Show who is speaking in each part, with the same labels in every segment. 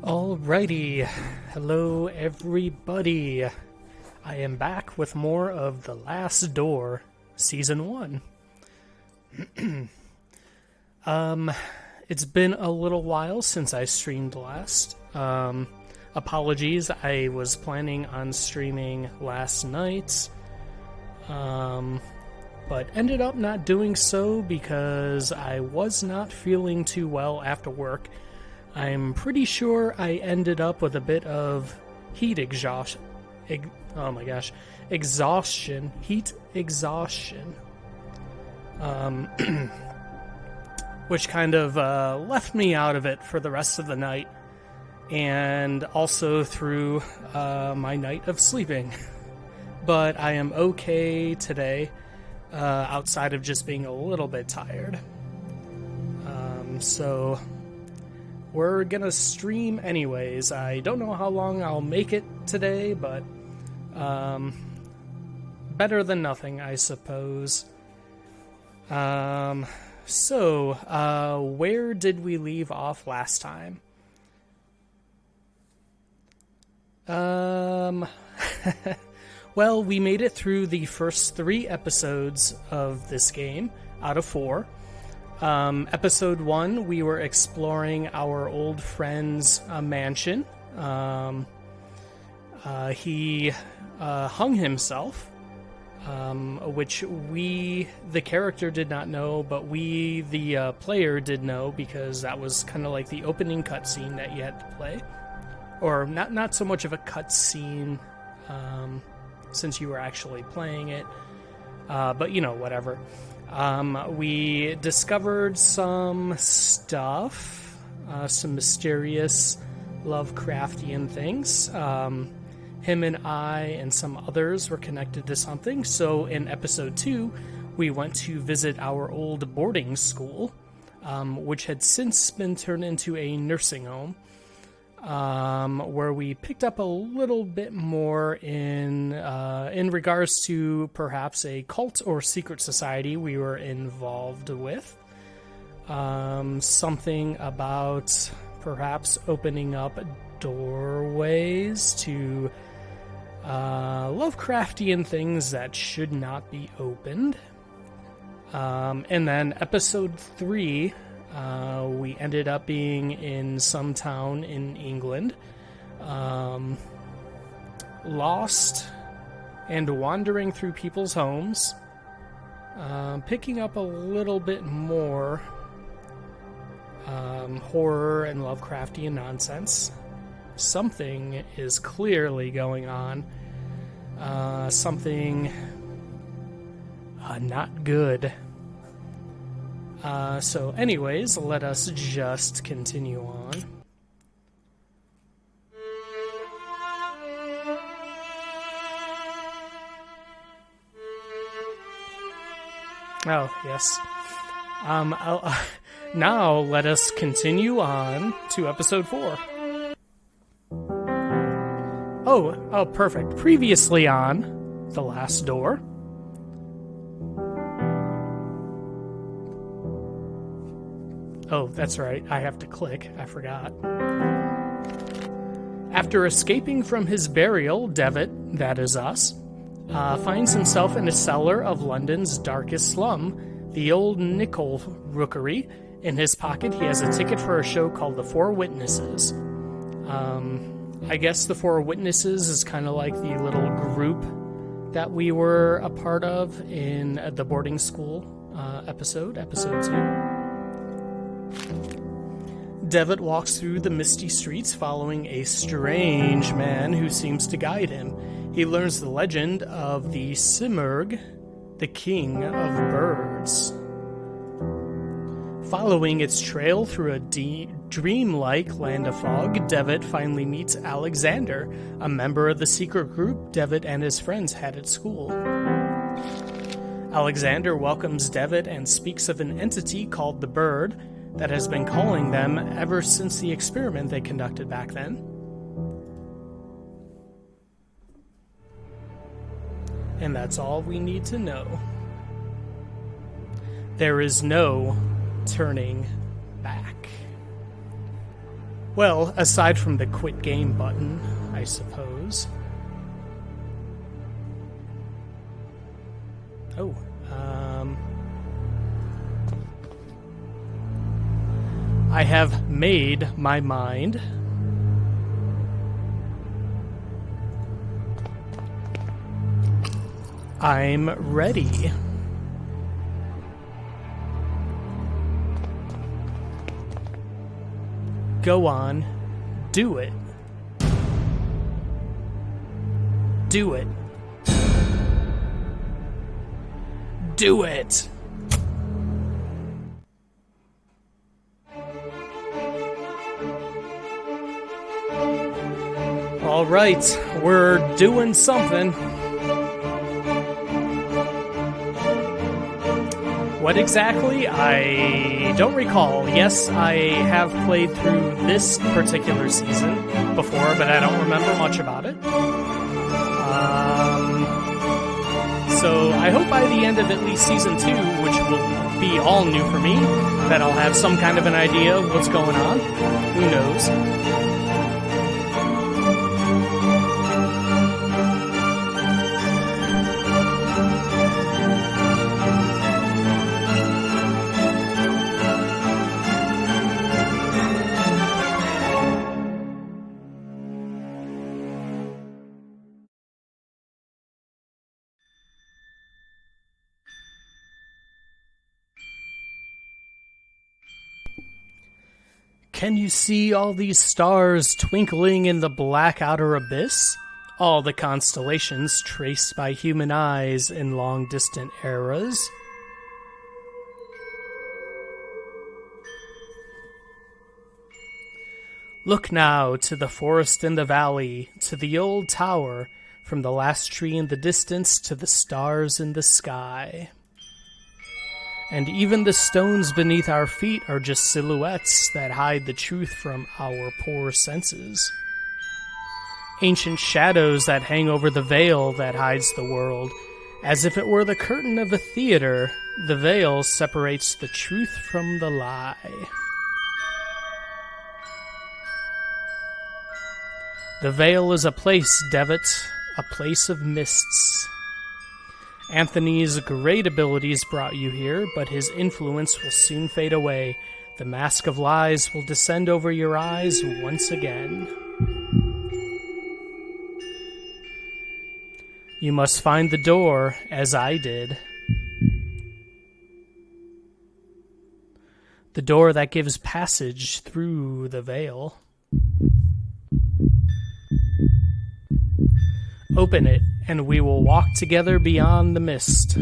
Speaker 1: Alrighty, hello everybody. I am back with more of The Last Door, Season 1. It's been a little while since I streamed last. Apologies, I was planning on streaming last night, but ended up not doing so because I was not feeling too well after work. I'm pretty sure I ended up with a bit of heat exhaustion. Exhaustion. Heat exhaustion. Which kind of left me out of it for the rest of the night. And also through my night of sleeping. But I am okay today, outside of just being a little bit tired. So we're gonna stream anyways. I don't know how long I'll make it today, but better than nothing, I suppose. So where did we leave off last time? Well, we made it through the first 3 episodes of this game out of 4. Episode 1, we were exploring our old friend's mansion. He hung himself, which we, the character, did not know, but we, the player, did know, because that was kind of like the opening cutscene that you had to play. Or not so much of a cutscene, since you were actually playing it, but you know, whatever. We discovered some stuff, some mysterious Lovecraftian things. Him and I and some others were connected to something. So in episode 2, we went to visit our old boarding school, which had since been turned into a nursing home, where we picked up a little bit more in regards to perhaps a cult or secret society we were involved with. Something about perhaps opening up doorways to Lovecraftian things that should not be opened. And then episode 3, we ended up being in some town in England, lost and wandering through people's homes, picking up a little bit more horror and Lovecraftian nonsense. Something is clearly going on. Something not good. So anyways, let us just continue on. Oh, yes. Now let us continue on to episode 4. Oh, perfect. Previously on The Last Door. Oh, that's right. I have to click. I forgot. After escaping from his burial, Devitt, that is us, finds himself in a cellar of London's darkest slum, the Old Nicol Rookery. In his pocket, he has a ticket for a show called The Four Witnesses. I guess The Four Witnesses is kind of like the little group that we were a part of in the boarding school episode 2. Devitt walks through the misty streets following a strange man who seems to guide him. He learns the legend of the Simurgh, the king of birds. Following its trail through a dreamlike land of fog, Devitt finally meets Alexander, a member of the secret group Devitt and his friends had at school. Alexander welcomes Devitt and speaks of an entity called the Bird that has been calling them ever since the experiment they conducted back then. And that's all we need to know. There is no turning back. Well, aside from the quit game button, I suppose. Oh, I have made my mind. I'm ready. Go on, do it. Do it. Do it! All right, we're doing something. What exactly? I don't recall. Yes, I have played through this particular season before, but I don't remember much about it. So I hope by the end of at least Season 2, which will be all new for me, that I'll have some kind of an idea of what's going on. Who knows? Can you see all these stars twinkling in the black outer abyss? All the constellations traced by human eyes in long-distant eras? Look now to the forest in the valley, to the old tower, from the last tree in the distance to the stars in the sky. And even the stones beneath our feet are just silhouettes that hide the truth from our poor senses. Ancient shadows that hang over the veil that hides the world. As if it were the curtain of a theater, the veil separates the truth from the lie. The veil is a place, Devitt, a place of mists. Anthony's great abilities brought you here, but his influence will soon fade away. The mask of lies will descend over your eyes once again. You must find the door, as I did. The door that gives passage through the veil. Open it, and we will walk together beyond the mist.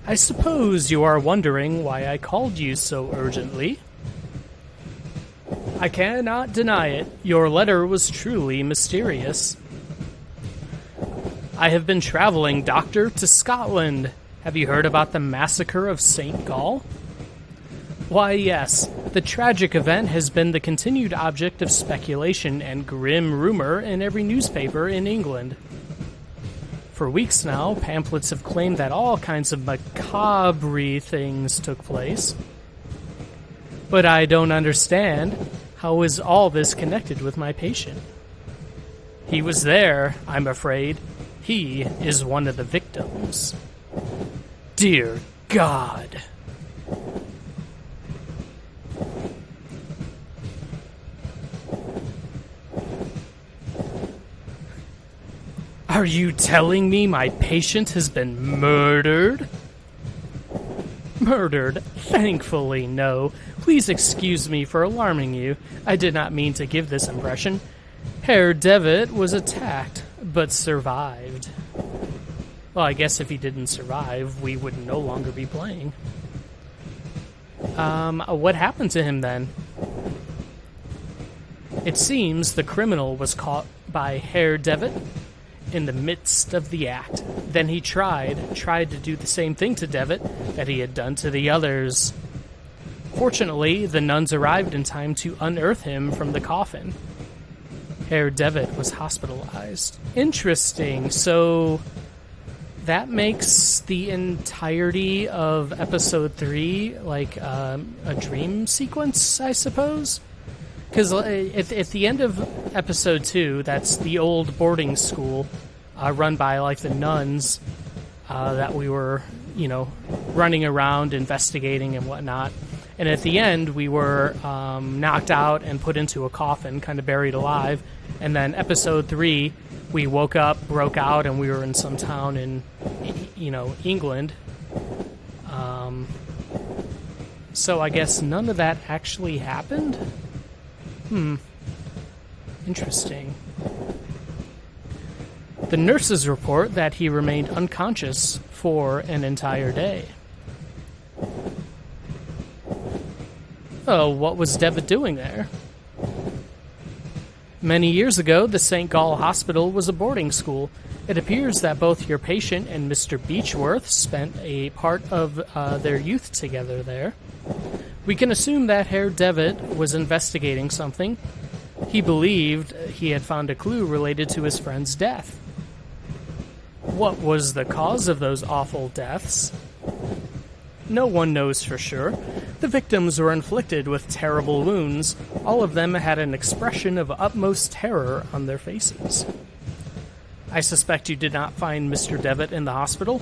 Speaker 1: I suppose you are wondering why I called you so urgently. I cannot deny it. Your letter was truly mysterious. I have been traveling, Doctor, to Scotland. Have you heard about the massacre of St. Gall? Why, yes. The tragic event has been the continued object of speculation and grim rumor in every newspaper in England. For weeks now, pamphlets have claimed that all kinds of macabre things took place. But I don't understand. How is all this connected with my patient? He was there, I'm afraid. He is one of the victims. Dear God. Are you telling me my patient has been murdered? Murdered? Thankfully, no. Please excuse me for alarming you. I did not mean to give this impression. Herr Devitt was attacked, but survived. Well, I guess if he didn't survive, we would no longer be playing. What happened to him then? It seems the criminal was caught by Herr Devitt in the midst of the act. Then he tried to do the same thing to Devitt that he had done to the others. Fortunately, the nuns arrived in time to unearth him from the coffin. Herr Devitt was hospitalized. Interesting. So that makes the entirety of episode 3 like a dream sequence, I suppose? Because at the end of episode 2, that's the old boarding school run by like the nuns that we were, running around investigating and whatnot. And at the end, we were knocked out and put into a coffin, kind of buried alive. And then episode 3, we woke up, broke out, and we were in some town in, England. So I guess none of that actually happened? Interesting. The nurses report that he remained unconscious for an entire day. Oh, what was Devitt doing there? Many years ago, the St. Gall Hospital was a boarding school. It appears that both your patient and Mr. Beechworth spent a part of their youth together there. We can assume that Herr Devitt was investigating something. He believed he had found a clue related to his friend's death. What was the cause of those awful deaths? No one knows for sure. The victims were inflicted with terrible wounds. All of them had an expression of utmost terror on their faces. I suspect you did not find Mr. Devitt in the hospital?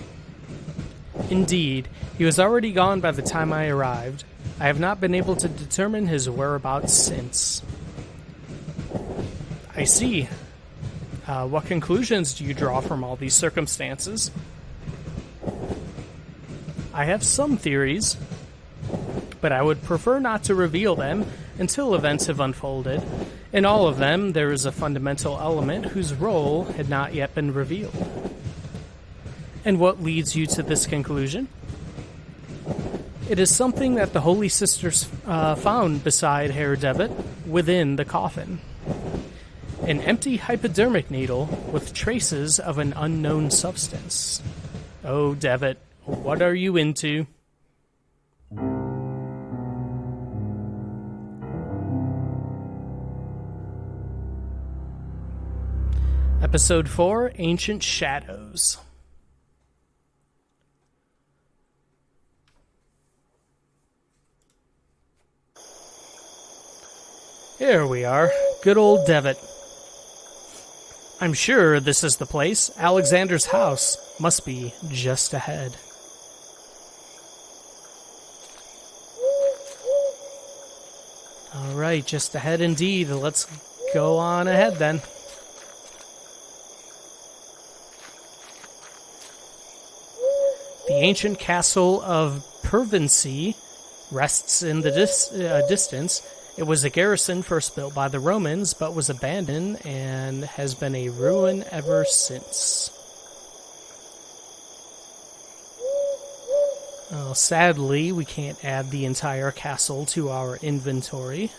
Speaker 1: Indeed, he was already gone by the time I arrived. I have not been able to determine his whereabouts since. I see. What conclusions do you draw from all these circumstances? I have some theories, but I would prefer not to reveal them until events have unfolded. In all of them, there is a fundamental element whose role had not yet been revealed. And what leads you to this conclusion? It is something that the Holy Sisters found beside Herr Devitt within the coffin. An empty hypodermic needle with traces of an unknown substance. Oh, Devitt, what are you into? Episode 4, Ancient Shadows. Here we are. Good old Devitt. I'm sure this is the place. Alexander's house must be just ahead. All right, just ahead indeed. Let's go on ahead then. The ancient castle of Pevensey rests in the distance. It was a garrison first built by the Romans, but was abandoned and has been a ruin ever since. Sadly, we can't add the entire castle to our inventory.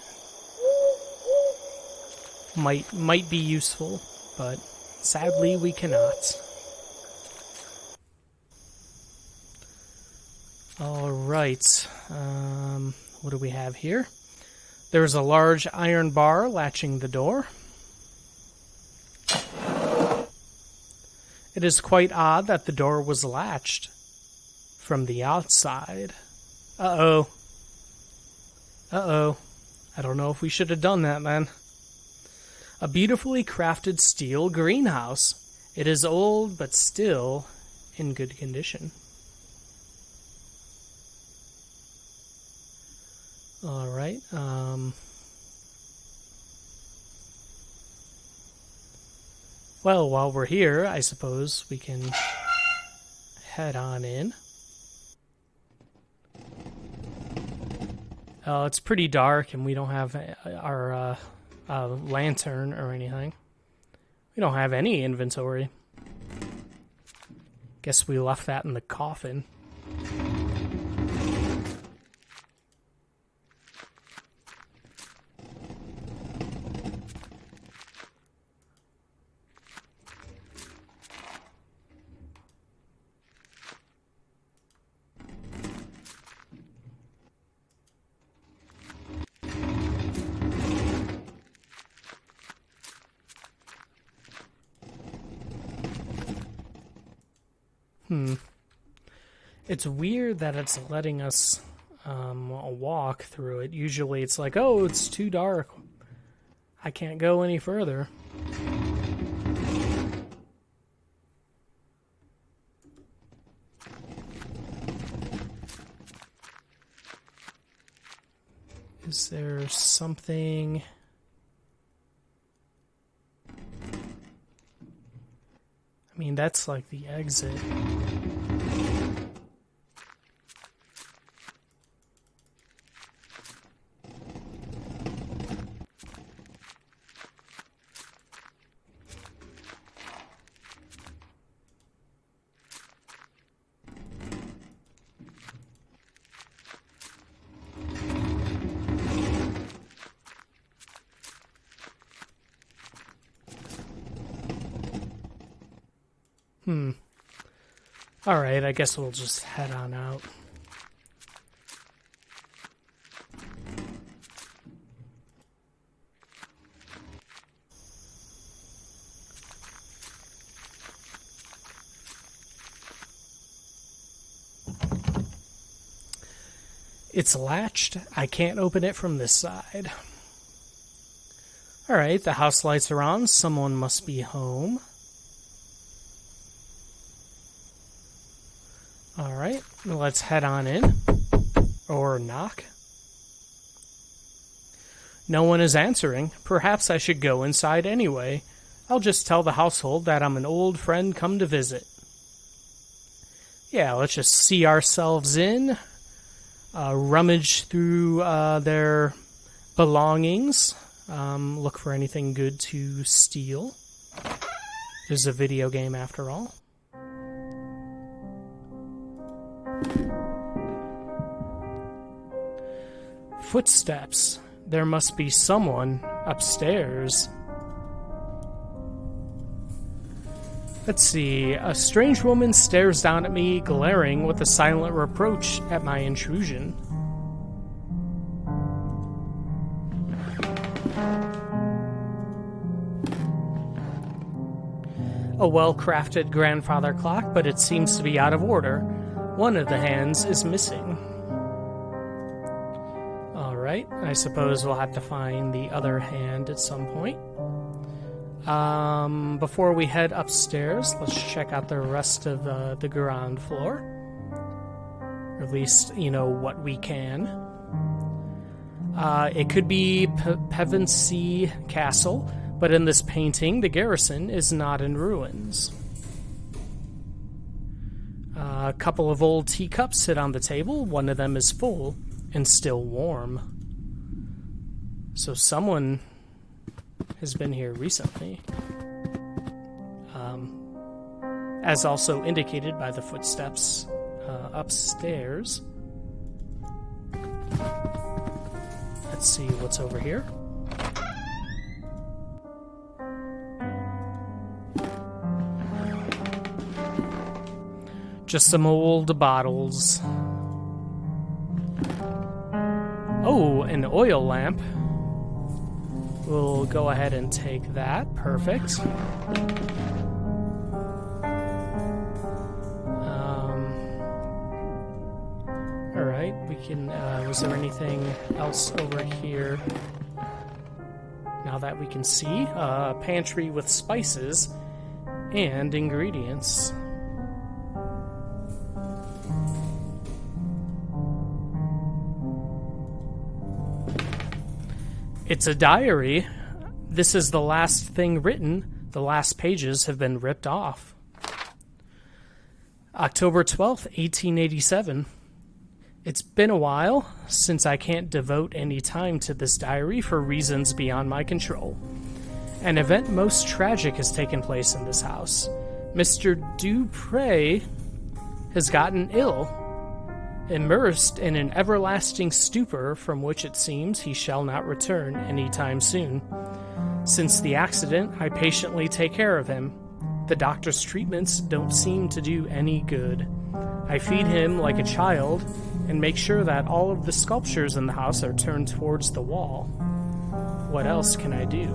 Speaker 1: Might be useful, but sadly we cannot. Alright, what do we have here? There's a large iron bar latching the door. It is quite odd that the door was latched from the outside. Uh-oh. I don't know if we should have done that, then. A beautifully crafted steel greenhouse. It is old, but still in good condition. Alright, well, while we're here, I suppose we can head on in. It's pretty dark, and we don't have our lantern or anything. We don't have any inventory. Guess we left that in the coffin. It's weird that it's letting us walk through it. Usually it's like, oh, it's too dark. I can't go any further. Is there something... I mean, that's like the exit. Alright, I guess we'll just head on out. It's latched. I can't open it from this side. Alright, the house lights are on. Someone must be home. Alright, let's head on in. Or knock. No one is answering. Perhaps I should go inside anyway. I'll just tell the household that I'm an old friend come to visit. Yeah, let's just see ourselves in. Rummage through their belongings. Look for anything good to steal. There's a video game after all. Footsteps. There must be someone upstairs. Let's see. A strange woman stares down at me, glaring with a silent reproach at my intrusion. A well-crafted grandfather clock, but it seems to be out of order. One of the hands is missing. Alright, I suppose we'll have to find the other hand at some point. Before we head upstairs, let's check out the rest of the ground floor. Or at least, you know, what we can. It could be Pevensey Castle, but in this painting, the garrison is not in ruins. A couple of old teacups sit on the table. One of them is full and still warm. So someone has been here recently. As also indicated by the footsteps upstairs. Let's see what's over here. Just some old bottles. Oh, an oil lamp. We'll go ahead and take that. Perfect. Alright, we can... was there anything else over here? Now that we can see. A pantry with spices and ingredients. It's a diary. This is the last thing written. The last pages have been ripped off. October 12th, 1887. It's been a while since I can't devote any time to this diary for reasons beyond my control. An event most tragic has taken place in this house. Mr. Dupre has gotten ill, immersed in an everlasting stupor from which it seems he shall not return any time soon. Since the accident, I patiently take care of him. The doctor's treatments don't seem to do any good. I feed him like a child and make sure that all of the sculptures in the house are turned towards the wall. What else can I do?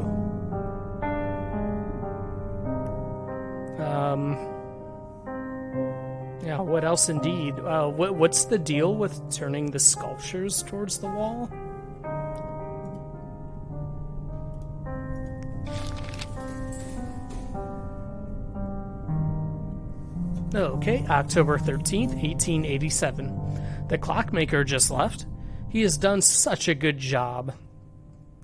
Speaker 1: Yeah, what else indeed? What's the deal with turning the sculptures towards the wall? Okay, October 13th, 1887. The clockmaker just left. He has done such a good job.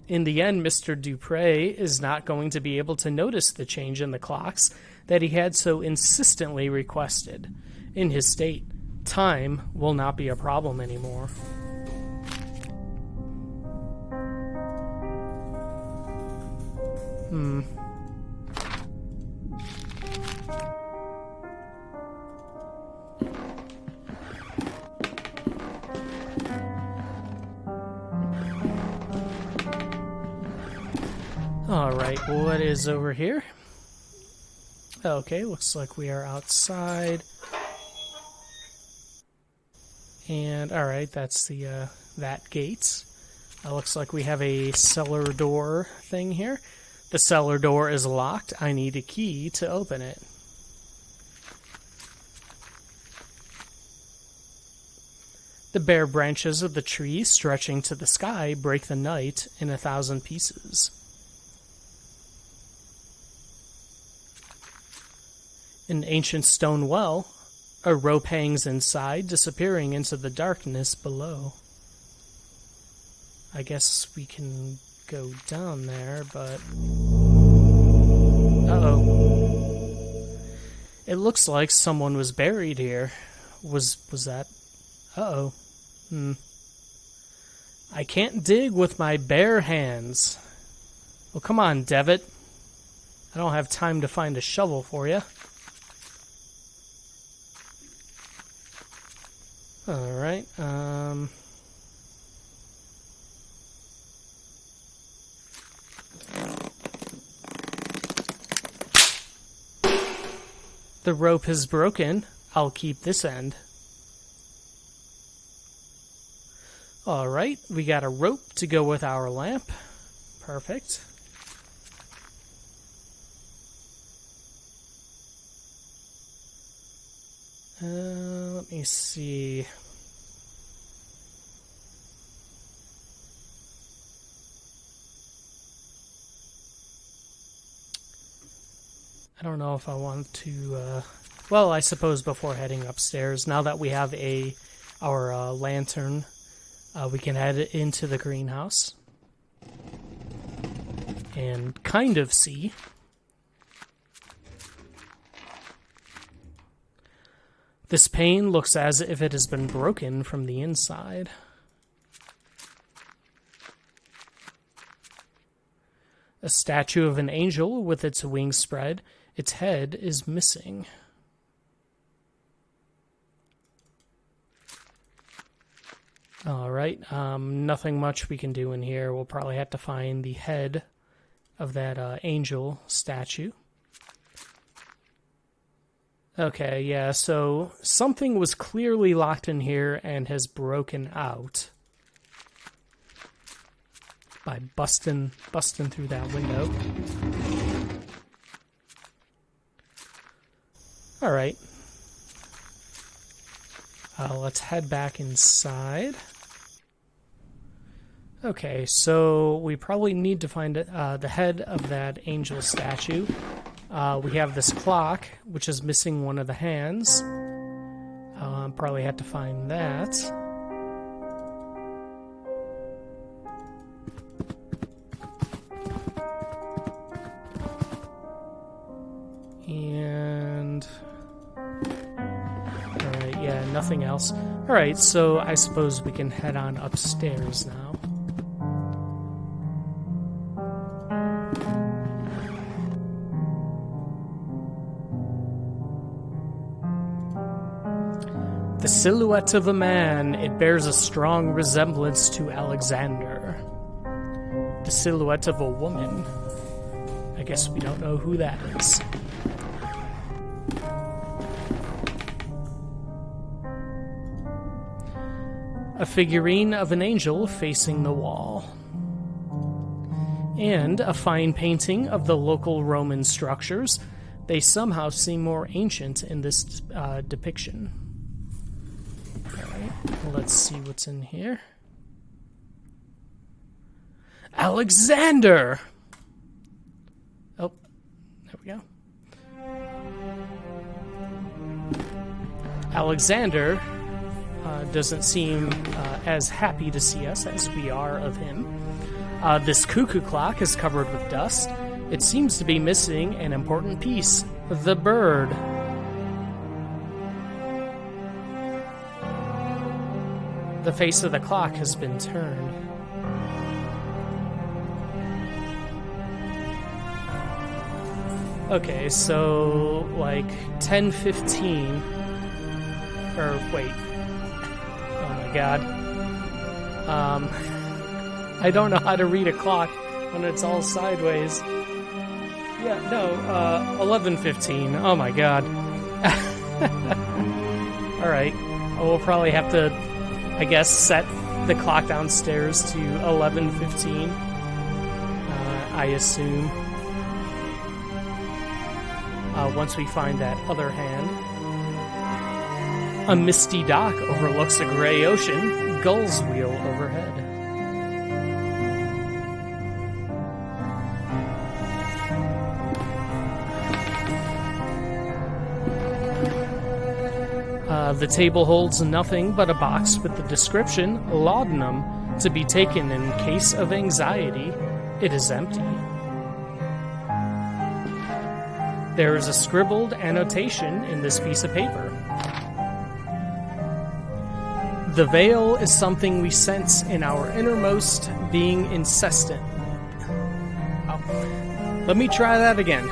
Speaker 1: In the end, Mr. Dupre is not going to be able to notice the change in the clocks that he had so insistently requested. In his state, time will not be a problem anymore. Alright, what is over here? Okay, looks like we are outside. And, alright, that's the, that gate. Looks like we have a cellar door thing here. The cellar door is locked. I need a key to open it. The bare branches of the tree stretching to the sky break the night in 1,000 pieces. An ancient stone well, a rope hangs inside, disappearing into the darkness below. I guess we can go down there, but... Uh-oh. It looks like someone was buried here. Was that... Uh-oh. I can't dig with my bare hands. Well, come on, Devitt. I don't have time to find a shovel for you. Alright, the rope is broken. I'll keep this end. Alright, we got a rope to go with our lamp. Perfect. Let me see. I don't know if I want to, well, I suppose before heading upstairs, now that we have our lantern, we can head into the greenhouse and kind of see. This pane looks as if it has been broken from the inside. A statue of an angel with its wings spread. Its head is missing. Alright, nothing much we can do in here. We'll probably have to find the head of that angel statue. Okay, yeah, so something was clearly locked in here and has broken out by busting through that window. Alright. Let's head back inside. Okay, so we probably need to find the head of that angel statue. We have this clock, which is missing one of the hands. Probably had to find that. And... alright, yeah, nothing else. Alright, so I suppose we can head on upstairs now. The silhouette of a man, it bears a strong resemblance to Alexander. The silhouette of a woman, I guess we don't know who that is. A figurine of an angel facing the wall. And a fine painting of the local Roman structures. they somehow seem more ancient in this depiction. Alright, let's see what's in here. Alexander! Oh, there we go. Alexander doesn't seem as happy to see us as we are of him. This cuckoo clock is covered with dust. It seems to be missing an important piece, the bird. The face of the clock has been turned. Okay, so like 10:15, or wait, oh my god, I don't know how to read a clock when it's all sideways. Yeah, no, 11:15, oh my god. Alright, we'll probably have to, I guess, set the clock downstairs to 11:15, I assume. Once we find that other hand. A misty dock overlooks a gray ocean, gulls wheel overhead. The table holds nothing but a box with the description, laudanum, to be taken in case of anxiety. It is empty. There is a scribbled annotation in this piece of paper. The veil is something we sense in our innermost being incessant. Oh. Let me try that again.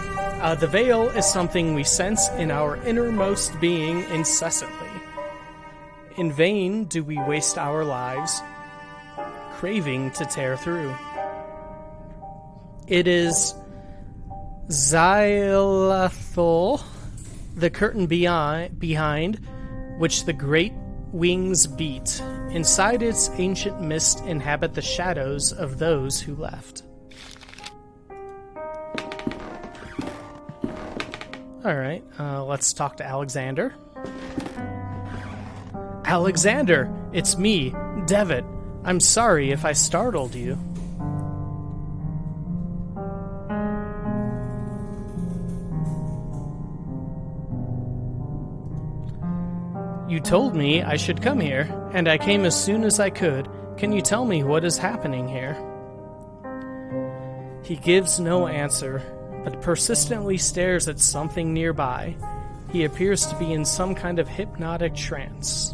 Speaker 1: The veil is something we sense in our innermost being incessantly. In vain do we waste our lives, craving to tear through. It is Xylothol, the curtain behind which the great wings beat. Inside its ancient mist inhabit the shadows of those who left. Alright, let's talk to Alexander. Alexander, it's me, Devitt. I'm sorry if I startled you. You told me I should come here, and I came as soon as I could. Can you tell me what is happening here? He gives no answer, but persistently stares at something nearby. He appears to be in some kind of hypnotic trance.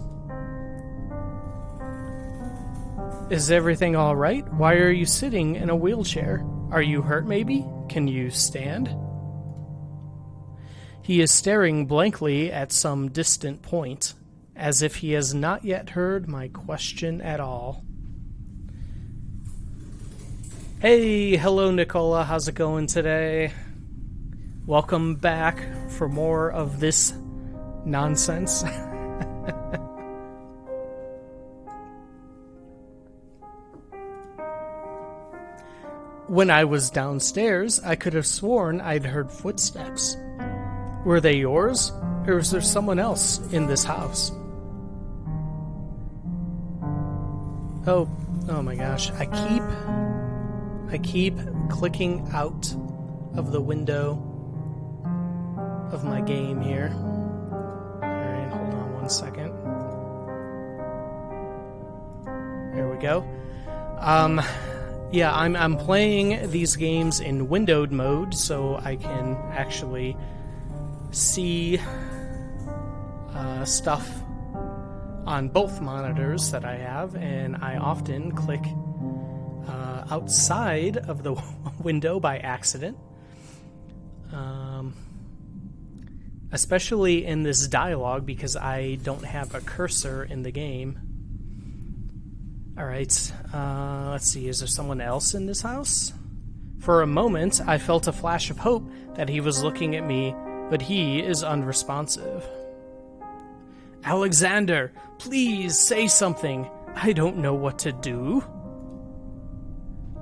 Speaker 1: Is everything all right? Why are you sitting in a wheelchair? Are you hurt maybe? Can you stand? He is staring blankly at some distant point, as if he has not yet heard my question at all. Hey, hello Nicola, how's it going today? Welcome back for more of this nonsense. When I was downstairs, I could have sworn I'd heard footsteps. Were they yours, or was there someone else in this house? Oh my gosh, I keep clicking out of the window of my game here. Alright, hold on one second. There we go. Yeah, I'm playing these games in windowed mode, so I can actually see stuff on both monitors that I have, and I often click outside of the window by accident. Especially in this dialogue, because I don't have a cursor in the game. Alright, let's see, is there someone else in this house? For a moment, I felt a flash of hope that he was looking at me, but he is unresponsive. Alexander, please say something. I don't know what to do.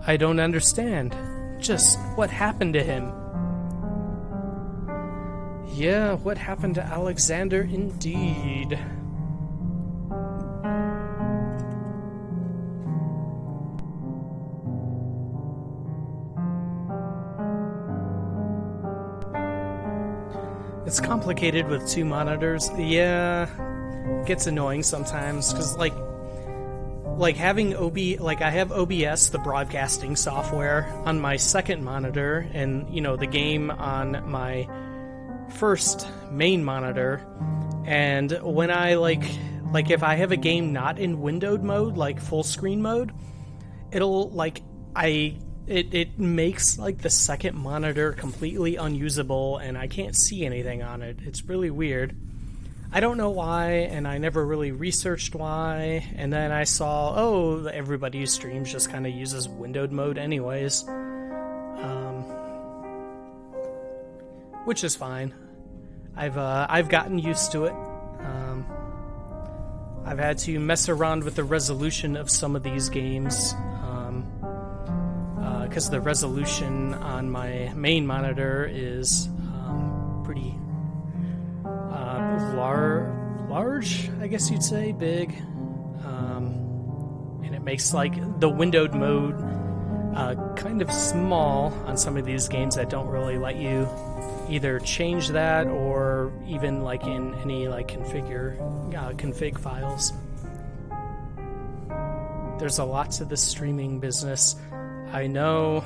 Speaker 1: I don't understand. Just what happened to him? Yeah, what happened to Alexander indeed? It's complicated with 2 monitors. Yeah, it gets annoying sometimes because like having I have OBS, the broadcasting software, on my second monitor, and the game on my first main monitor. And when I like if I have a game not in windowed mode, like full screen mode, it'll it makes like the second monitor completely unusable, and I can't see anything on it. It's really weird. I don't know why, and I never really researched why, and then I saw, oh, everybody who streams just kind of uses windowed mode anyways. Which is fine. I've gotten used to it. I've had to mess around with the resolution of some of these games, because the resolution on my main monitor is pretty large, I guess you'd say, big, and it makes like the windowed mode kind of small on some of these games that don't really let you either change that or even like in any like config files. There's a lot to the streaming business. I know.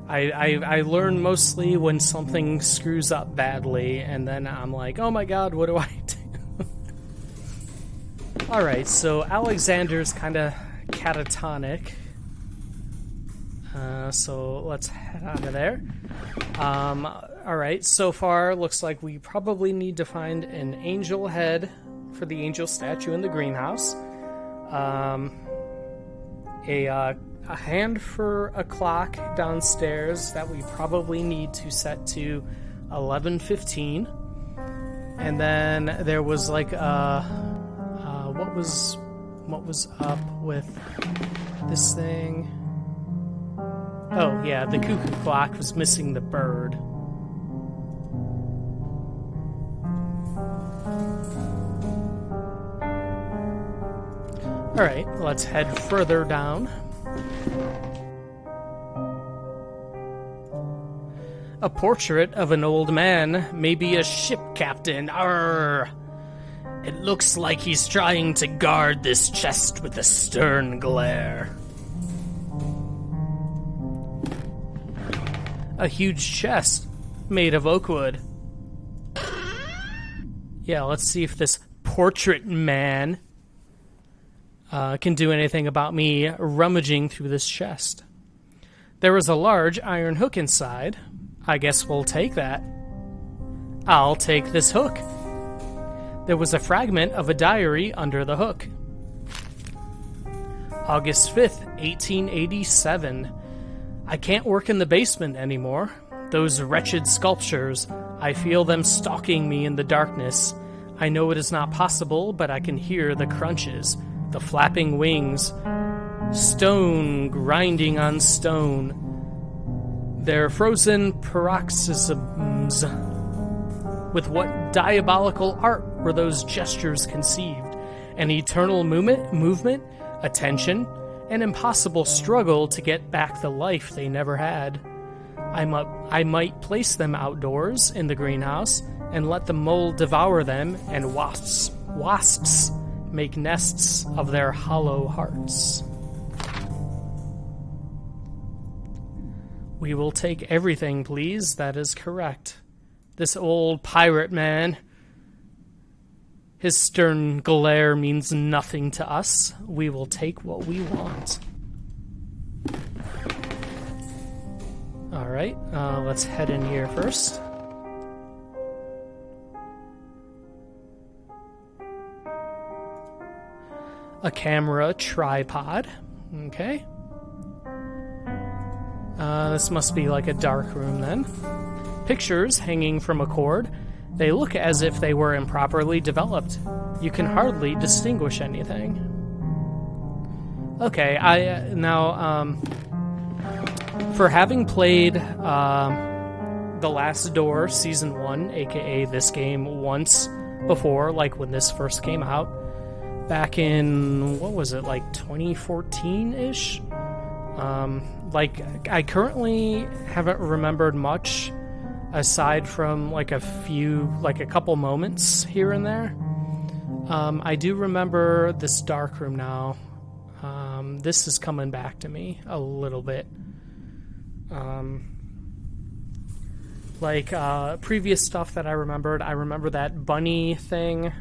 Speaker 1: I learn mostly when something screws up badly, and then I'm like, oh my god, what do I do? Alright, so Alexander's kind of catatonic. So let's head out of there. Alright, so far looks like we probably need to find an angel head for the angel statue in the greenhouse. A hand for a clock downstairs that we probably need to set to 11:15, and then there was like what was up with this thing? Oh yeah, the cuckoo clock was missing the bird. Alright, let's head further down. A portrait of an old man, maybe a ship captain. Arr! It looks like he's trying to guard this chest with a stern glare. A huge chest made of oak wood. Yeah, let's see if this portrait man can do anything about me rummaging through this chest. There was a large iron hook inside. I guess we'll take that. I'll take this hook. There was a fragment of a diary under the hook. August 5th, 1887. I can't work in the basement anymore. Those wretched sculptures, I feel them stalking me in the darkness. I know it is not possible, but I can hear the crunches, the flapping wings, stone grinding on stone. Their frozen paroxysms. With what diabolical art were those gestures conceived? An eternal movement, attention, an impossible struggle to get back the life they never had. I might place them outdoors in the greenhouse and let the mold devour them, and wasps make nests of their hollow hearts. We will take everything, please. That is correct. This old pirate man, his stern glare means nothing to us. We will take what we want. Alright, let's head in here first. A camera tripod. Okay. This must be like a dark room then. Pictures hanging from a cord. They look as if they were improperly developed. You can hardly distinguish anything. Okay, For having played The Last Door Season 1, aka this game, once before, like when this first came out, back in, what was it, like 2014-ish? I currently haven't remembered much aside from like a couple moments here and there. I do remember this dark room now. This is coming back to me a little bit. Previous stuff that I remember that bunny thing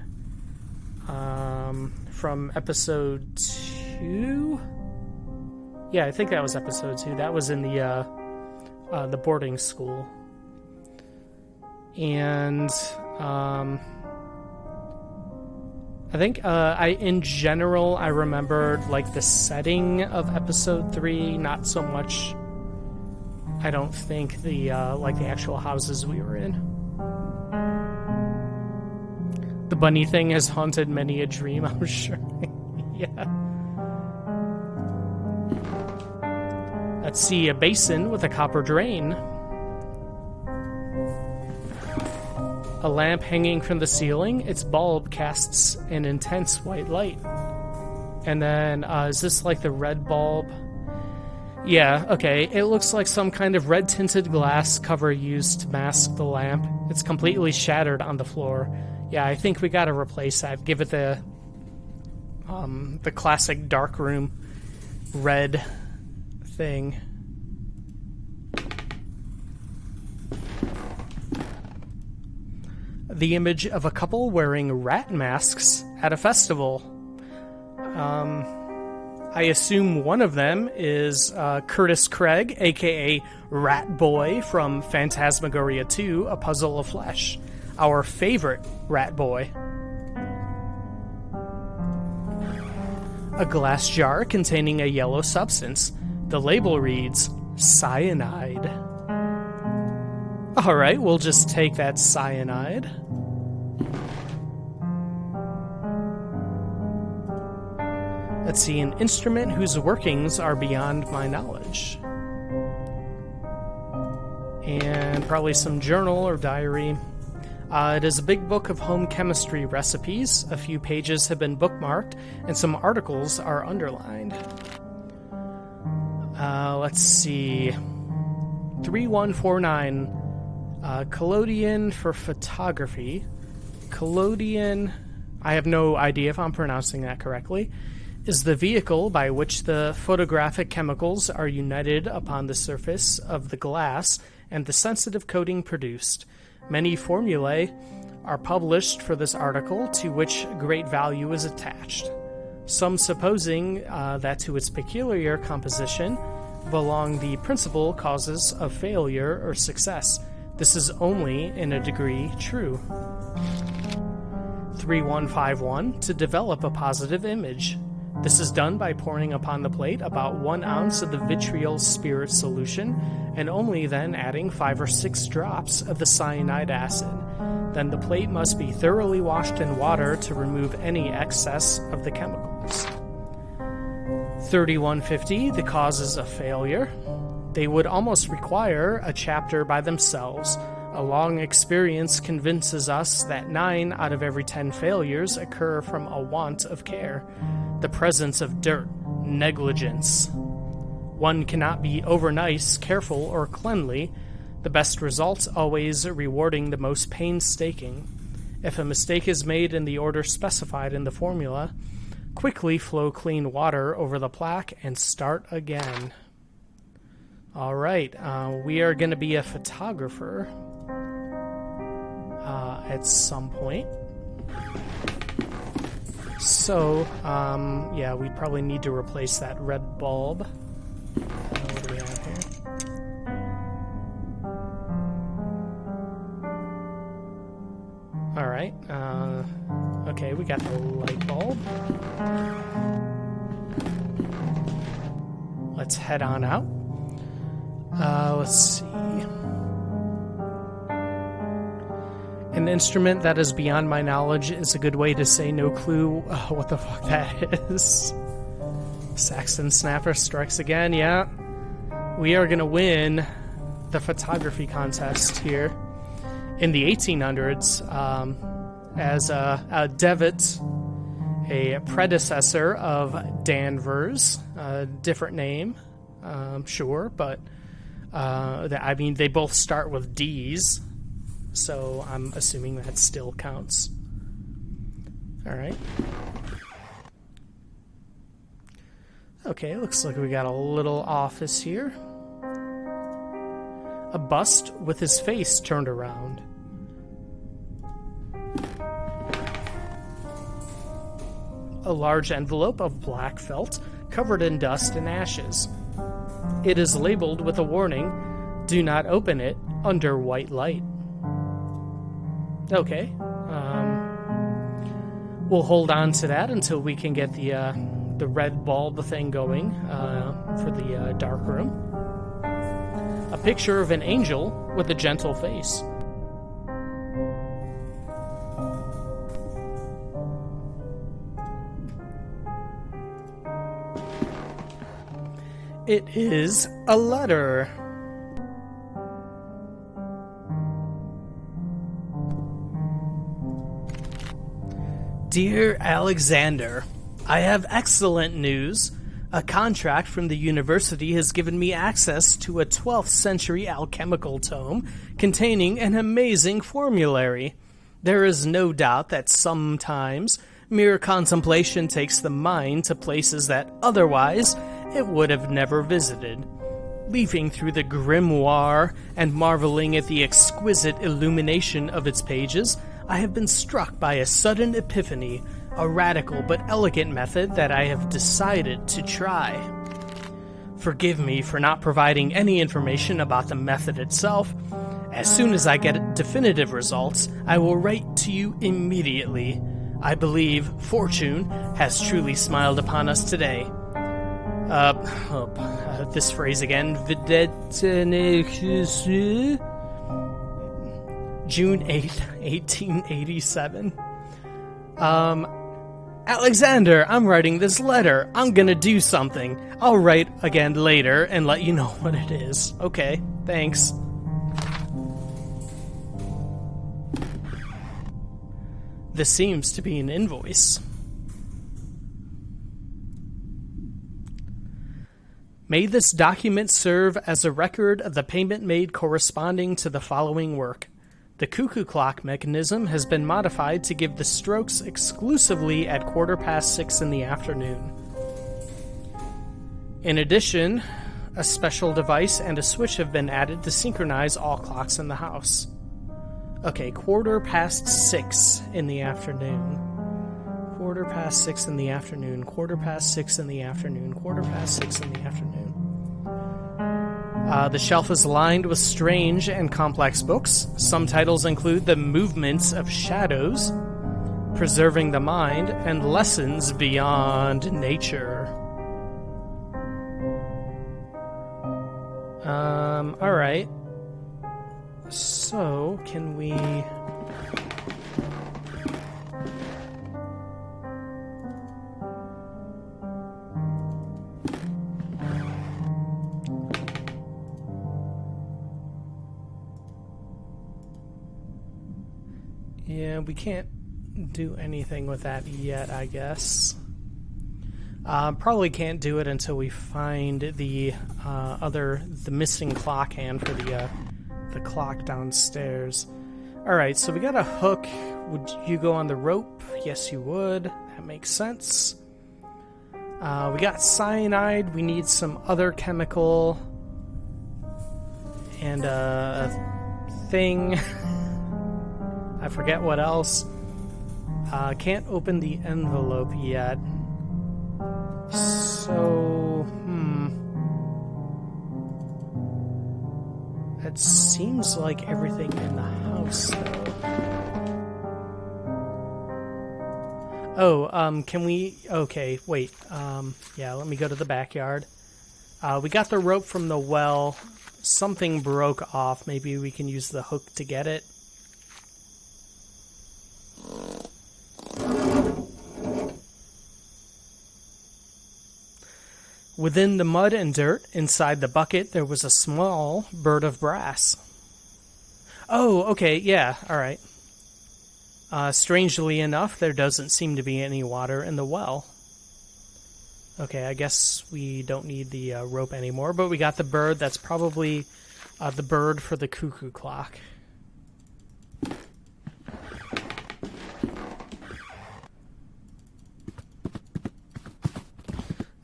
Speaker 1: from episode 2. Yeah, I think that was episode 2. That was in the boarding school. And I think in general I remembered like the setting of episode 3, not so much. I don't think the actual houses we were in. The bunny thing has haunted many a dream, I'm sure. Yeah. Let's see, a basin with a copper drain. A lamp hanging from the ceiling. Its bulb casts an intense white light. And then, is this like the red bulb? Yeah, okay. It looks like some kind of red-tinted glass cover used to mask the lamp. It's completely shattered on the floor. Yeah, I think we gotta replace that. Give it the classic dark room red thing. The image of a couple wearing rat masks at a festival. I assume one of them is Curtis Craig, aka Rat Boy from Phantasmagoria 2, A Puzzle of Flesh. Our favorite Rat Boy. A glass jar containing a yellow substance. The label reads, cyanide. Alright, we'll just take that cyanide. Let's see, an instrument whose workings are beyond my knowledge. And probably some journal or diary. It is a big book of home chemistry recipes. A few pages have been bookmarked, and some articles are underlined. Let's see. 3149. Collodion for photography. Collodion, I have no idea if I'm pronouncing that correctly, is the vehicle by which the photographic chemicals are united upon the surface of the glass and the sensitive coating produced. Many formulae are published for this article, to which great value is attached. Some supposing that to its peculiar composition belong the principal causes of failure or success. This is only in a degree true. 3151. To develop a positive image. This is done by pouring upon the plate about 1 ounce of the vitriol spirit solution, and only then adding 5 or 6 drops of the cyanide acid. Then the plate must be thoroughly washed in water to remove any excess of the chemicals. 3150. The causes of failure. They would almost require a chapter by themselves. A long experience convinces us that 9 out of every 10 failures occur from a want of care, the presence of dirt, negligence. One cannot be over-nice, careful, or cleanly, the best results always rewarding the most painstaking. If a mistake is made in the order specified in the formula, quickly flow clean water over the plaque and start again. All right, we are going to be a photographer at some point. So, yeah, we probably need to replace that red bulb. What do we have here? All right. Okay, we got the light bulb. Let's head on out. Let's see. An instrument that is beyond my knowledge is a good way to say no clue what the fuck that is. Saxon Snapper strikes again, yeah. we are going to win the photography contest here in the 1800s as Devitt, a predecessor of Danvers, a different name, sure, but I mean, they both start with D's, so I'm assuming that still counts. All right. Okay, looks like we got a little office here. A bust with his face turned around. A large envelope of black felt covered in dust and ashes. It is labeled with a warning, "Do not open it under white light." Okay. We'll hold on to that until we can get the red bulb thing going for the dark room. A picture of an angel with a gentle face. It is a letter. Dear Alexander, I have excellent news. A contract from the university has given me access to a 12th century alchemical tome containing an amazing formulary. There is no doubt that sometimes mere contemplation takes the mind to places that otherwise it would have never visited. Leafing through the grimoire and marveling at the exquisite illumination of its pages, I have been struck by a sudden epiphany, a radical but elegant method that I have decided to try. Forgive me for not providing any information about the method itself. As soon as I get definitive results, I will write to you immediately. I believe fortune has truly smiled upon us today. This phrase again. June 8th, 1887. Alexander, I'm writing this letter. I'm gonna do something. I'll write again later and let you know what it is. Okay, thanks. This seems to be an invoice. May this document serve as a record of the payment made corresponding to the following work. The cuckoo clock mechanism has been modified to give the strokes exclusively at 6:15 in the afternoon. In addition, a special device and a switch have been added to synchronize all clocks in the house. Okay, 6:15 in the afternoon. 6:15 in the afternoon. 6:15 in the afternoon. 6:15 in the afternoon. The shelf is lined with strange and complex books. Some titles include The Movements of Shadows, Preserving the Mind, and Lessons Beyond Nature. Alright. So, can we... Yeah, we can't do anything with that yet, I guess. Probably can't do it until we find the missing clock hand for the clock downstairs. Alright, so we got a hook. Would you go on the rope? Yes, you would. That makes sense. We got cyanide. We need some other chemical. And a thing. I forget what else. Can't open the envelope yet. So, It seems like everything in the house, though. Oh, can we... Okay, wait. Yeah, let me go to the backyard. We got the rope from the well. Something broke off. Maybe we can use the hook to get it. Within the mud and dirt, inside the bucket, there was a small bird of brass. Oh, okay, yeah, alright. Strangely enough, there doesn't seem to be any water in the well. Okay, I guess we don't need the rope anymore, but we got the bird. That's probably the bird for the cuckoo clock.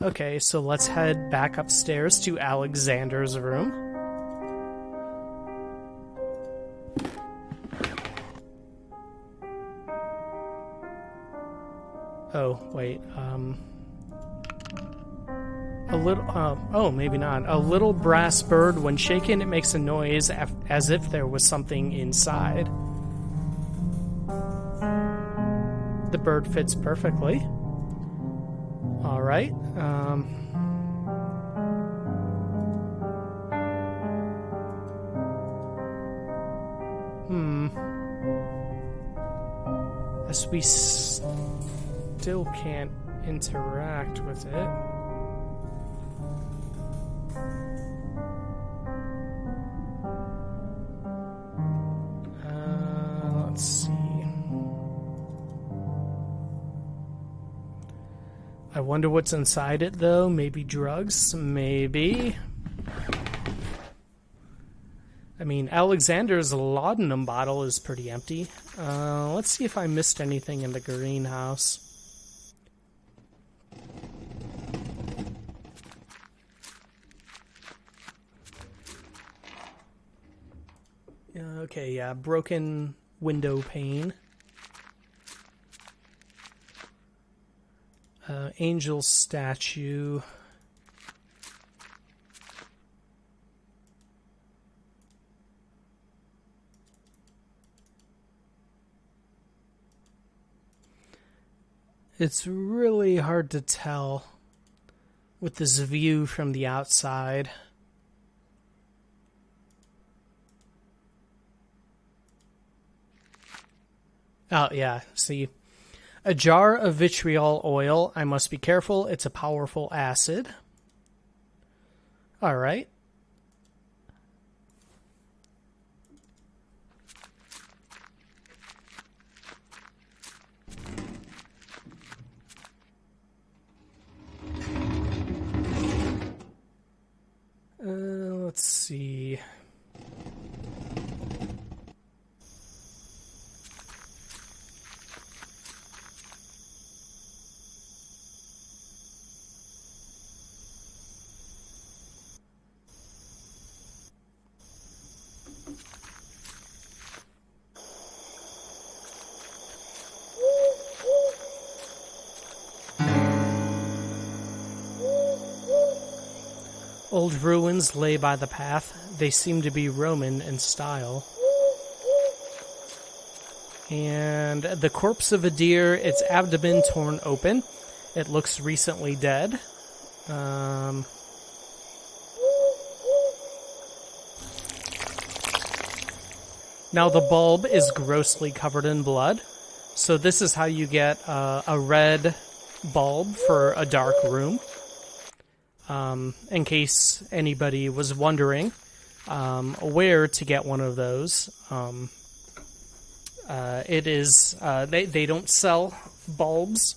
Speaker 1: Okay, so let's head back upstairs to Alexander's room. Oh, wait, a little, oh, maybe not. A little brass bird, when shaken, it makes a noise as if there was something inside. The bird fits perfectly. Alright, As we still can't interact with it. Let's see. I wonder what's inside it, though. Maybe drugs? Maybe. I mean, Alexander's laudanum bottle is pretty empty. Let's see if I missed anything in the greenhouse. Okay, yeah, broken window pane. Angel statue. It's really hard to tell with this view from the outside. Oh, yeah, see. A jar of vitriol oil. I must be careful. It's a powerful acid. All right. Let's see. Old ruins lay by the path. They seem to be Roman in style. And the corpse of a deer, its abdomen torn open. It looks recently dead. Now the bulb is grossly covered in blood. So this is how you get a red bulb for a dark room. In case anybody was wondering where to get one of those. It is, they don't sell bulbs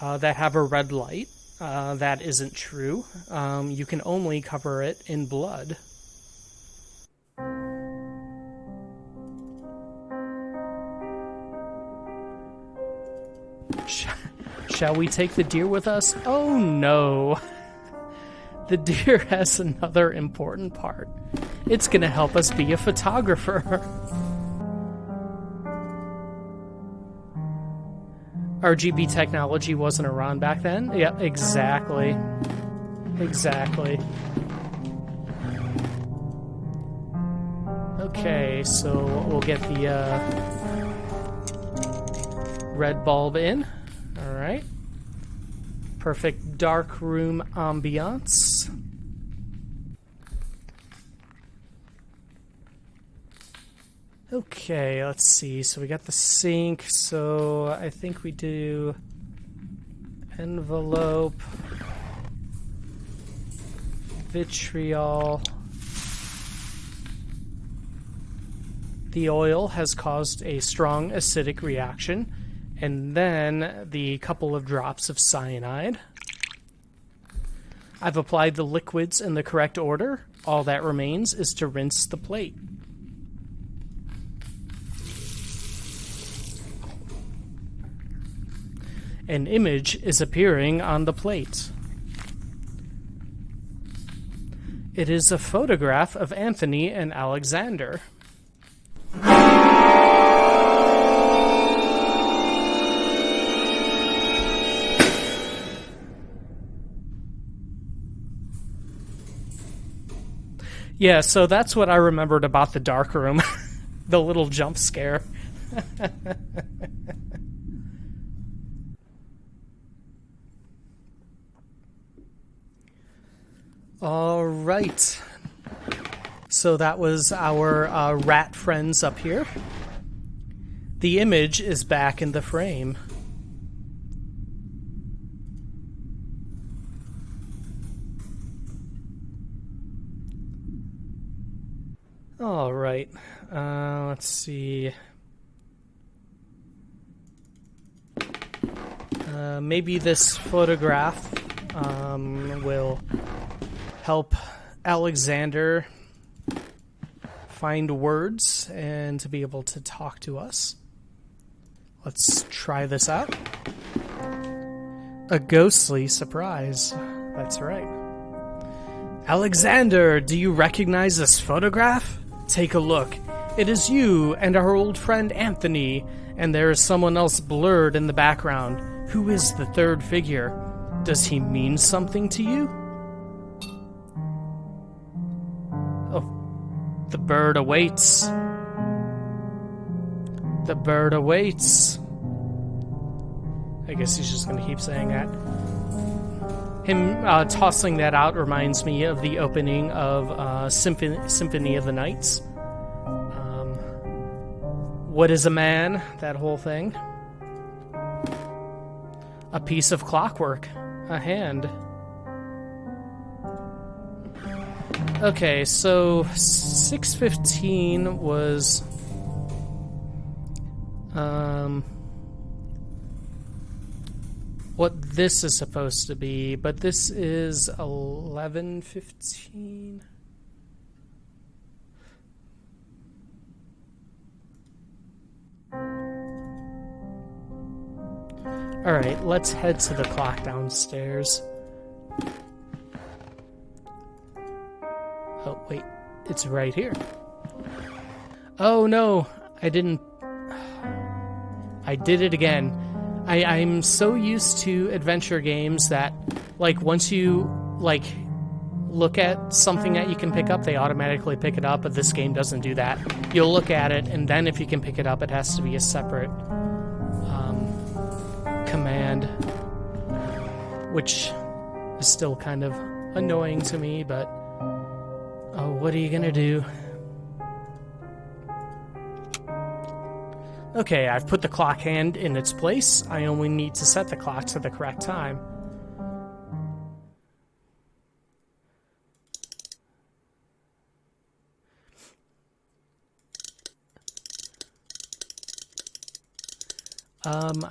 Speaker 1: that have a red light. That isn't true. You can only cover it in blood. Shall we take the deer with us? Oh no. The deer has another important part. It's going to help us be a photographer. RGB technology wasn't around back then? Yeah, exactly. Exactly. Okay, so we'll get the red bulb in. Alright. Perfect dark room ambiance. Okay, let's see. So we got the sink. So I think we do envelope. vitriol. The oil has caused a strong acidic reaction, and then the couple of drops of cyanide. I've applied the liquids in the correct order. All that remains is to rinse the plate. An image is appearing on the plate. It is a photograph of Anthony and Alexander. Yeah, so that's what I remembered about the dark room. The little jump scare. All right. So that was our rat friends up here. The image is back in the frame. All right. Let's see. Maybe this photograph will help Alexander find words and to be able to talk to us. Let's try this out. A ghostly surprise. That's right. Alexander, do you recognize this photograph? Take a look. It is you and our old friend Anthony, and there is someone else blurred in the background. Who is the third figure? Does he mean something to you? Oh, the bird awaits. The bird awaits. I guess he's just going to keep saying that. Him tossing that out reminds me of the opening of Symphony of the Nights. What is a man? That whole thing. A piece of clockwork. A hand. Okay, so 6:15 was... what this is supposed to be, but this is 11:15. All right, let's head to the clock downstairs. Oh, wait, it's right here. Oh no, I did it again. I'm so used to adventure games that, like, once you, like, look at something that you can pick up, they automatically pick it up, but this game doesn't do that. You'll look at it, and then if you can pick it up, it has to be a separate command, which is still kind of annoying to me, but, oh, what are you gonna do? Okay, I've put the clock hand in its place. I only need to set the clock to the correct time.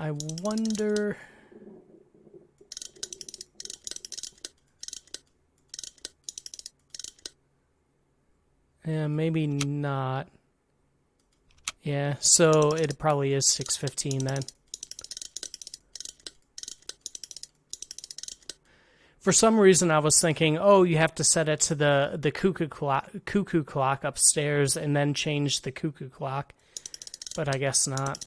Speaker 1: I wonder... Yeah, maybe not. Yeah, so it probably is 6:15 then. For some reason, I was thinking, oh, you have to set it to the cuckoo clock upstairs and then change the cuckoo clock, but I guess not.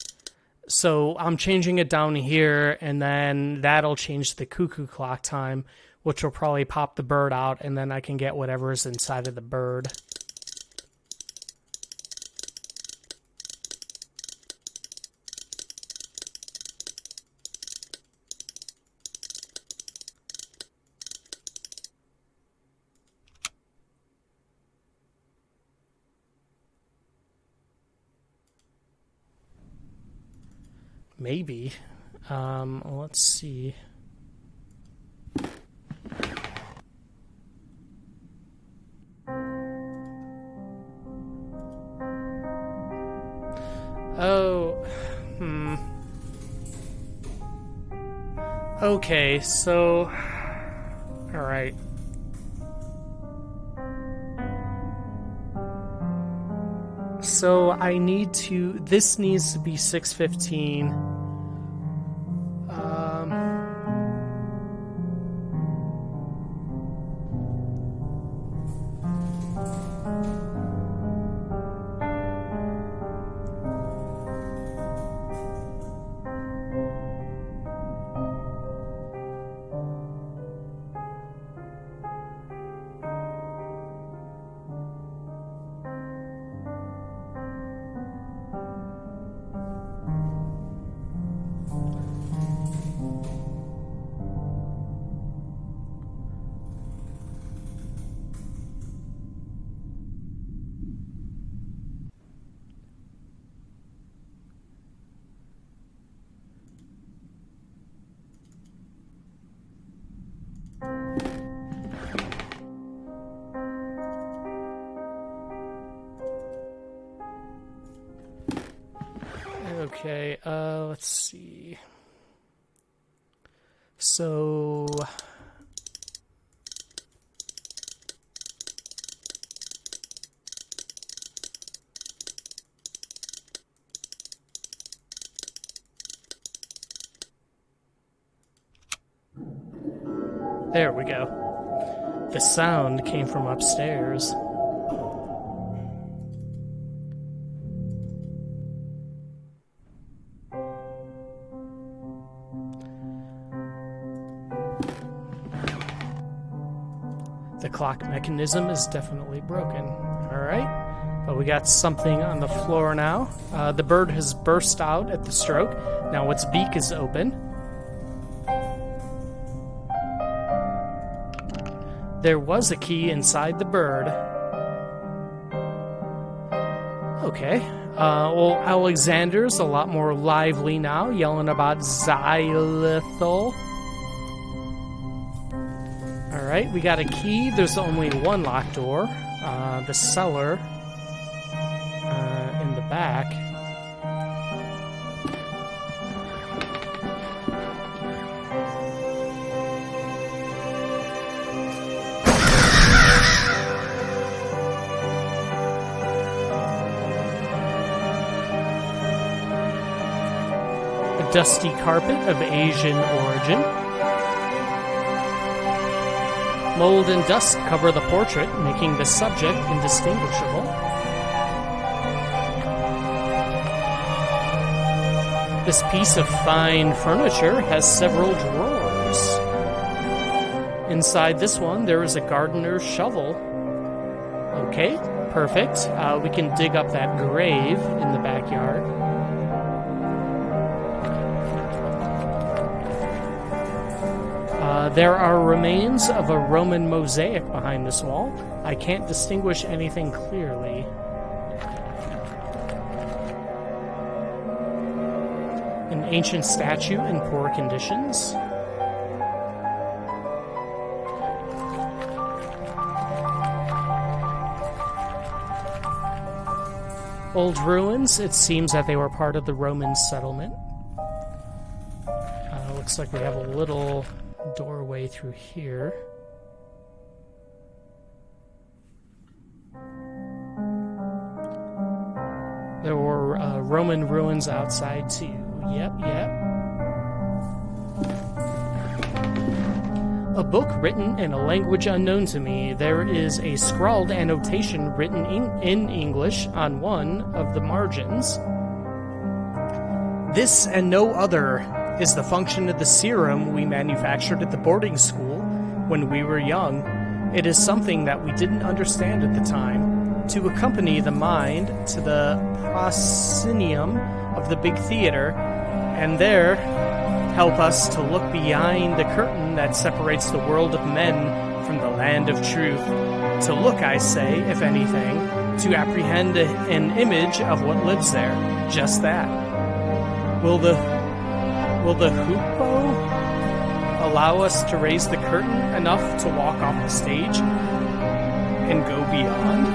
Speaker 1: So I'm changing it down here, and then that'll change the cuckoo clock time, which will probably pop the bird out, and then I can get whatever's inside of the bird. Maybe. Let's see. Okay, so... Alright. So I need to... This needs to be 6:15. Okay, let's see. So... There we go. The sound came from upstairs. The clock mechanism is definitely broken. Alright, but we got something on the floor now. The bird has burst out at the stroke. Now its beak is open. There was a key inside the bird. Okay. Well, Alexander's a lot more lively now, yelling about xylitol. Alright, we got a key. There's only one locked door. The cellar in the back. A dusty carpet of Asian origin. Mold and dust cover the portrait, making the subject indistinguishable. This piece of fine furniture has several drawers. Inside this one, there is a gardener's shovel. Okay, perfect. We can dig up that grave in the backyard. There are remains of a Roman mosaic behind this wall. I can't distinguish anything clearly. An ancient statue in poor conditions. Old ruins. It seems that they were part of the Roman settlement. Looks like we have a little doorway through here. There were Roman ruins outside too. Yep. A book written in a language unknown to me. There is a scrawled annotation written in English on one of the margins. This and no other is the function of the serum we manufactured at the boarding school when we were young. It is something that we didn't understand at the time. To accompany the mind to the proscenium of the big theater, and there help us to look behind the curtain that separates the world of men from the land of truth. To look, I say, if anything, to apprehend an image of what lives there. Just that. Will the hoopoe allow us to raise the curtain enough to walk off the stage and go beyond?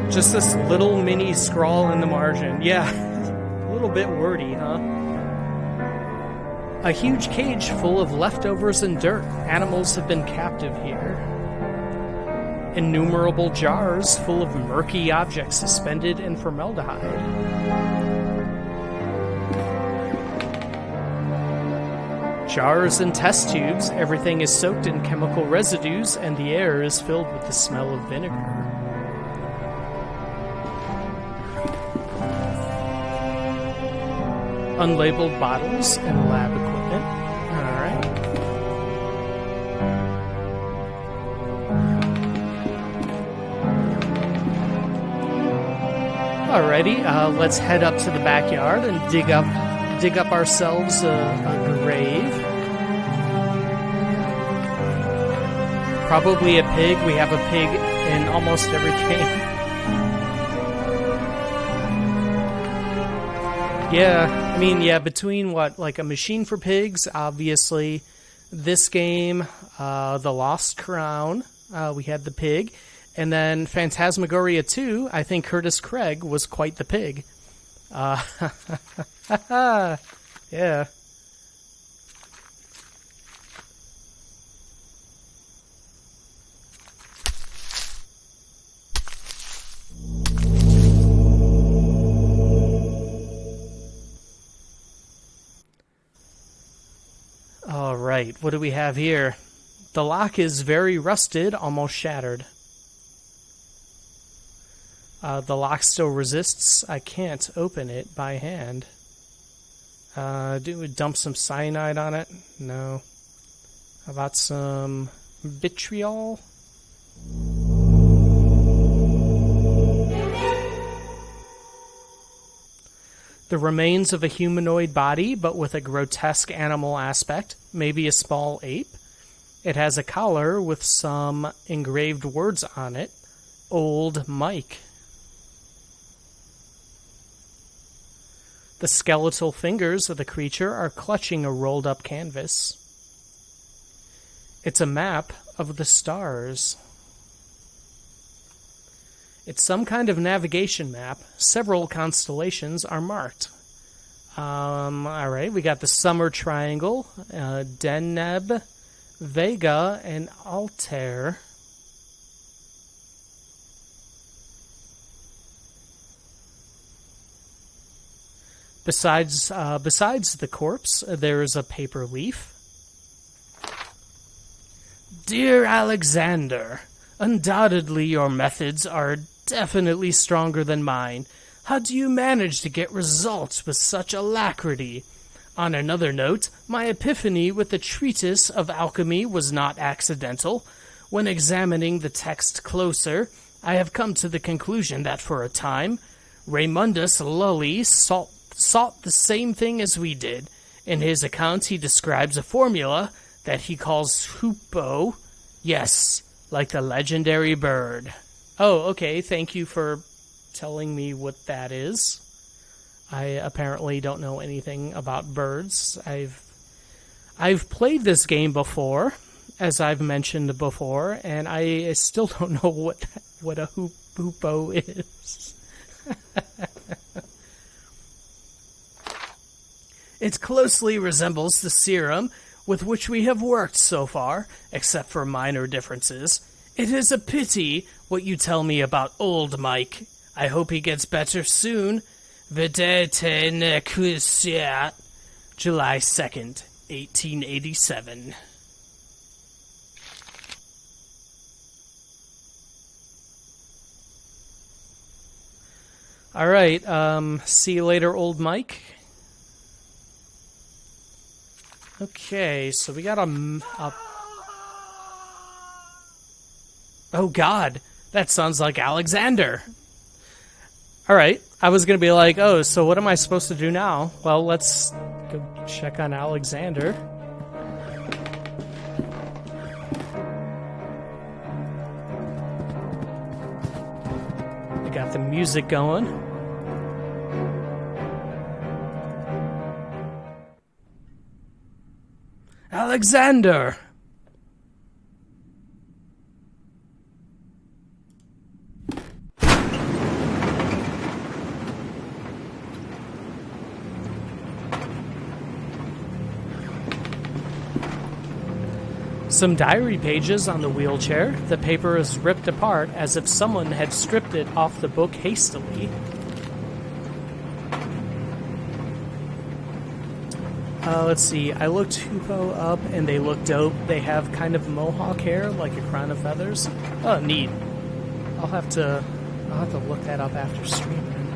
Speaker 1: Just this little mini scrawl in the margin. Yeah, a little bit wordy, huh? A huge cage full of leftovers and dirt. Animals have been captive here. Innumerable jars full of murky objects suspended in formaldehyde. Jars and test tubes. Everything is soaked in chemical residues, and the air is filled with the smell of vinegar. Unlabeled bottles and lab equipment. Alright. Alrighty, let's head up to the backyard and dig up ourselves a grave. Probably a pig. We have a pig in almost every game. Yeah, I mean, yeah, between like A Machine for Pigs, obviously, this game, The Lost Crown, we had the pig, and then Phantasmagoria 2, I think Curtis Craig was quite the pig. Yeah. All right, what do we have here? The lock is very rusted, almost shattered. The lock still resists. I can't open it by hand. Do we dump some cyanide on it? No. How about some vitriol? The remains of a humanoid body, but with a grotesque animal aspect, maybe a small ape. It has a collar with some engraved words on it. Old Mike. The skeletal fingers of the creature are clutching a rolled-up canvas. It's a map of the stars. It's some kind of navigation map. Several constellations are marked. Alright, we got the Summer Triangle, Deneb, Vega, and Altair. Besides the corpse, there is a paper leaf. Dear Alexander, undoubtedly your methods are definitely stronger than mine. How do you manage to get results with such alacrity? On another note, my epiphany with the treatise of alchemy was not accidental. When examining the text closer, I have come to the conclusion that for a time, Raymundus Lully sought the same thing as we did. In his account, he describes a formula that he calls Hoopo. Yes, like the legendary bird. Oh, okay, thank you for telling me what that is. I apparently don't know anything about birds. I've played this game before, as I've mentioned before, and I still don't know what a hoopo is. It closely resembles the serum with which we have worked so far, except for minor differences. It is a pity what you tell me about old Mike. I hope he gets better soon. Vedete nequisiat. July 2nd, 1887. All right, see you later, old Mike. Okay, so we got a... Oh god, that sounds like Alexander. Alright, I was gonna be like, oh, so what am I supposed to do now? Well, let's go check on Alexander. We got the music going. Alexander! Some diary pages on the wheelchair. The paper is ripped apart as if someone had stripped it off the book hastily. Let's see. I looked Hoopo up and they look dope. They have kind of mohawk hair, like a crown of feathers. Oh, neat. I'll have to look that up after streaming.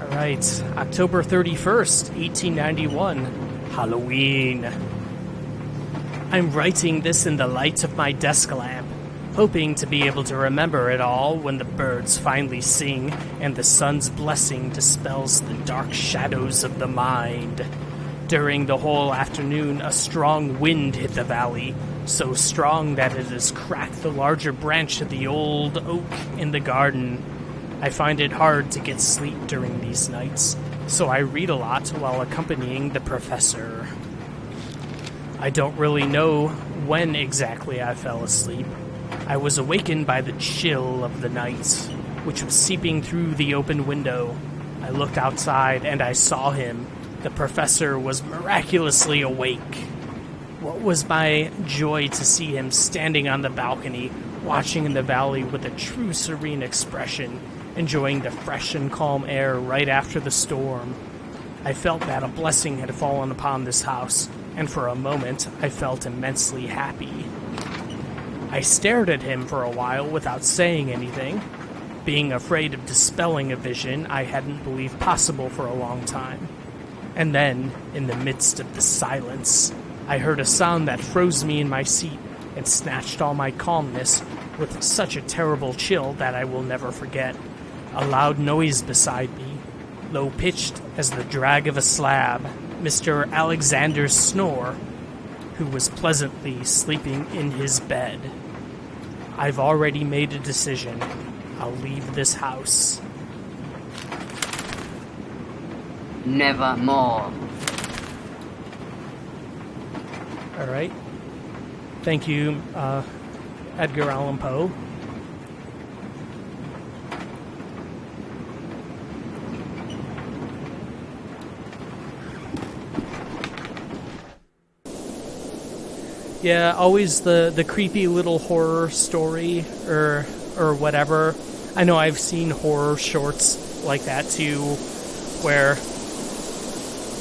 Speaker 1: Alright, October 31st, 1891. Halloween. I'm writing this in the light of my desk lamp, hoping to be able to remember it all when the birds finally sing and the sun's blessing dispels the dark shadows of the mind. During the whole afternoon, a strong wind hit the valley, so strong that it has cracked the larger branch of the old oak in the garden. I find it hard to get sleep during these nights, so I read a lot while accompanying the professor. I don't really know when exactly I fell asleep. I was awakened by the chill of the night, which was seeping through the open window. I looked outside and I saw him. The professor was miraculously awake. What was my joy to see him standing on the balcony, watching in the valley with a true serene expression, enjoying the fresh and calm air right after the storm. I felt that a blessing had fallen upon this house, and for a moment I felt immensely happy. I stared at him for a while without saying anything, being afraid of dispelling a vision I hadn't believed possible for a long time. And then, in the midst of the silence, I heard a sound that froze me in my seat and snatched all my calmness with such a terrible chill that I will never forget. A loud noise beside me, low-pitched as the drag of a slab, Mr. Alexander's snore, who was pleasantly sleeping in his bed. I've already made a decision. I'll leave this house.
Speaker 2: Nevermore.
Speaker 1: All right. Thank you, Edgar Allan Poe. Yeah, always the creepy little horror story or whatever. I know I've seen horror shorts like that too, where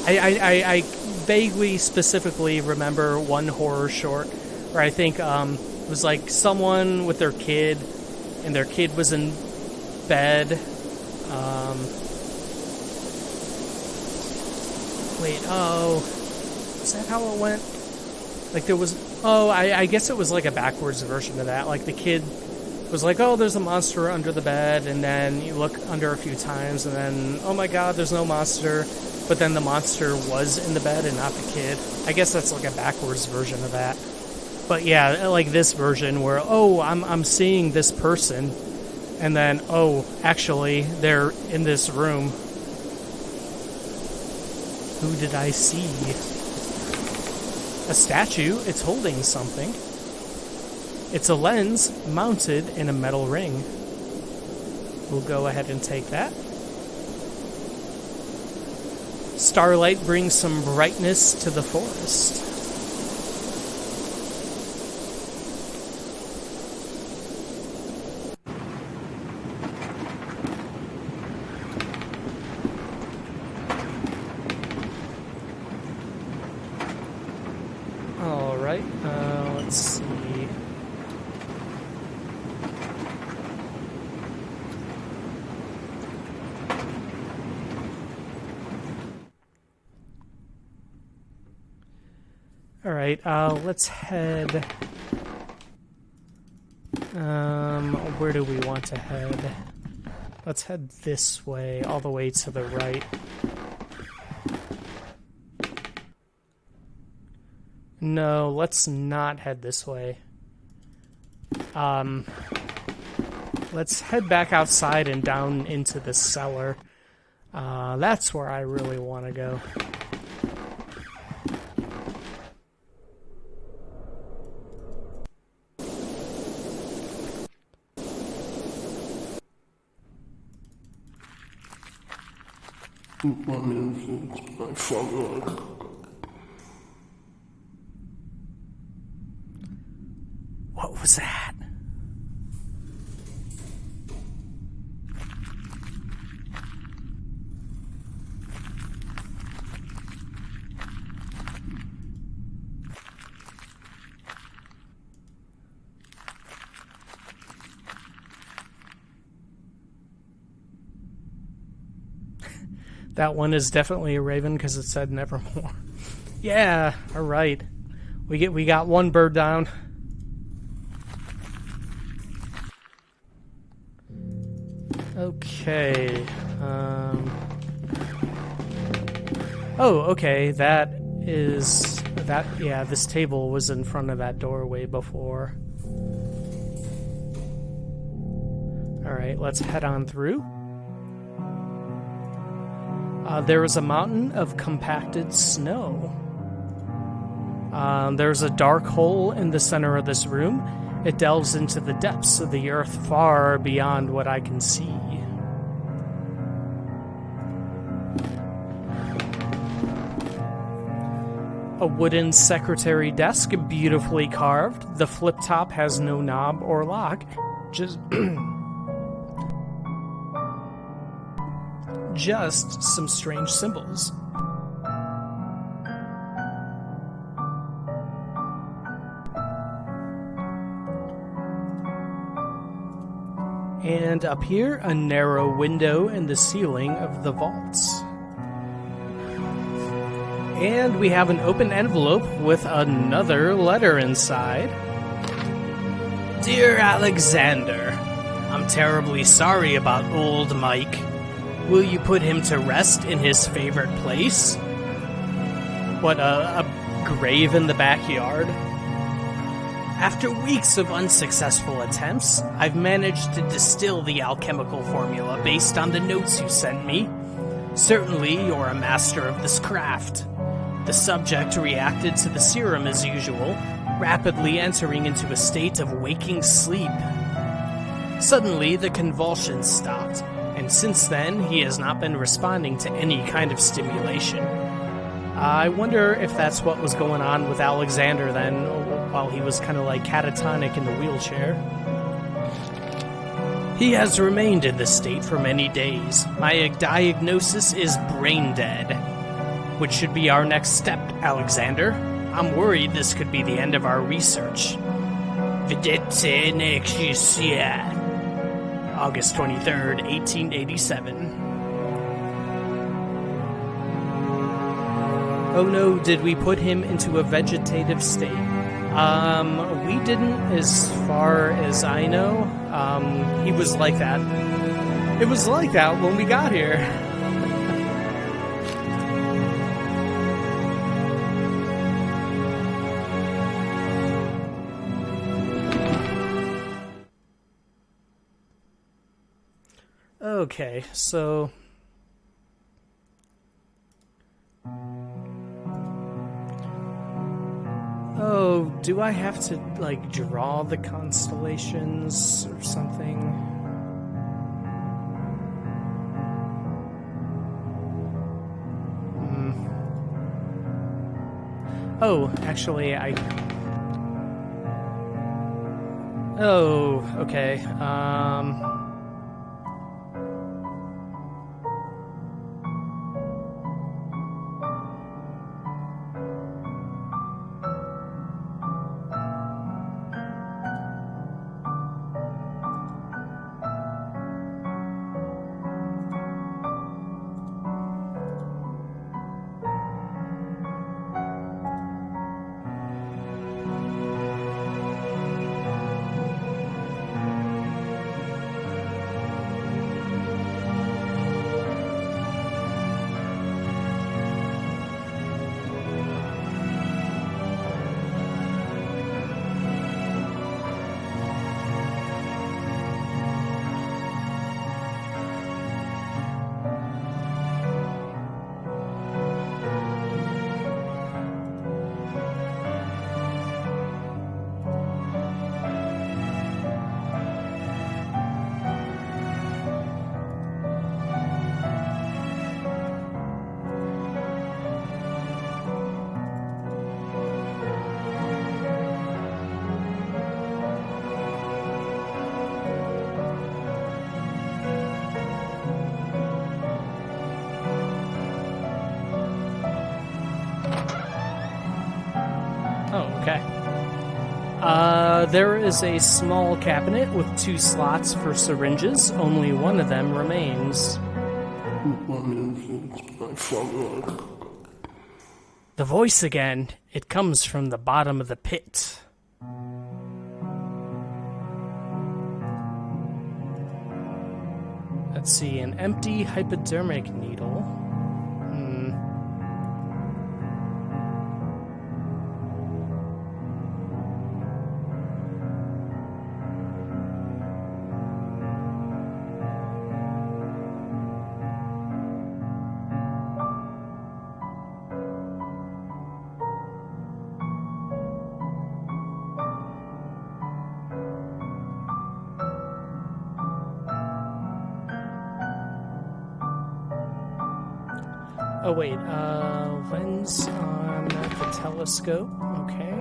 Speaker 1: I vaguely specifically remember one horror short where I think it was like someone with their kid, and their kid was in bed. Is that how it went? Like there was, I guess it was like a backwards version of that. Like the kid was like, oh, there's a monster under the bed, and then you look under a few times, and then, oh my god, there's no monster. But then the monster was in the bed and not the kid. I guess that's like a backwards version of that. But yeah, like this version where, oh, I'm seeing this person, and then, oh, actually, they're in this room. Who did I see? A statue. It's holding something. It's a lens mounted in a metal ring. We'll go ahead and take that. Starlight brings some brightness to the forest. All right, let's see. All right, let's head. Where do we want to head? Let's head this way, all the way to the right. No, let's not head this way. Let's head back outside and down into the cellar. That's where I really want to go.
Speaker 3: My father.
Speaker 1: That one is definitely a raven because it said nevermore. Yeah, all right. We got one bird down. Okay. Oh, okay. That is that. Yeah, this table was in front of that doorway before. All right, let's head on through. There is a mountain of compacted snow. There's a dark hole in the center of this room. It delves into the depths of the earth far beyond what I can see. A wooden secretary desk, beautifully carved. The flip top has no knob or lock, just just some strange symbols. And up here, a narrow window in the ceiling of the vaults. And we have an open envelope with another letter inside. Dear Alexander, I'm terribly sorry about old Mike. Will you put him to rest in his favorite place? What, a grave in the backyard? After weeks of unsuccessful attempts, I've managed to distill the alchemical formula based on the notes you sent me. Certainly, you're a master of this craft. The subject reacted to the serum as usual, rapidly entering into a state of waking sleep. Suddenly, the convulsions stopped, and since then, he has not been responding to any kind of stimulation. I wonder if that's what was going on with Alexander then, while he was kind of like catatonic in the wheelchair. He has remained in this state for many days. My diagnosis is brain dead, which should be our next step, Alexander. I'm worried this could be the end of our research. Vedete nexia. August 23rd, 1887. Oh no, did we put him into a vegetative state? We didn't, as far as I know. He was like that. It was like that when we got here. Okay, so... Oh, do I have to, like, draw the constellations or something? Oh, actually, Oh, okay, there is a small cabinet with 2 slots for syringes. Only one of them remains. The voice again. It comes from the bottom of the pit. Let's see, an empty hypodermic needle. Oh wait, lens on the telescope, okay.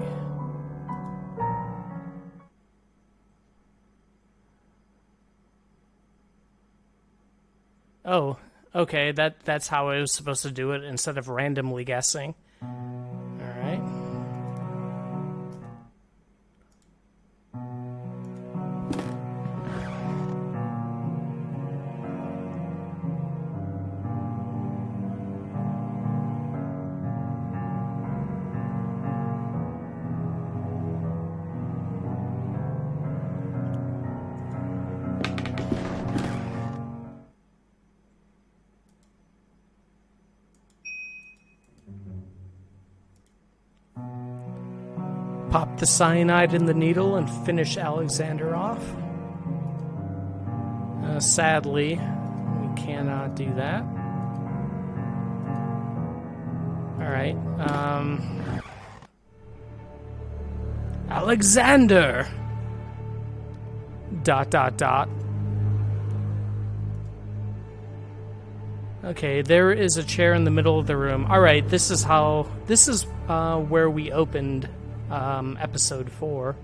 Speaker 1: Oh, okay, that's how I was supposed to do it instead of randomly guessing. Alright. Pop the cyanide in the needle and finish Alexander off. Sadly, we cannot do that. Alright, Alexander! ... Okay, there is a chair in the middle of the room. Alright, this is where we opened episode 4.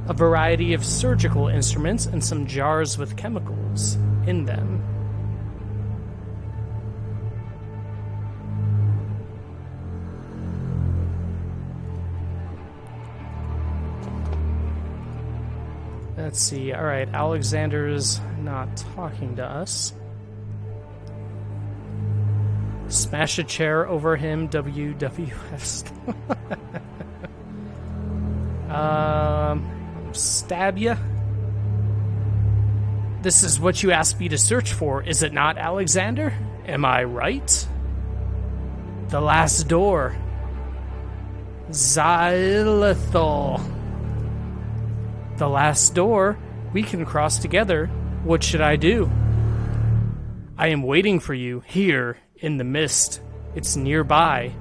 Speaker 1: A variety of surgical instruments and some jars with chemicals in them. Let's see. Alright, Alexander's not talking to us. Smash a chair over him, WWF. Stab ya? This is what you asked me to search for, is it not, Alexander? Am I right? The last door. Xylithol. The last door. We can cross together. What should I do? I am waiting for you, here, in the mist. It's nearby.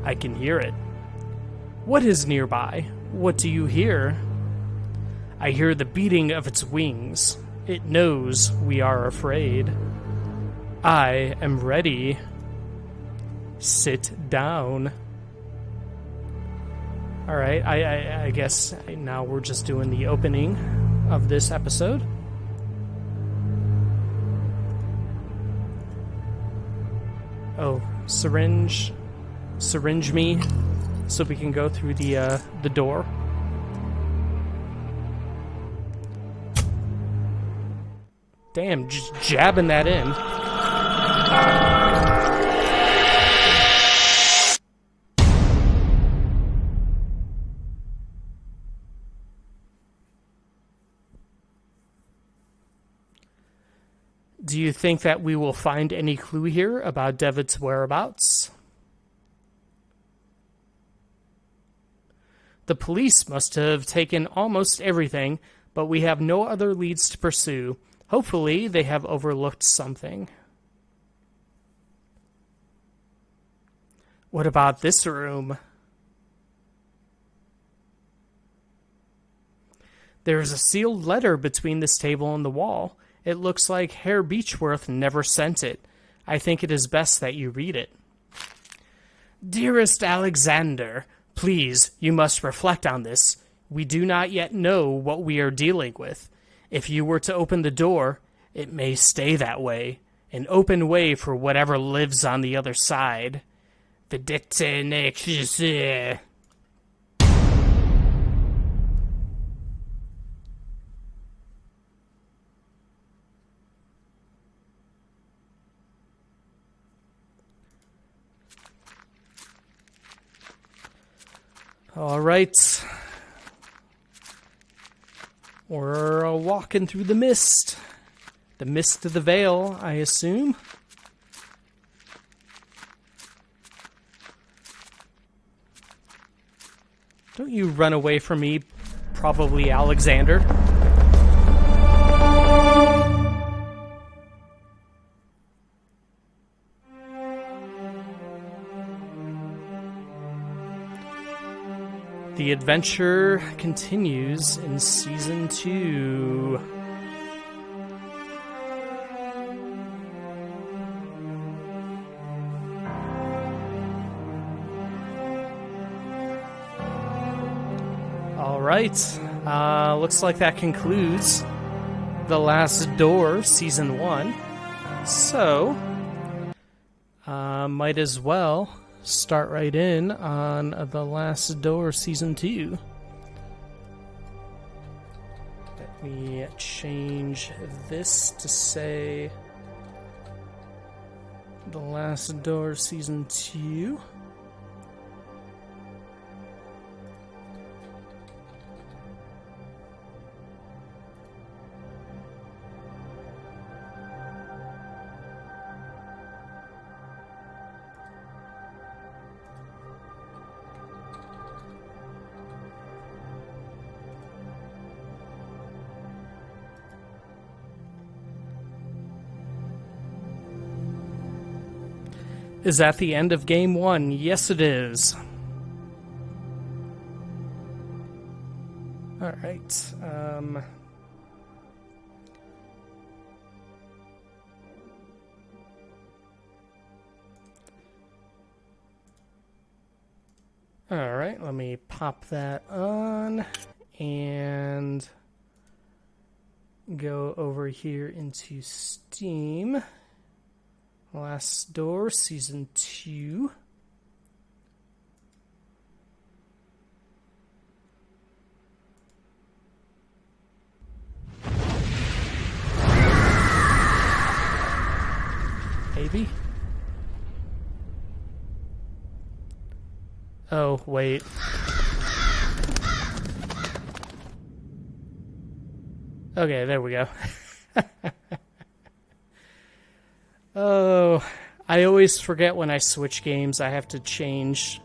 Speaker 1: I can hear it. What is nearby? What do you hear? I hear the beating of its wings. It knows we are afraid. I am ready. Sit down. Alright, I guess now we're just doing the opening of this episode. Oh, syringe me so we can go through the door. Damn, just jabbing that in. Do you think that we will find any clue here about Devitt's whereabouts? The police must have taken almost everything, but we have no other leads to pursue. Hopefully, they have overlooked something. What about this room? There is a sealed letter between this table and the wall. It looks like Herr Beechworth never sent it. I think it is best that you read it. Dearest Alexander, please, you must reflect on this. We do not yet know what we are dealing with. If you were to open the door, it may stay that way. An open way for whatever lives on the other side. Vedete nexus. All right. We're walking through the mist. The mist of the veil, I assume. Don't you run away from me, probably Alexander. The adventure continues in Season 2. All right. Looks like that concludes The Last Door, Season 1. So, might as well start right in on The Last Door Season 2. Let me change this to say The Last Door Season 2. Is that the end of Game 1? Yes, it is. All right. All right, let me pop that on and go over here into Steam. Last Door, Season 2. Maybe? Oh, wait. Okay, there we go. Oh, I always forget when I switch games. I have to change,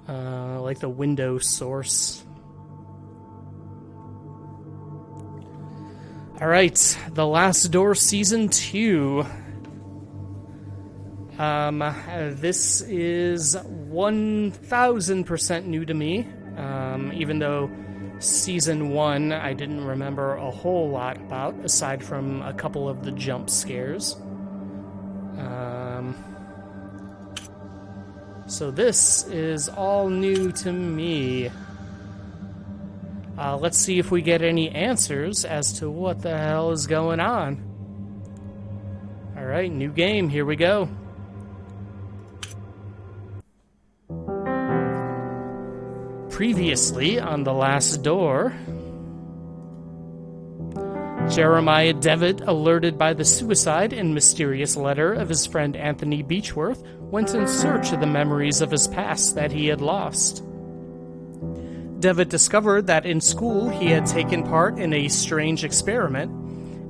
Speaker 1: like the window source. All right, The Last Door Season 2. This is 1000% new to me, even though Season 1 I didn't remember a whole lot about, aside from a couple of the jump scares. So this is all new to me. Let's see if we get any answers as to what the hell is going on. Alright, new game, here we go. Previously on The Last Door, Jeremiah Devitt, alerted by the suicide and mysterious letter of his friend Anthony Beechworth, went in search of the memories of his past that he had lost. Devitt discovered that in school he had taken part in a strange experiment.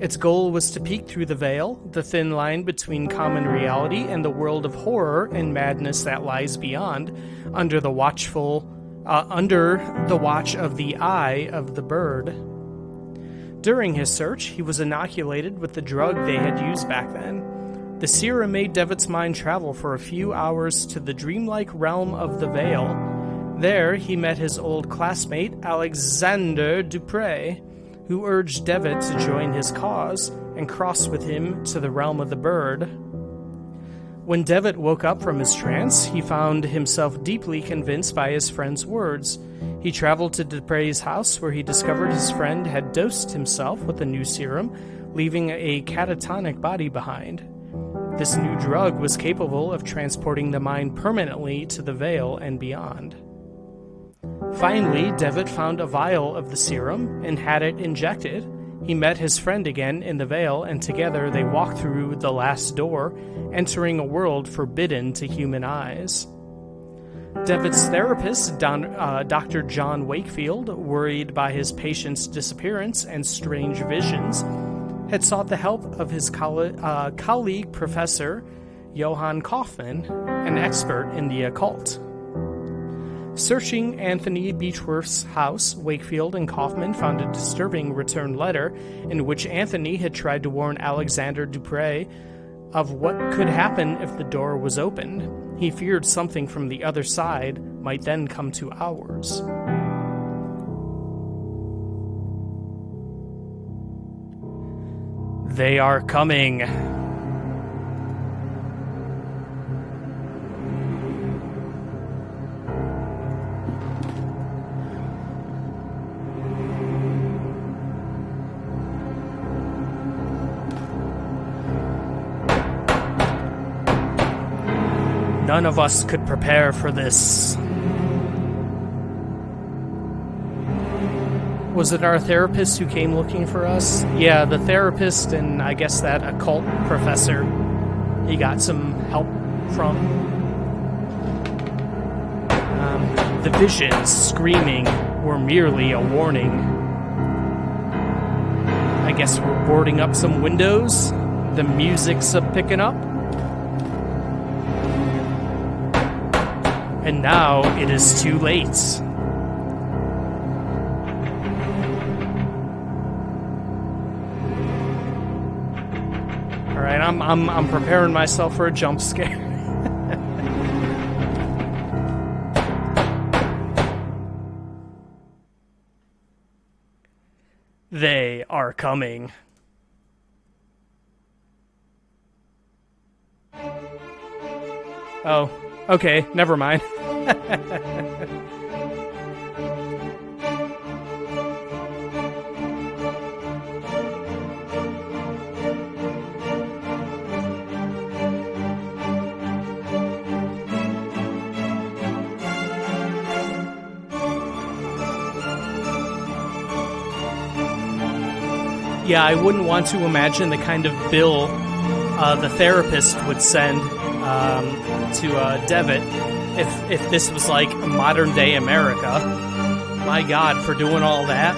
Speaker 1: Its goal was to peek through the veil, the thin line between common reality and the world of horror and madness that lies beyond, under the watch of the eye of the bird. During his search, he was inoculated with the drug they had used back then. The serum made Devitt's mind travel for a few hours to the dreamlike realm of the Veil. There, he met his old classmate, Alexander Dupre, who urged Devitt to join his cause and cross with him to the realm of the bird. When Devitt woke up from his trance, he found himself deeply convinced by his friend's words. He traveled to Dupre's house, where he discovered his friend had dosed himself with a new serum, leaving a catatonic body behind. This new drug was capable of transporting the mind permanently to the Veil and beyond. Finally, Devitt found a vial of the serum and had it injected. He met his friend again in the Veil, and together they walked through the Last Door, entering a world forbidden to human eyes. Devitt's therapist, Dr. John Wakefield, worried by his patient's disappearance and strange visions, had sought the help of his colleague, Professor Johann Kaufmann, an expert in the occult. Searching Anthony Beechworth's house, Wakefield and Kaufmann found a disturbing return letter in which Anthony had tried to warn Alexander Dupre of what could happen if the door was opened. He feared something from the other side might then come to ours. They are coming. None of us could prepare for this. Was it our therapist who came looking for us? Yeah, the therapist and I guess that occult professor he got some help from. The visions screaming were merely a warning. I guess we're boarding up some windows. The music's picking up. And now it is too late. All right, I'm preparing myself for a jump scare. They are coming. Oh, okay, never mind. Yeah, I wouldn't want to imagine the kind of bill the therapist would send to Devitt if this was like modern day America. My God, for doing all that.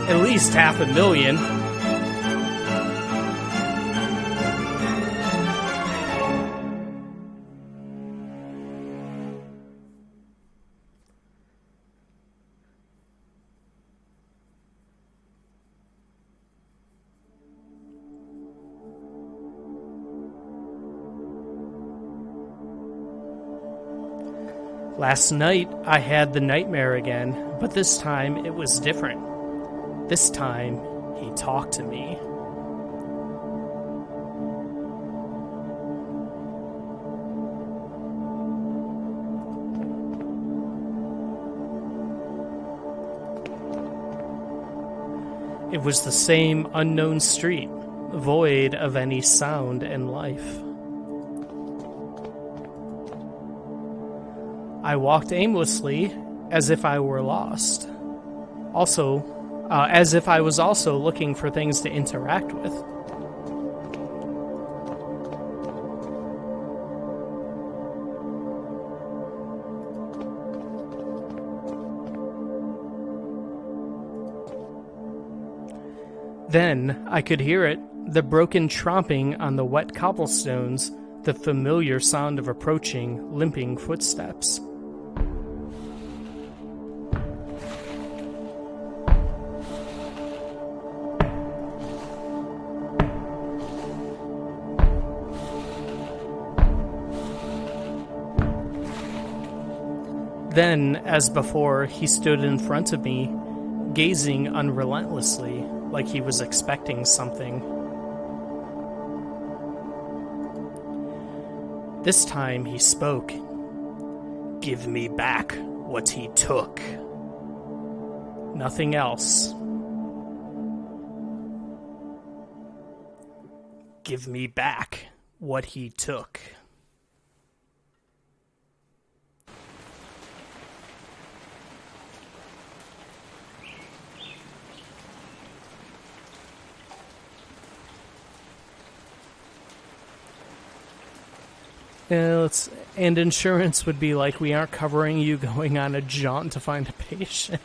Speaker 1: At least $500,000. Last night, I had the nightmare again, but this time it was different. This time, he talked to me. It was the same unknown street, void of any sound and life. I walked aimlessly, as if I were lost. As if I was also looking for things to interact with. Then I could hear it, the broken tromping on the wet cobblestones, the familiar sound of approaching, limping footsteps. Then, as before, he stood in front of me, gazing unrelentlessly, like he was expecting something. This time he spoke. Give me back what he took. Nothing else. Give me back what he took. And insurance would be like, we aren't covering you going on a jaunt to find a patient.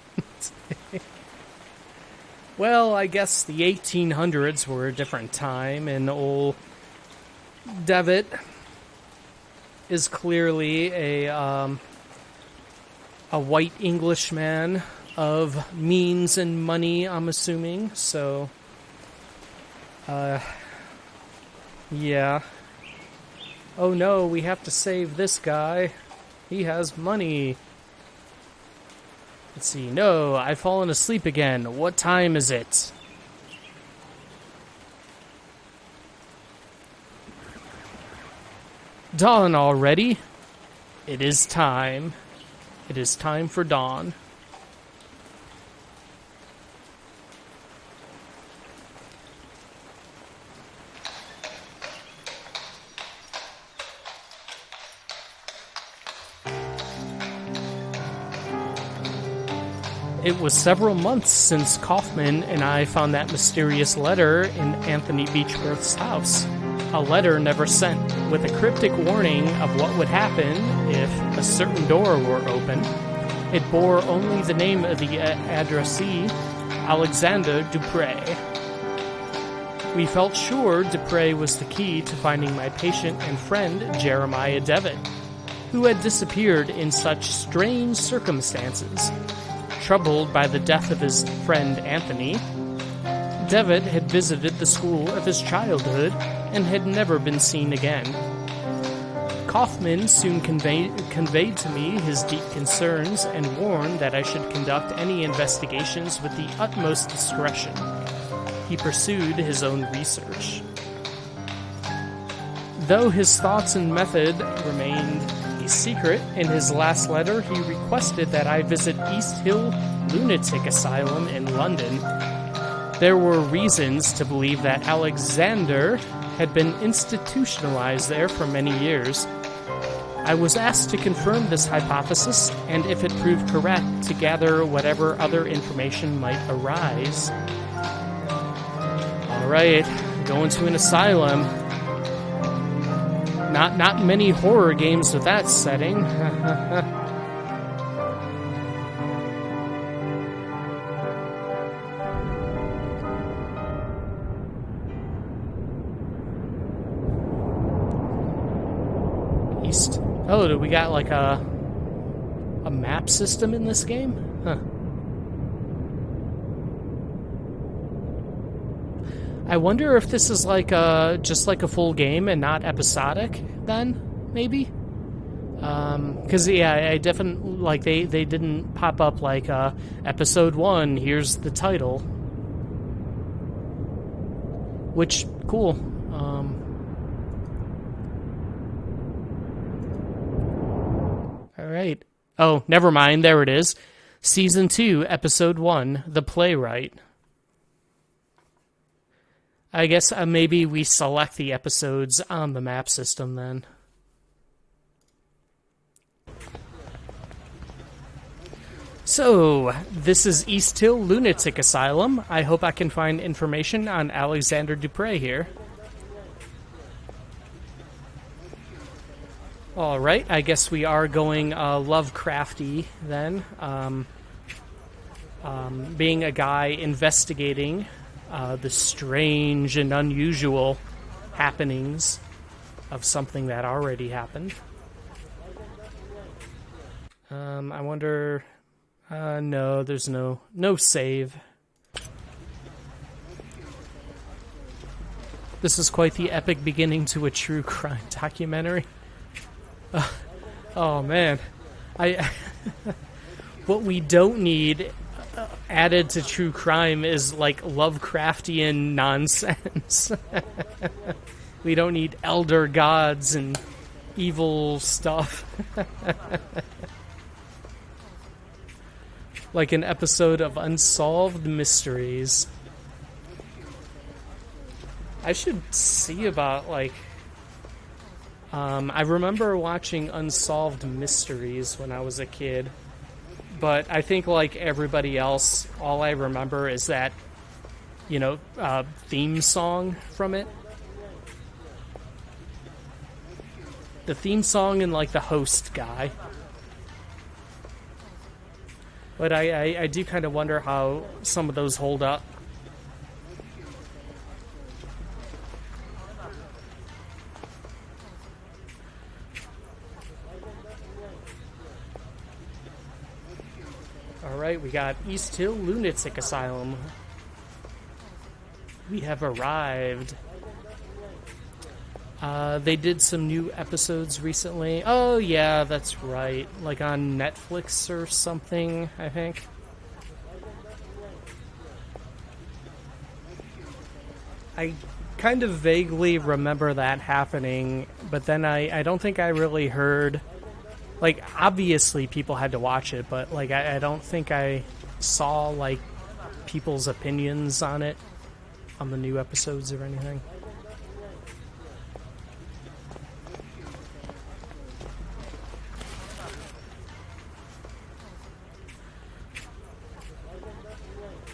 Speaker 1: Well, I guess the 1800s were a different time, and old Devitt is clearly a white Englishman of means and money, I'm assuming. So, yeah. Oh no, we have to save this guy. He has money. Let's see. No, I've fallen asleep again. What time is it? Dawn already? It is time. It is time for dawn. It was several months since Kaufman and I found that mysterious letter in Anthony Beechworth's house. A letter never sent, with a cryptic warning of what would happen if a certain door were open. It bore only the name of the addressee, Alexander Dupre. We felt sure Dupre was the key to finding my patient and friend, Jeremiah Devitt, who had disappeared in such strange circumstances. Troubled by the death of his friend Anthony, Devitt had visited the school of his childhood and had never been seen again. Kaufman soon conveyed to me his deep concerns and warned that I should conduct any investigations with the utmost discretion. He pursued his own research. Though his thoughts and method remained a secret, in his last letter he requested that I visit East Hill Lunatic Asylum in London. There were reasons to believe that Alexander had been institutionalized there for many years. I was asked to confirm this hypothesis, and if it proved correct, to gather whatever other information might arise. Alright, going to an asylum. Not many horror games with that setting. East. Oh, do we got like a map system in this game? Huh. I wonder if this is like just like a full game and not episodic then, maybe? Because, yeah, I definitely, like, they didn't pop up like, episode 1, here's the title. Which, cool. Alright. Oh, never mind, there it is. Season 2, Episode 1, The Playwright. I guess maybe we select the episodes on the map system then. So, this is East Hill Lunatic Asylum. I hope I can find information on Alexander Dupre here. Alright, I guess we are going Lovecrafty then. Being a guy investigating the strange and unusual happenings of something that already happened. I wonder... no, there's no save. This is quite the epic beginning to a true crime documentary. Oh man, what we don't need added to true crime is like Lovecraftian nonsense. We don't need elder gods and evil stuff. Like an episode of Unsolved Mysteries. I should see about, like... I remember watching Unsolved Mysteries when I was a kid. But I think, like everybody else, all I remember is that, you know, theme song from it. the theme song and like the host guy. But I do kind of wonder how some of those hold up. Alright, we got East Hill Lunatic Asylum. We have arrived. They did some new episodes recently. Oh, yeah, that's right. Like on Netflix or something, I think. I kind of vaguely remember that happening, but then I don't think I really heard... Like, obviously people had to watch it, but, like, I don't think I saw, like, people's opinions on it, on the new episodes or anything.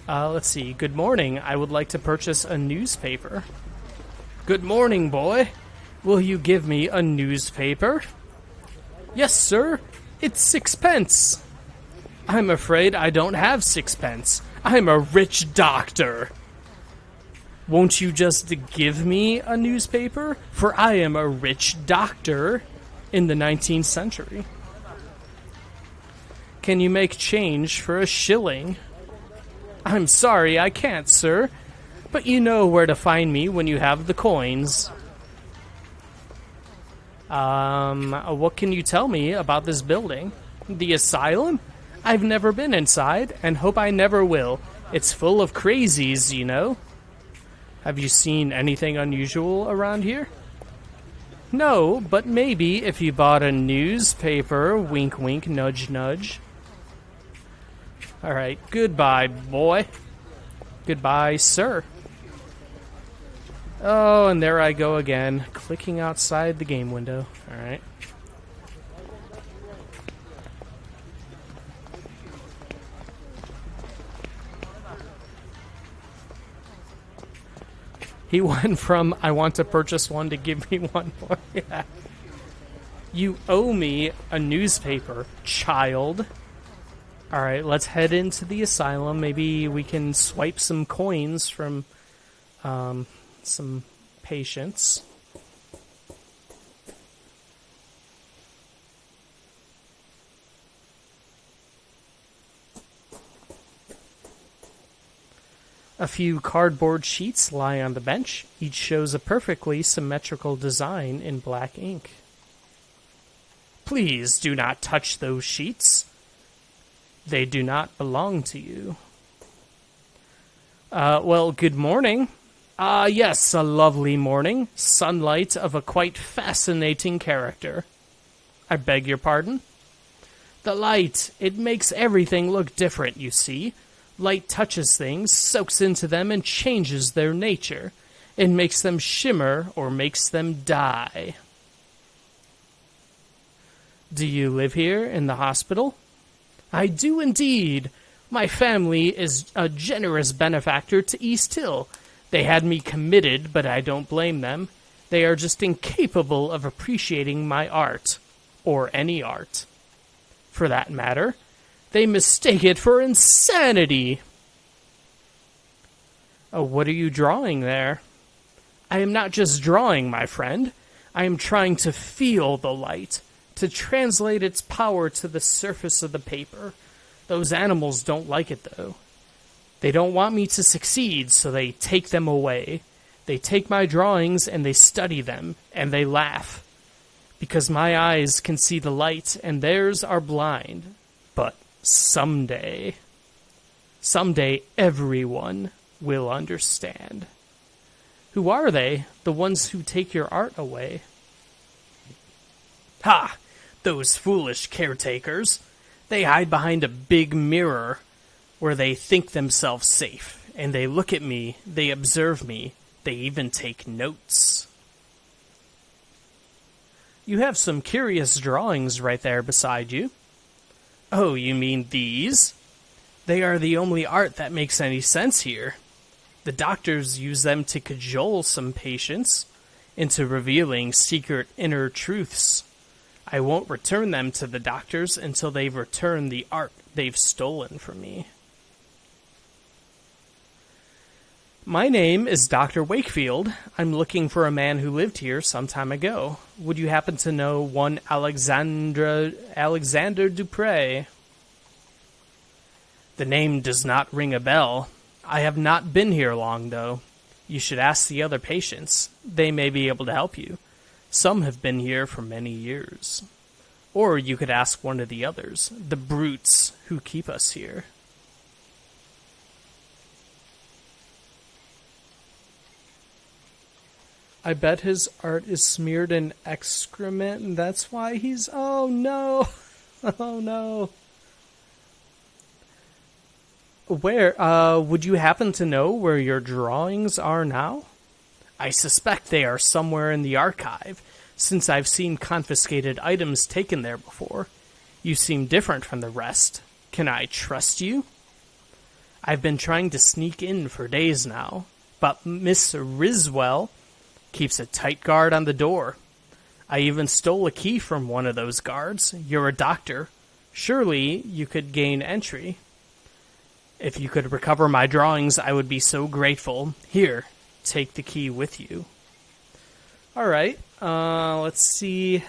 Speaker 1: Let's see. Good morning. I would like to purchase a newspaper. Good morning, boy. Will you give me a newspaper? Yes, sir. It's 6 pence. I'm afraid I don't have 6 pence. I'm a rich doctor. Won't you just give me a newspaper? For I am a rich doctor in the 19th century. Can you make change for a shilling? I'm sorry, I can't, sir. But you know where to find me when you have the coins. What can you tell me about this building? The asylum? I've never been inside, and hope I never will. It's full of crazies, you know. Have you seen anything unusual around here? No, but maybe if you bought a newspaper, wink wink, nudge nudge. Alright, goodbye, boy. Goodbye, sir. Oh, and there I go again, clicking outside the game window. Alright. He went from, I want to purchase one, to give me one more. Yeah. You owe me a newspaper, child. Alright, let's head into the asylum. Maybe we can swipe some coins from some patients. A few cardboard sheets lie on the bench. Each shows a perfectly symmetrical design in black ink. Please do not touch those sheets. They do not belong to you. Well, good morning. Yes, a lovely morning. Sunlight of a quite fascinating character. I beg your pardon? The light, it makes everything look different, you see. Light touches things, soaks into them, and changes their nature. It makes them shimmer or makes them die. Do you live here in the hospital? I do indeed. My family is a generous benefactor to East Hill. They had me committed, but I don't blame them. They are just incapable of appreciating my art. Or any art. For that matter. They mistake it for insanity. Oh, what are you drawing there? I am not just drawing, my friend. I am trying to feel the light, to translate its power to the surface of the paper. Those animals don't like it, though. They don't want me to succeed, so they take them away. They take my drawings and they study them, and they laugh. Because my eyes can see the light, and theirs are blind. But someday everyone will understand. Who are they? The ones who take your art away? Ha! Those foolish caretakers. They hide behind a big mirror where they think themselves safe, and they look at me, they observe me, they even take notes. You have some curious drawings right there beside you. Oh, you mean these? They are the only art that makes any sense here. The doctors use them to cajole some patients into revealing secret inner truths. I won't return them to the doctors until they've returned the art they've stolen from me. My name is Dr. Wakefield. I'm looking for a man who lived here some time ago. Would you happen to know one Alexander Dupre? The name does not ring a bell. I have not been here long, though. You should ask the other patients. They may be able to help you. Some have been here for many years. Or you could ask one of the others, the brutes who keep us here. I bet his art is smeared in excrement, and that's why he's... Oh, no. Oh, no. Where, would you happen to know where your drawings are now? I suspect they are somewhere in the archive, since I've seen confiscated items taken there before. You seem different from the rest. Can I trust you? I've been trying to sneak in for days now, but Miss Riswell keeps a tight guard on the door. I even stole a key from one of those guards. You're a doctor. Surely you could gain entry. If you could recover my drawings, I would be so grateful. Here, take the key with you. Alright, let's see.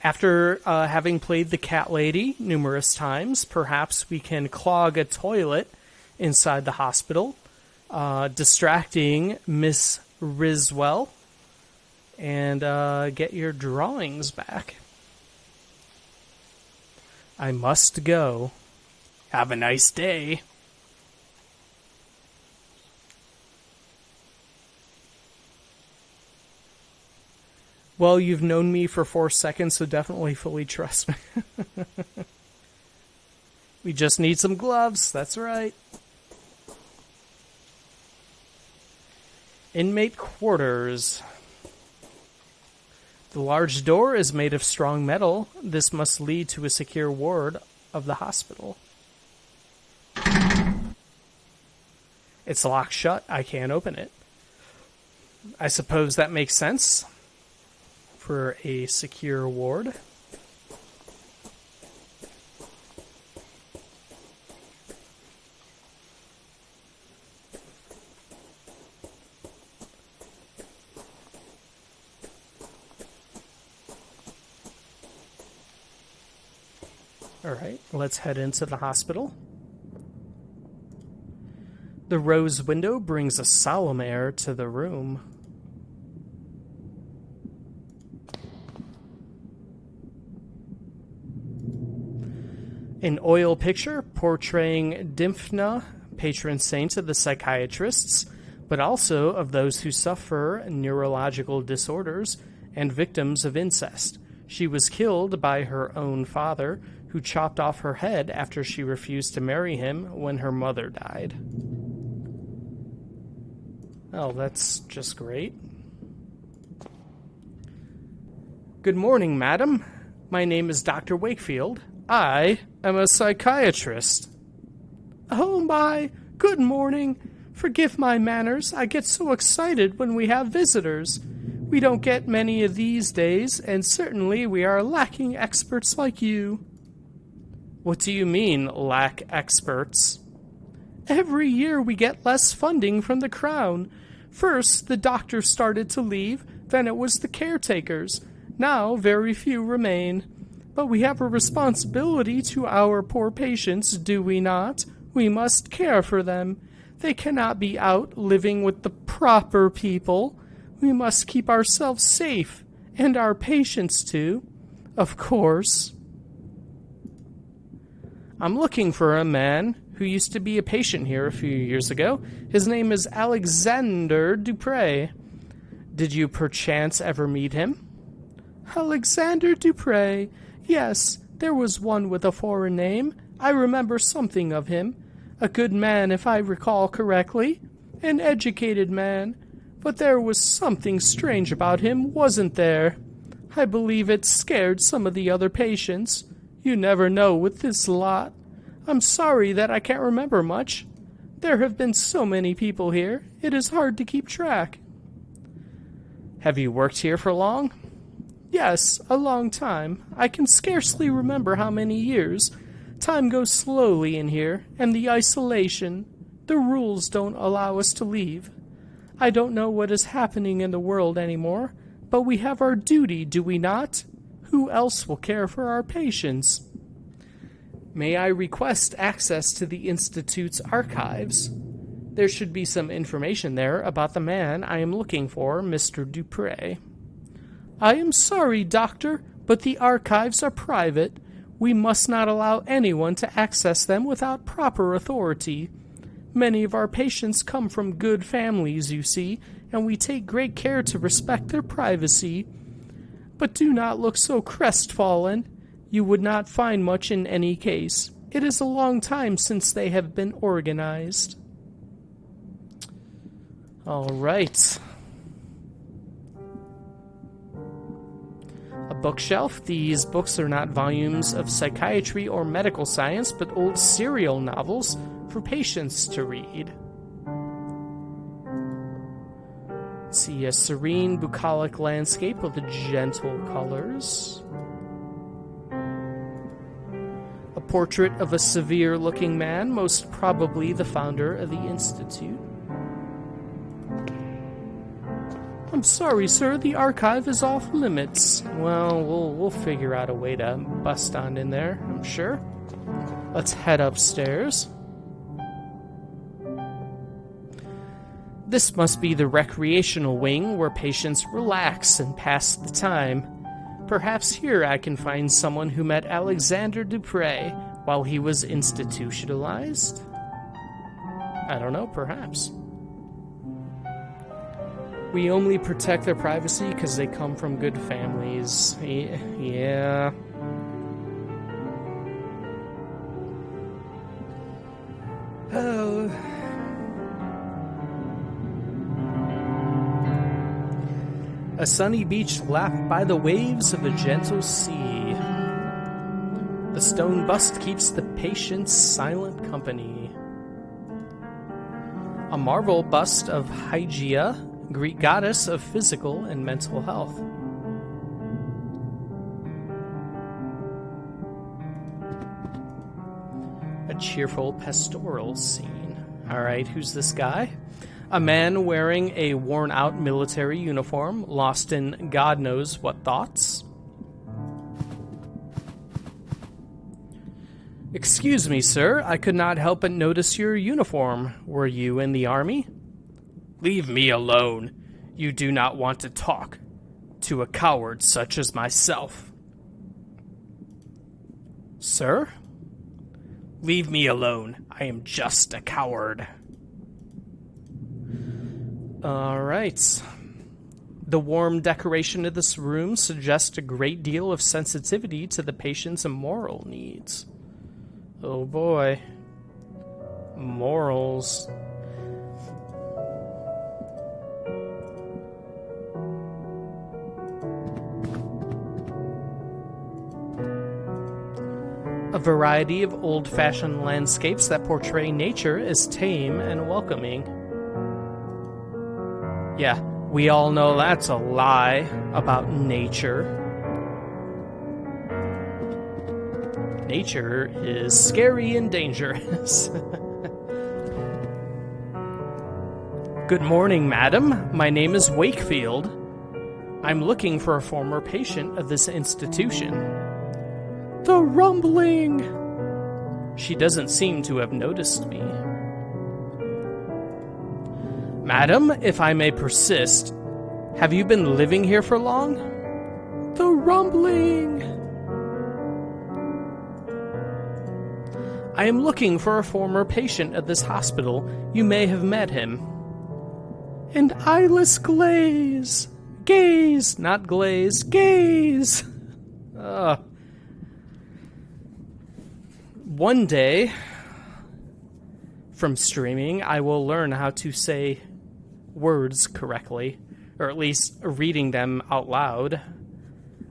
Speaker 1: After having played the cat lady numerous times, perhaps we can clog a toilet inside the hospital, distracting Miss Riswell, and get your drawings back. I must go. Have a nice day. Well, you've known me for 4 seconds, so definitely fully trust me. We just need some gloves, that's right. Inmate quarters. The large door is made of strong metal. This must lead to a secure ward of the hospital. It's locked shut. I can't open it. I suppose that makes sense for a secure ward. Alright, let's head into the hospital. The rose window brings a solemn air to the room. An oil picture portraying Dymphna, patron saint of the psychiatrists, but also of those who suffer neurological disorders and victims of incest. She was killed by her own father, who chopped off her head after she refused to marry him when her mother died. Oh, that's just great. Good morning, madam. My name is Dr. Wakefield. I am a psychiatrist. Oh my, good morning. Forgive my manners. I get so excited when we have visitors. We don't get many of these days, and certainly we are lacking experts like you. What do you mean, lack experts? Every year we get less funding from the Crown. First, the doctors started to leave, then it was the caretakers. Now, very few remain. But we have a responsibility to our poor patients, do we not? We must care for them. They cannot be out living with the proper people. We must keep ourselves safe, and our patients too, of course. I'm looking for a man who used to be a patient here a few years ago. His name is Alexander Dupre. Did you perchance ever meet him? Alexander Dupre. Yes, there was one with a foreign name. I remember something of him. A good man, if I recall correctly. An educated man. But there was something strange about him, wasn't there? I believe it scared some of the other patients. You never know with this lot. I'm sorry that I can't remember much. There have been so many people here, it is hard to keep track. Have you worked here for long? Yes, a long time. I can scarcely remember how many years. Time goes slowly in here, and the isolation. The rules don't allow us to leave. I don't know what is happening in the world anymore, but we have our duty, do we not? Who else will care for our patients? May I request access to the Institute's archives? There should be some information there about the man I am looking for, Mr. Dupre. I am sorry, Doctor, but the archives are private. We must not allow anyone to access them without proper authority. Many of our patients come from good families, you see, and we take great care to respect their privacy. But do not look so crestfallen. You would not find much in any case. It is a long time since they have been organized. All right. A bookshelf. These books are not volumes of psychiatry or medical science, but old serial novels for patients to read. See a serene, bucolic landscape with gentle colors. A portrait of a severe-looking man, most probably the founder of the Institute. I'm sorry, sir, the archive is off limits. Well, we'll figure out a way to bust on in there, I'm sure. Let's head upstairs. This must be the recreational wing where patients relax and pass the time. Perhaps here I can find someone who met Alexander Dupre while he was institutionalized? I don't know, perhaps. We only protect their privacy because they come from good families. Yeah. Oh. A sunny beach lapped by the waves of a gentle sea. The stone bust keeps the patient's silent company. A marble bust of Hygeia, Greek goddess of physical and mental health. A cheerful pastoral scene. Alright, who's this guy? A man wearing a worn-out military uniform, lost in God knows what thoughts. Excuse me, sir, I could not help but notice your uniform. Were you in the army? Leave me alone. You do not want to talk to a coward such as myself. Sir? Leave me alone. I am just a coward. Alright. The warm decoration of this room suggests a great deal of sensitivity to the patient's moral needs. Oh boy. Morals. A variety of old-fashioned landscapes that portray nature as tame and welcoming. Yeah, we all know that's a lie about nature. Nature is scary and dangerous. Good morning, madam. My name is Wakefield. I'm looking for a former patient of this institution. The rumbling! She doesn't seem to have noticed me. Madam, if I may persist, have you been living here for long? The rumbling! I am looking for a former patient at this hospital. You may have met him. An eyeless glaze! Gaze! Not glaze. Gaze! One day, from streaming, I will learn how to say words correctly, or at least reading them out loud.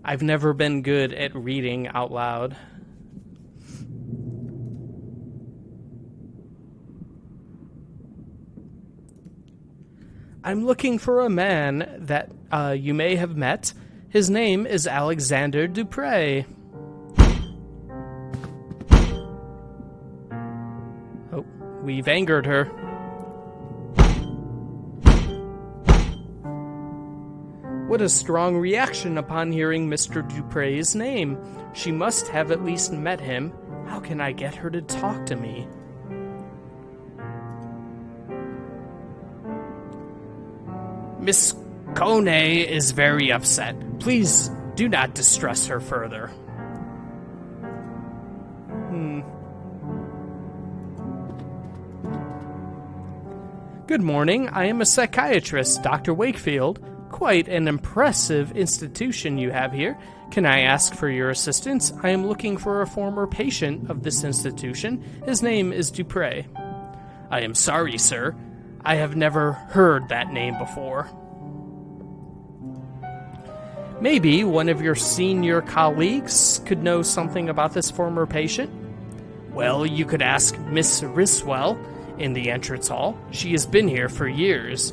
Speaker 1: I've never been good at reading out loud. I'm looking for a man that you may have met His name is Alexander Dupre. Oh, we've angered her. What a strong reaction upon hearing Mr. Dupre's name. She must have at least met him. How can I get her to talk to me? Miss Kone is very upset. Please do not distress her further. Good morning. I am a psychiatrist, Dr. Wakefield. Quite an impressive institution you have here. Can I ask for your assistance? I am looking for a former patient of this institution. His name is Dupre. I am sorry, sir. I have never heard that name before. Maybe one of your senior colleagues could know something about this former patient? Well, you could ask Miss Riswell in the entrance hall. She has been here for years.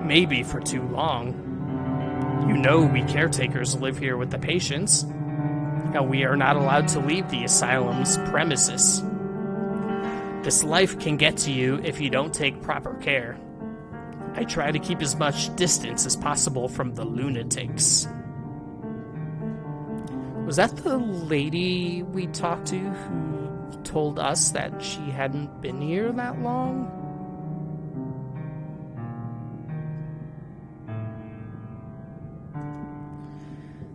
Speaker 1: Maybe for too long. You know we caretakers live here with the patients, and we are not allowed to leave the asylum's premises. This life can get to you if you don't take proper care. I try to keep as much distance as possible from the lunatics. Was that the lady we talked to who told us that she hadn't been here that long?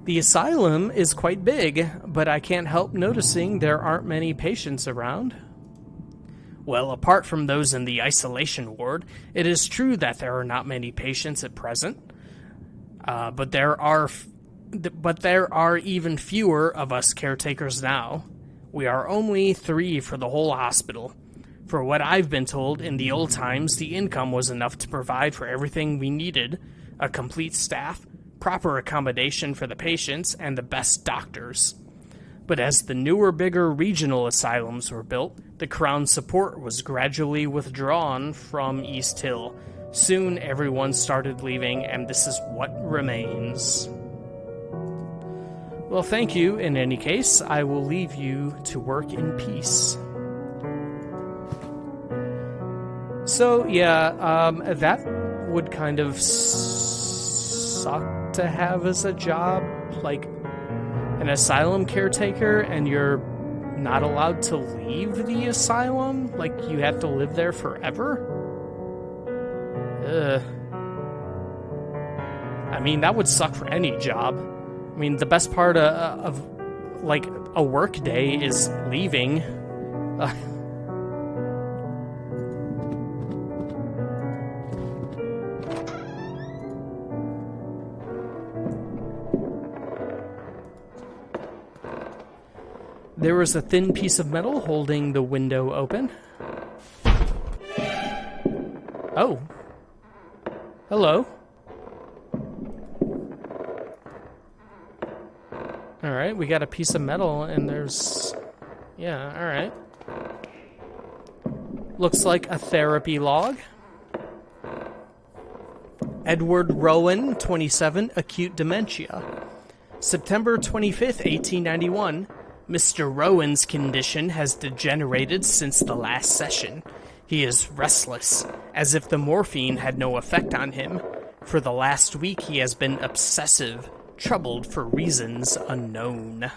Speaker 1: The asylum is quite big, but I can't help noticing there aren't many patients around. Well, apart from those in the isolation ward, it is true that there are not many patients at present. But there are even fewer of us caretakers now. We are only 3 for the whole hospital. For what I've been told, in the old times, the income was enough to provide for everything we needed: a complete staff, proper accommodation for the patients, and the best doctors. But as the newer, bigger regional asylums were built, the Crown's support was gradually withdrawn from East Hill. Soon everyone started leaving, and this is what remains. Well, thank you. In any case, I will leave you to work in peace. So, yeah, that would kind of suck to have as a job, like an asylum caretaker, and you're not allowed to leave the asylum? Like, you have to live there forever? I mean, that would suck for any job. I mean, the best part of like, a work day is leaving. There was a thin piece of metal holding the window open. Oh. Hello. Alright, we got a piece of metal and there's... Yeah, alright. Looks like a therapy log. Edward Rowan, 27, acute dementia. September 25th, 1891. Mr. Rowan's condition has degenerated since the last session. He is restless, as if the morphine had no effect on him. For the last week he has been obsessive, troubled for reasons unknown.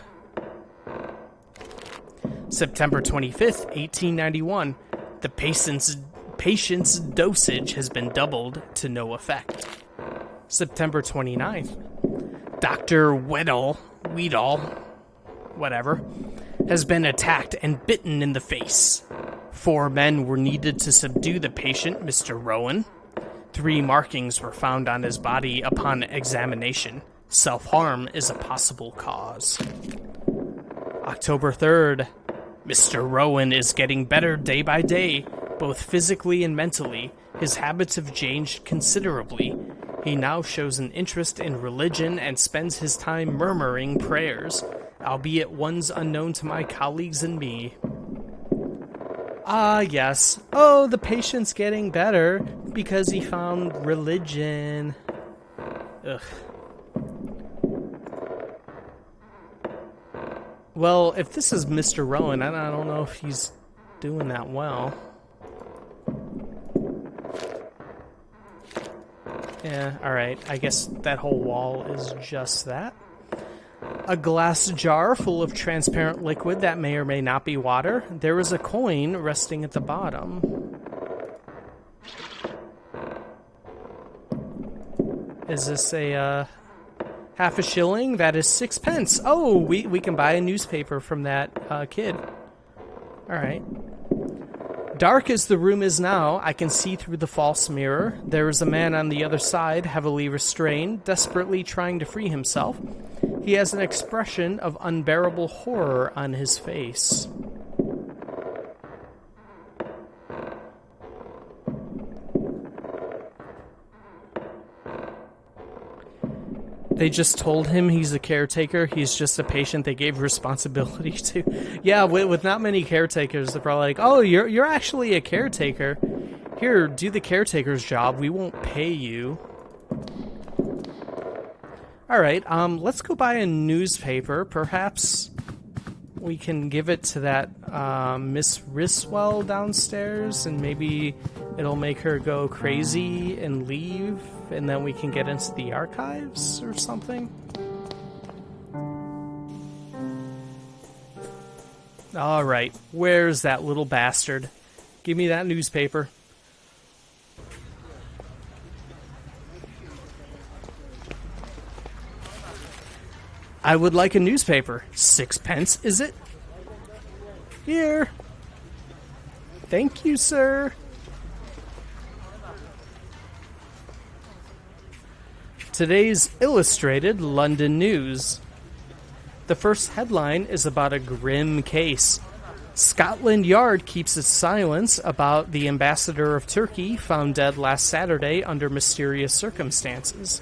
Speaker 1: September 25th, 1891. The patient's dosage has been doubled to no effect. September 29th. Dr. Weddle, whatever, has been attacked and bitten in the face. 4 men were needed to subdue the patient, Mr. Rowan. 3 markings were found on his body upon examination. Self-harm is a possible cause. October 3rd. Mr. Rowan is getting better day by day, both physically and mentally. His habits have changed considerably. He now shows an interest in religion and spends his time murmuring prayers, albeit ones unknown to my colleagues and me. Ah, yes. Oh, the patient's getting better because he found religion. Ugh. Well, if this is Mr. Rowan, I don't know if he's doing that well. Yeah, alright. I guess that whole wall is just that. A glass jar full of transparent liquid that may or may not be water. There is a coin resting at the bottom. Is this a half a shilling? That is 6 pence. Oh, we can buy a newspaper from that kid. Alright. Dark as the room is now, I can see through the false mirror. There is a man on the other side, heavily restrained, desperately trying to free himself. He has an expression of unbearable horror on his face. They just told him he's a caretaker. He's just a patient they gave responsibility to. Yeah, with not many caretakers, they're probably like, oh, you're actually a caretaker. Here, do the caretaker's job. We won't pay you. All right, let's go buy a newspaper. Perhaps we can give it to that Miss Riswell downstairs, and maybe it'll make her go crazy and leave, and then we can get into the archives or something. All right, where's that little bastard? Give me that newspaper. I would like a newspaper. 6 pence, is it? Here. Thank you, sir. Today's Illustrated London News. The first headline is about a grim case. Scotland Yard keeps its silence about the ambassador of Turkey found dead last Saturday under mysterious circumstances.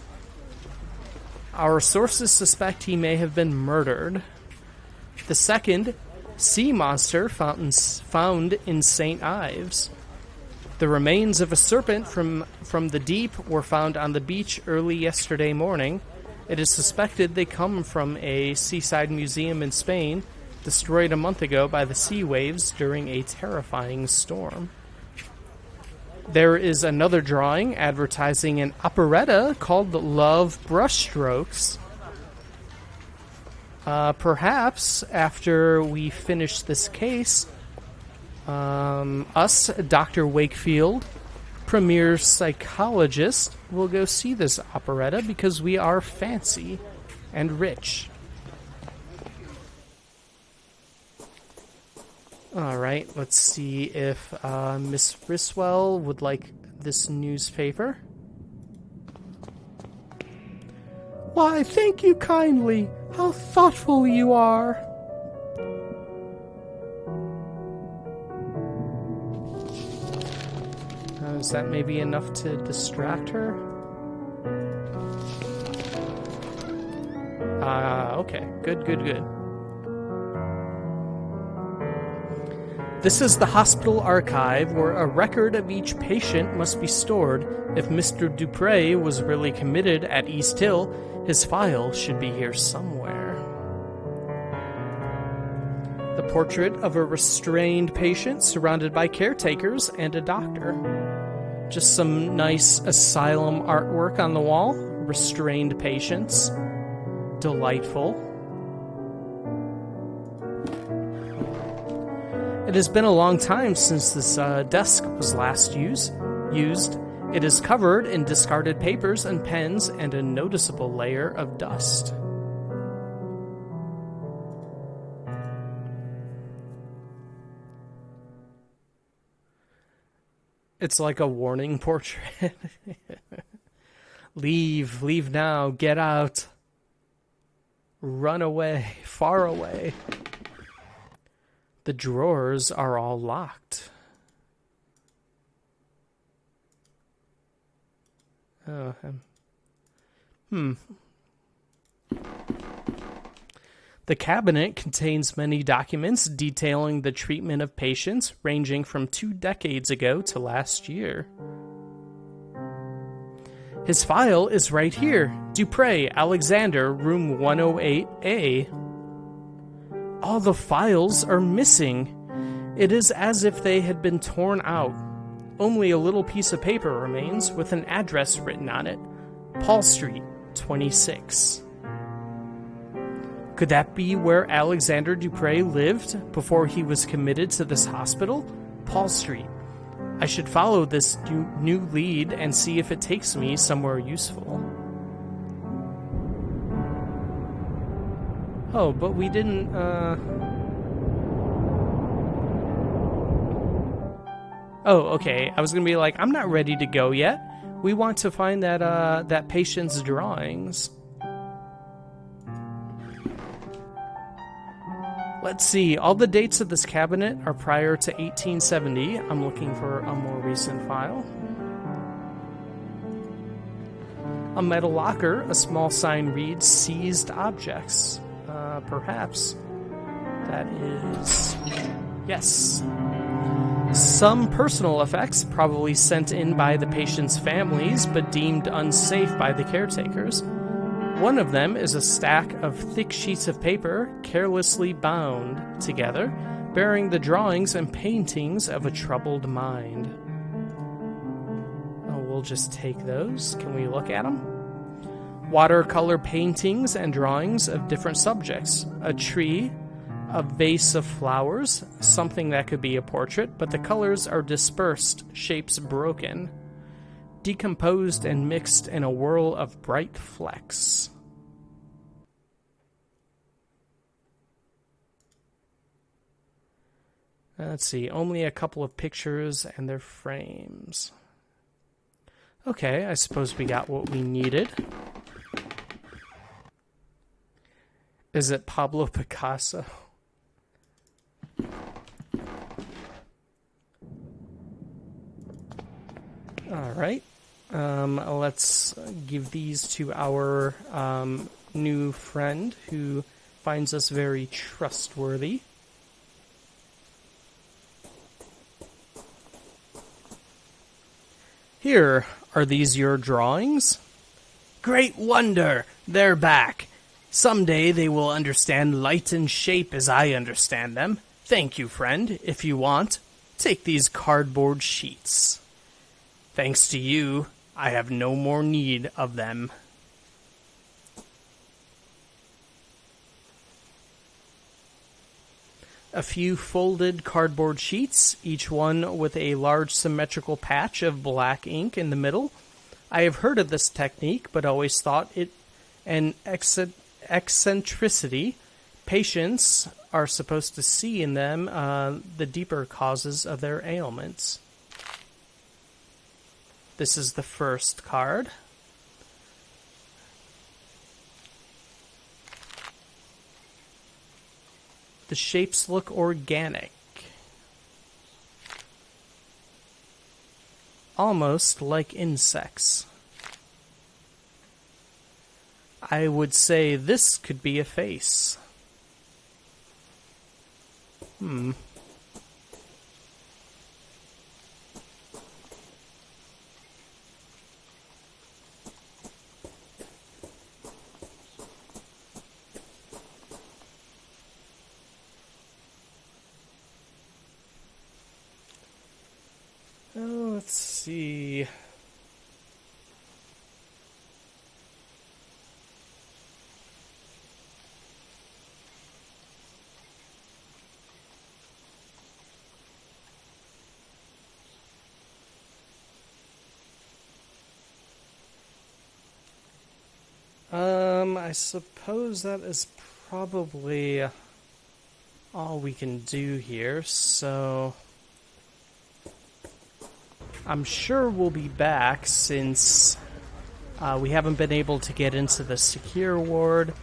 Speaker 1: Our sources suspect he may have been murdered. The second, sea monster found in St. Ives. The remains of a serpent from the deep were found on the beach early yesterday morning. It is suspected they come from a seaside museum in Spain, destroyed a month ago by the sea waves during a terrifying storm. There is another drawing advertising an operetta called Love Brushstrokes. Perhaps after we finish this case, us, Dr. Wakefield, premier psychologist, will go see this operetta because we are fancy and rich. Alright, let's see if Miss Riswell would like this newspaper. Why, thank you kindly. How thoughtful you are. Is that maybe enough to distract her? Okay. Good. This is the hospital archive where a record of each patient must be stored. If Mr. Dupre was really committed at East Hill, his file should be here somewhere. The portrait of a restrained patient surrounded by caretakers and a doctor. Just some nice asylum artwork on the wall. Restrained patients. Delightful. It has been a long time since this desk was last used. It is covered in discarded papers and pens and a noticeable layer of dust. It's like a warning portrait. Leave now, get out. Run away, far away. The drawers are all locked. Oh, The cabinet contains many documents detailing the treatment of patients ranging from 2 decades ago to last year. His file is right here. Dupre, Alexander, room 108A. All the files are missing. It is as if they had been torn out. Only a little piece of paper remains with an address written on it. Paul Street, 26. Could that be where Alexander Dupre lived before he was committed to this hospital? Paul Street. I should follow this new lead and see if it takes me somewhere useful. Oh, but we didn't, Oh, okay. I was gonna be like, I'm not ready to go yet. We want to find that patient's drawings. Let's see. All the dates of this cabinet are prior to 1870. I'm looking for a more recent file. A metal locker. A small sign reads seized objects. Perhaps that is... Yes. Some personal effects, probably sent in by the patient's families, but deemed unsafe by the caretakers. One of them is a stack of thick sheets of paper, carelessly bound together, bearing the drawings and paintings of a troubled mind. Oh, we'll just take those. Can we look at them? Watercolor paintings and drawings of different subjects. A tree, a vase of flowers, something that could be a portrait, but the colors are dispersed, shapes broken, decomposed and mixed in a whirl of bright flecks. Let's see, only a couple of pictures and their frames. Okay, I suppose we got what we needed. Is it Pablo Picasso? All right. Let's give these to our new friend who finds us very trustworthy. Here, are these your drawings? Great wonder! They're back. Someday they will understand light and shape as I understand them. Thank you, friend. If you want, take these cardboard sheets. Thanks to you, I have no more need of them. A few folded cardboard sheets, each one with a large symmetrical patch of black ink in the middle. I have heard of this technique, but always thought it an eccentricity. Patients are supposed to see in them the deeper causes of their ailments. This is the first card. The shapes look organic. Almost like insects. I would say this could be a face. Let's see. I suppose that is probably all we can do here, so I'm sure we'll be back since we haven't been able to get into the secure ward,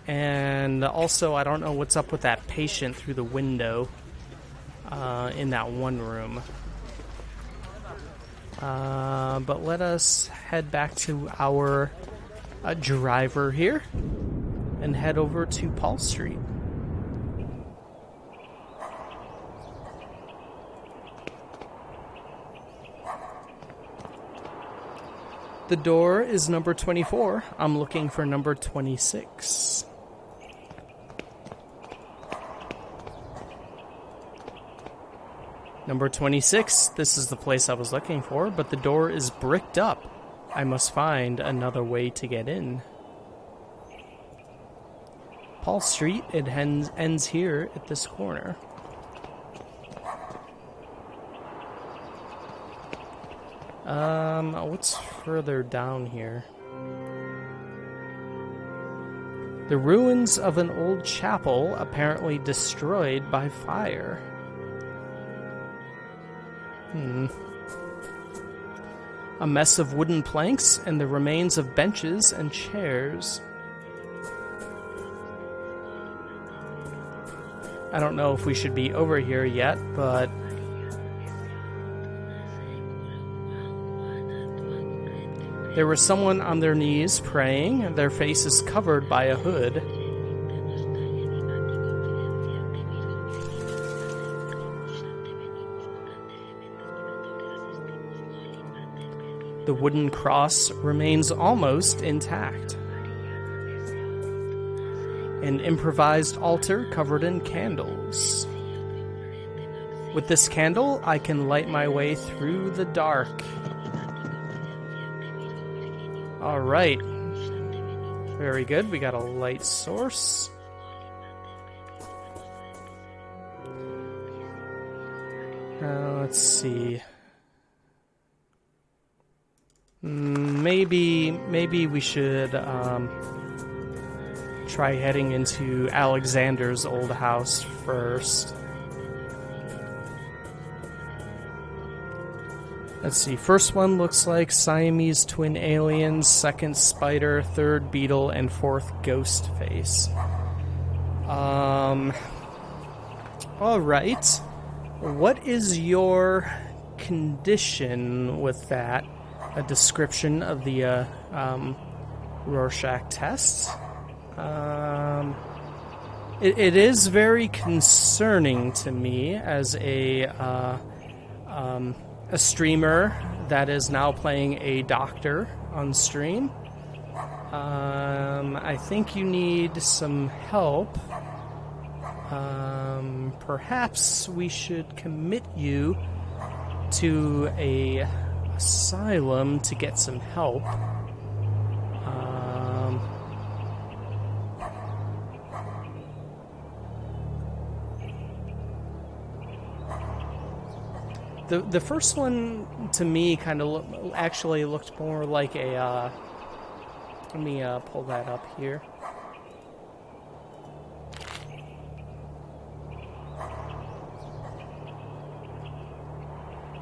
Speaker 1: and also I don't know what's up with that patient through the window in that one room. But let us head back to our driver here and head over to Paul Street. The door is number 24. I'm looking for number 26. Number 26. This is the place I was looking for, but the door is bricked up. I must find another way to get in. Paul Street, it ends here at this corner. What's further down here? The ruins of an old chapel apparently destroyed by fire. A mess of wooden planks and the remains of benches and chairs. I don't know if we should be over here yet, but there was someone on their knees praying, their faces covered by a hood. The wooden cross remains almost intact. An improvised altar covered in candles. With this candle, I can light my way through the dark. All right. Very good. We got a light source. Let's see. Maybe we should try heading into Alexander's old house first. Let's see. First one looks like Siamese twin aliens, second spider, third beetle, and fourth ghost face. All right. What is your condition with that? A description of the Rorschach test. It is very concerning to me as a streamer that is now playing a doctor on stream. I think you need some help. Perhaps we should commit you to a asylum to get some help. The first one to me kind of actually looked more like a. Let me pull that up here.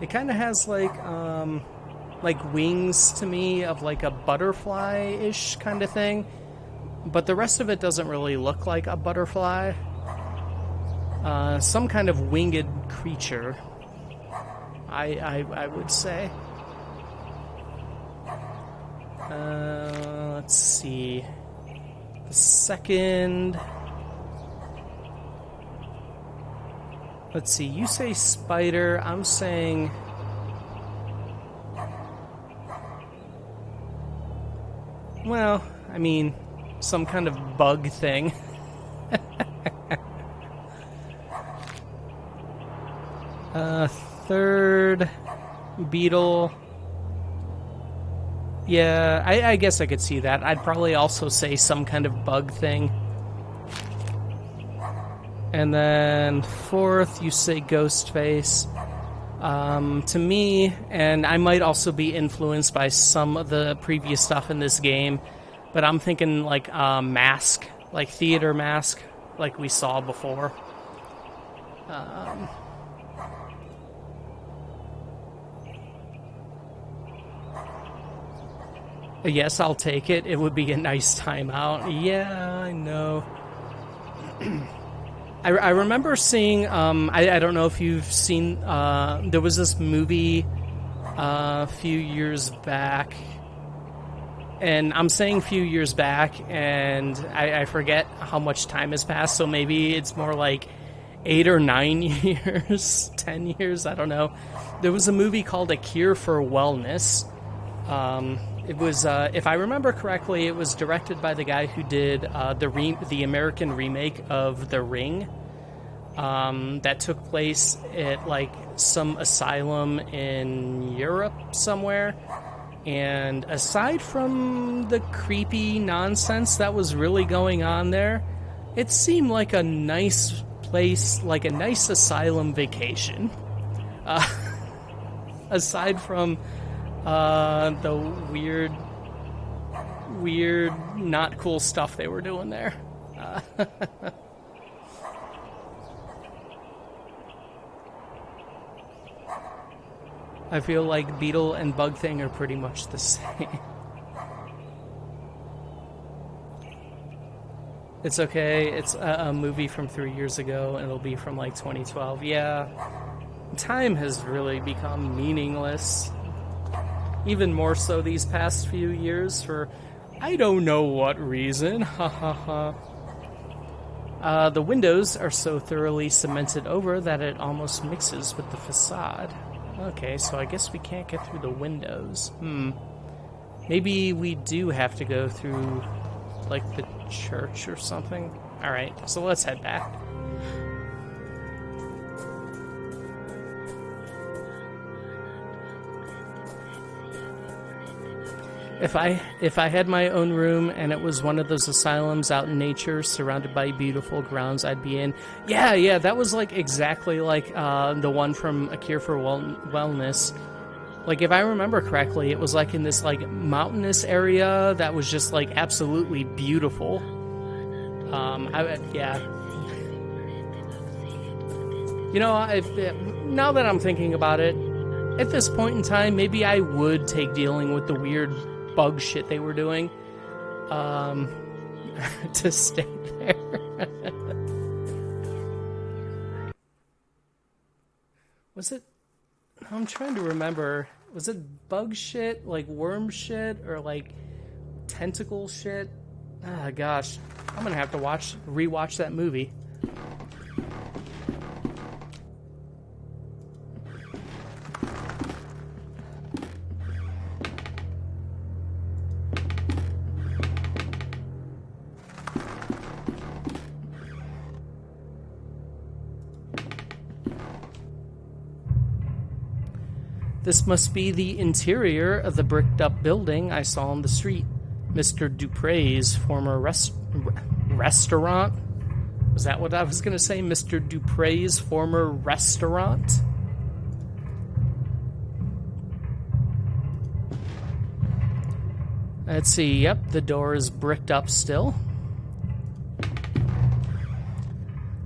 Speaker 1: It kind of has like wings to me of like a butterfly-ish kind of thing, but the rest of it doesn't really look like a butterfly. Some kind of winged creature, I would say. Let's see. The second. Let's see, you say spider, I'm saying... Well, I mean, some kind of bug thing. Third, beetle. Yeah, I guess I could see that. I'd probably also say some kind of bug thing. And then fourth, you say ghost face. To me, and I might also be influenced by some of the previous stuff in this game, but I'm thinking like mask, like theater mask, like we saw before. Yes, I'll take it. It would be a nice time out. Yeah, I know. I remember seeing, I don't know if you've seen, there was this movie a few years back, and I'm saying few years back, and I forget how much time has passed, so maybe it's more like 8 or 9 years, 10 years, I don't know. There was a movie called A Cure for Wellness. It was, if I remember correctly, it was directed by the guy who did the American remake of The Ring. that took place at like some asylum in Europe somewhere. And aside from the creepy nonsense that was really going on there, it seemed like a nice place, like a nice asylum vacation. Aside from the weird, not cool stuff they were doing there. I feel like Beetle and Bug Thing are pretty much the same. It's okay. It's a movie from 3 years ago, and it'll be from like 2012. Yeah, time has really become meaningless. Even more so these past few years for I don't know what reason. Ha ha ha. The windows are so thoroughly cemented over that it almost mixes with the facade. Okay, so I guess we can't get through the windows. Maybe we do have to go through, like, the church or something. Alright, so let's head back. If I had my own room and it was one of those asylums out in nature surrounded by beautiful grounds I'd be in. Yeah, that was like exactly like the one from A Cure for Wellness. Like if I remember correctly, it was like in this like mountainous area that was just like absolutely beautiful. Yeah. You know, now that I'm thinking about it, at this point in time, maybe I would take dealing with the weird bug shit they were doing to stay there. Was it? I'm trying to remember. Was it bug shit, like worm shit, or like tentacle shit? Ah, gosh. I'm gonna have to rewatch that movie. This must be the interior of the bricked-up building I saw on the street. Mr. Dupre's former restaurant? Was that what I was going to say? Mr. Dupre's former restaurant? Let's see. Yep, the door is bricked up still.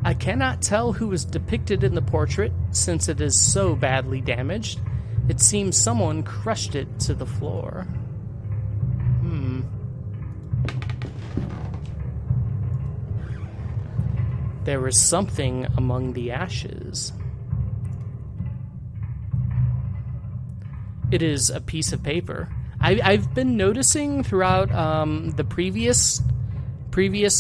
Speaker 1: I cannot tell who is depicted in the portrait since it is so badly damaged. It seems someone crushed it to the floor. There is something among the ashes. It is a piece of paper. I've been noticing throughout the previous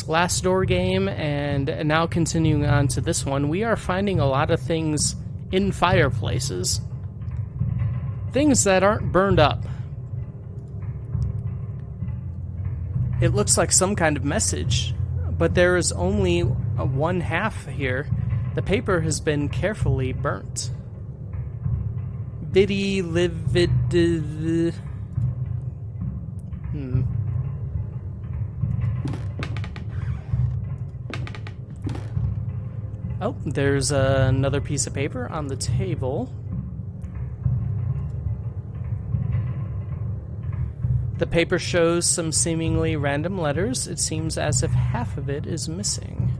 Speaker 1: Last Door game and now continuing on to this one, we are finding a lot of things in fireplaces. Things that aren't burned up. It looks like some kind of message, but there is only one half here. The paper has been carefully burnt. Bitty livid. Oh, there's another piece of paper on the table. The paper shows some seemingly random letters. It seems as if half of it is missing.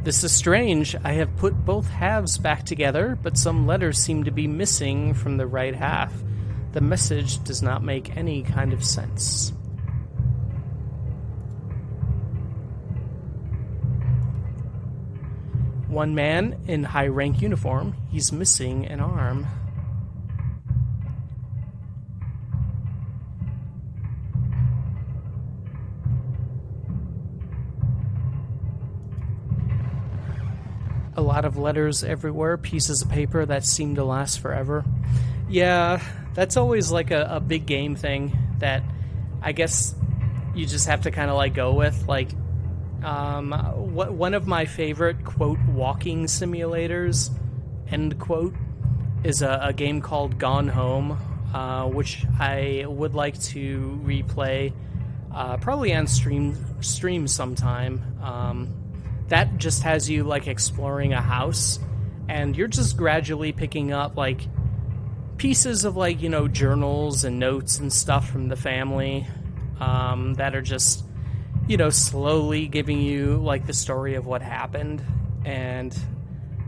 Speaker 1: This is strange. I have put both halves back together, but some letters seem to be missing from the right half. The message does not make any kind of sense. One man in high-rank uniform. He's missing an arm. A lot of letters everywhere, pieces of paper that seem to last forever. Yeah, that's always like a big game thing that I guess you just have to kind of like go with. Like, one of my favorite quote walking simulators, end quote, is a game called Gone Home, which I would like to replay, probably on stream sometime. That just has you like exploring a house, and you're just gradually picking up like pieces of like, you know, journals and notes and stuff from the family, that are just, you know, slowly giving you like the story of what happened. And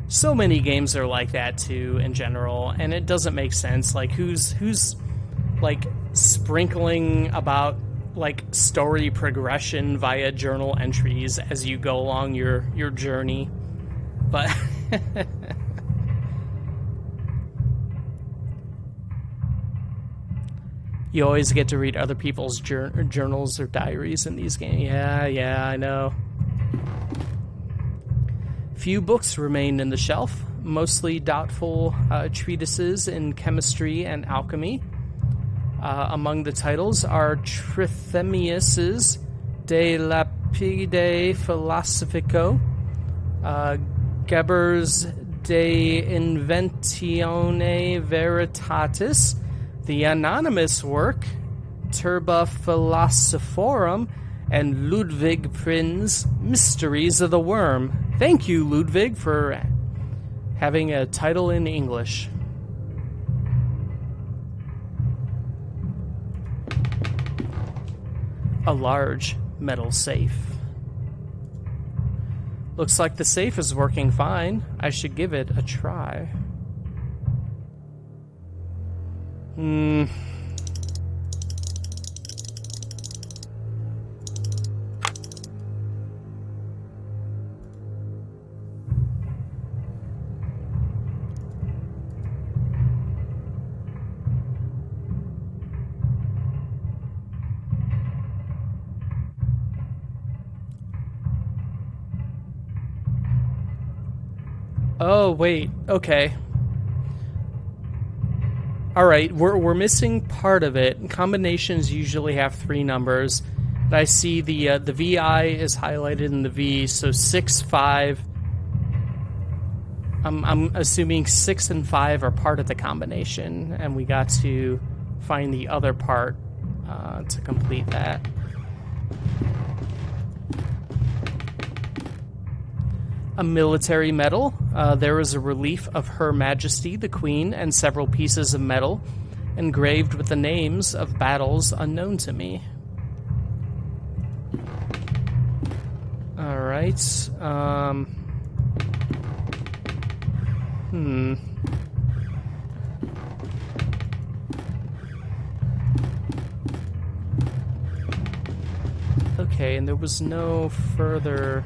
Speaker 1: so many games are like that too in general, and it doesn't make sense. Like who's like sprinkling about like story progression via journal entries as you go along your journey. But you always get to read other people's journals or diaries in these games. Yeah, I know. Few books remain in the shelf, mostly doubtful treatises in chemistry and alchemy. Among the titles are Trithemius's De Lapide Philosophico, Geber's De Inventione Veritatis, the anonymous work Turba Philosophorum, and Ludwig Prin's Mysteries of the Worm. Thank you, Ludwig, for having a title in English. A large metal safe. Looks like the safe is working fine. I should give it a try. Oh, wait. Okay. All right, we're missing part of it. Combinations usually have 3 numbers. But I see the VI is highlighted in the V, so 6, 5. I'm assuming 6 and 5 are part of the combination, and we got to find the other part to complete that. A military medal. There is a relief of Her Majesty the Queen and several pieces of metal engraved with the names of battles unknown to me. All right. Okay, and there was no further...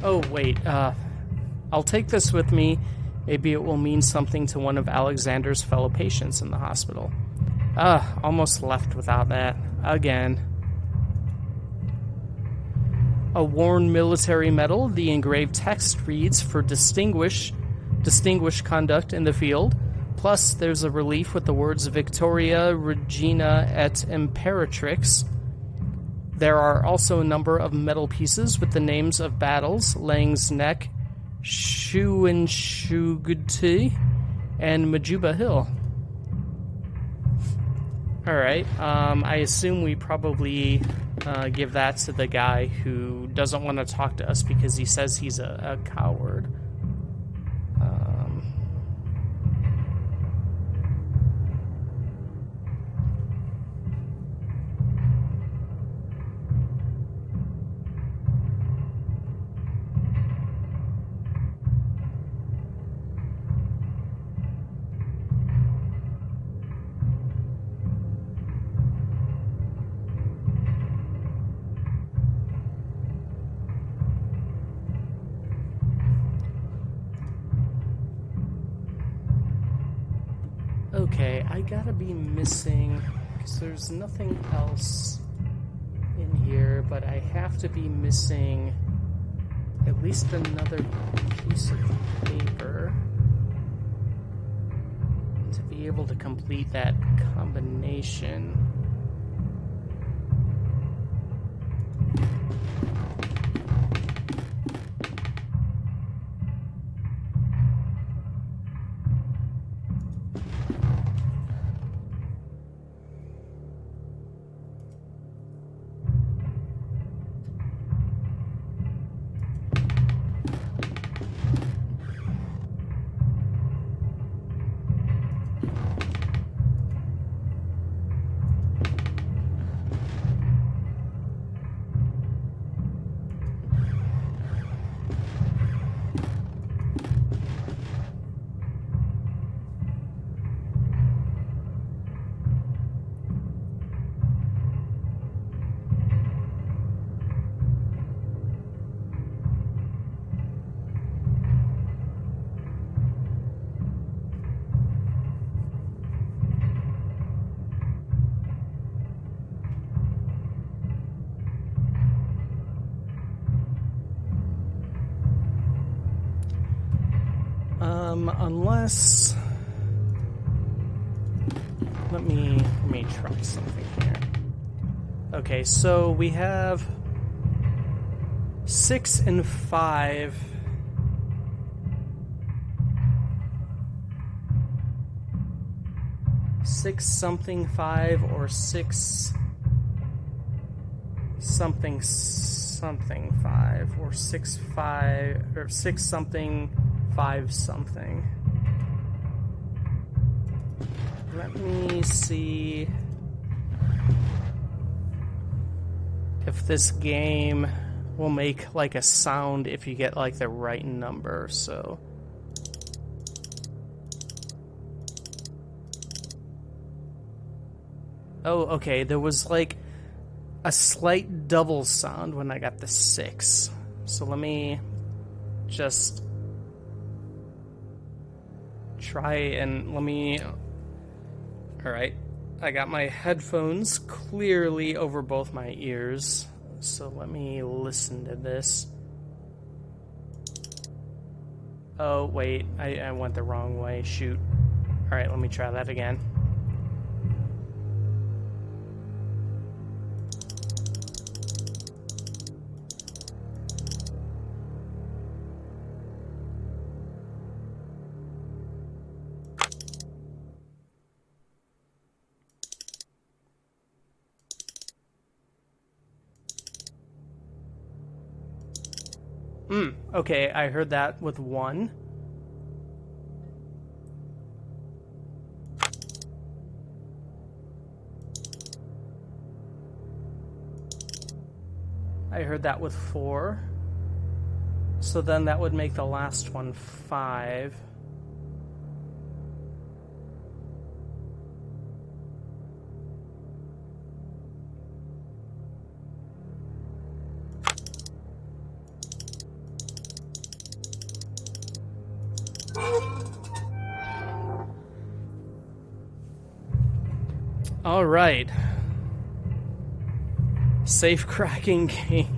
Speaker 1: Oh, wait, I'll take this with me. Maybe it will mean something to one of Alexander's fellow patients in the hospital. Almost left without that. Again. A worn military medal. The engraved text reads, "For distinguished conduct in the field." Plus, there's a relief with the words Victoria, Regina et Imperatrix. There are also a number of metal pieces with the names of battles: Lang's Neck, Shuenshuguti, and Majuba Hill. Alright, I assume we probably give that to the guy who doesn't want to talk to us because he says he's a coward. Okay, I gotta be missing, because there's nothing else in here, but I have to be missing at least another piece of paper to be able to complete that combination. Unless... Let me try something here. Okay, so we have 6 and 5. Six something 5 or 6 something something 5 or 6 5 or 6 something 5 something. Let me see if this game will make like a sound if you get like the right number. So oh, okay, there was like a slight double sound when I got the 6. So let me just try and Alright, I got my headphones clearly over both my ears, so let me listen to this. Oh, wait, I went the wrong way, shoot. Alright, let me try that again. Okay, I heard that with 1. I heard that with 4. So then that would make the last one 5. All right. Safe cracking game.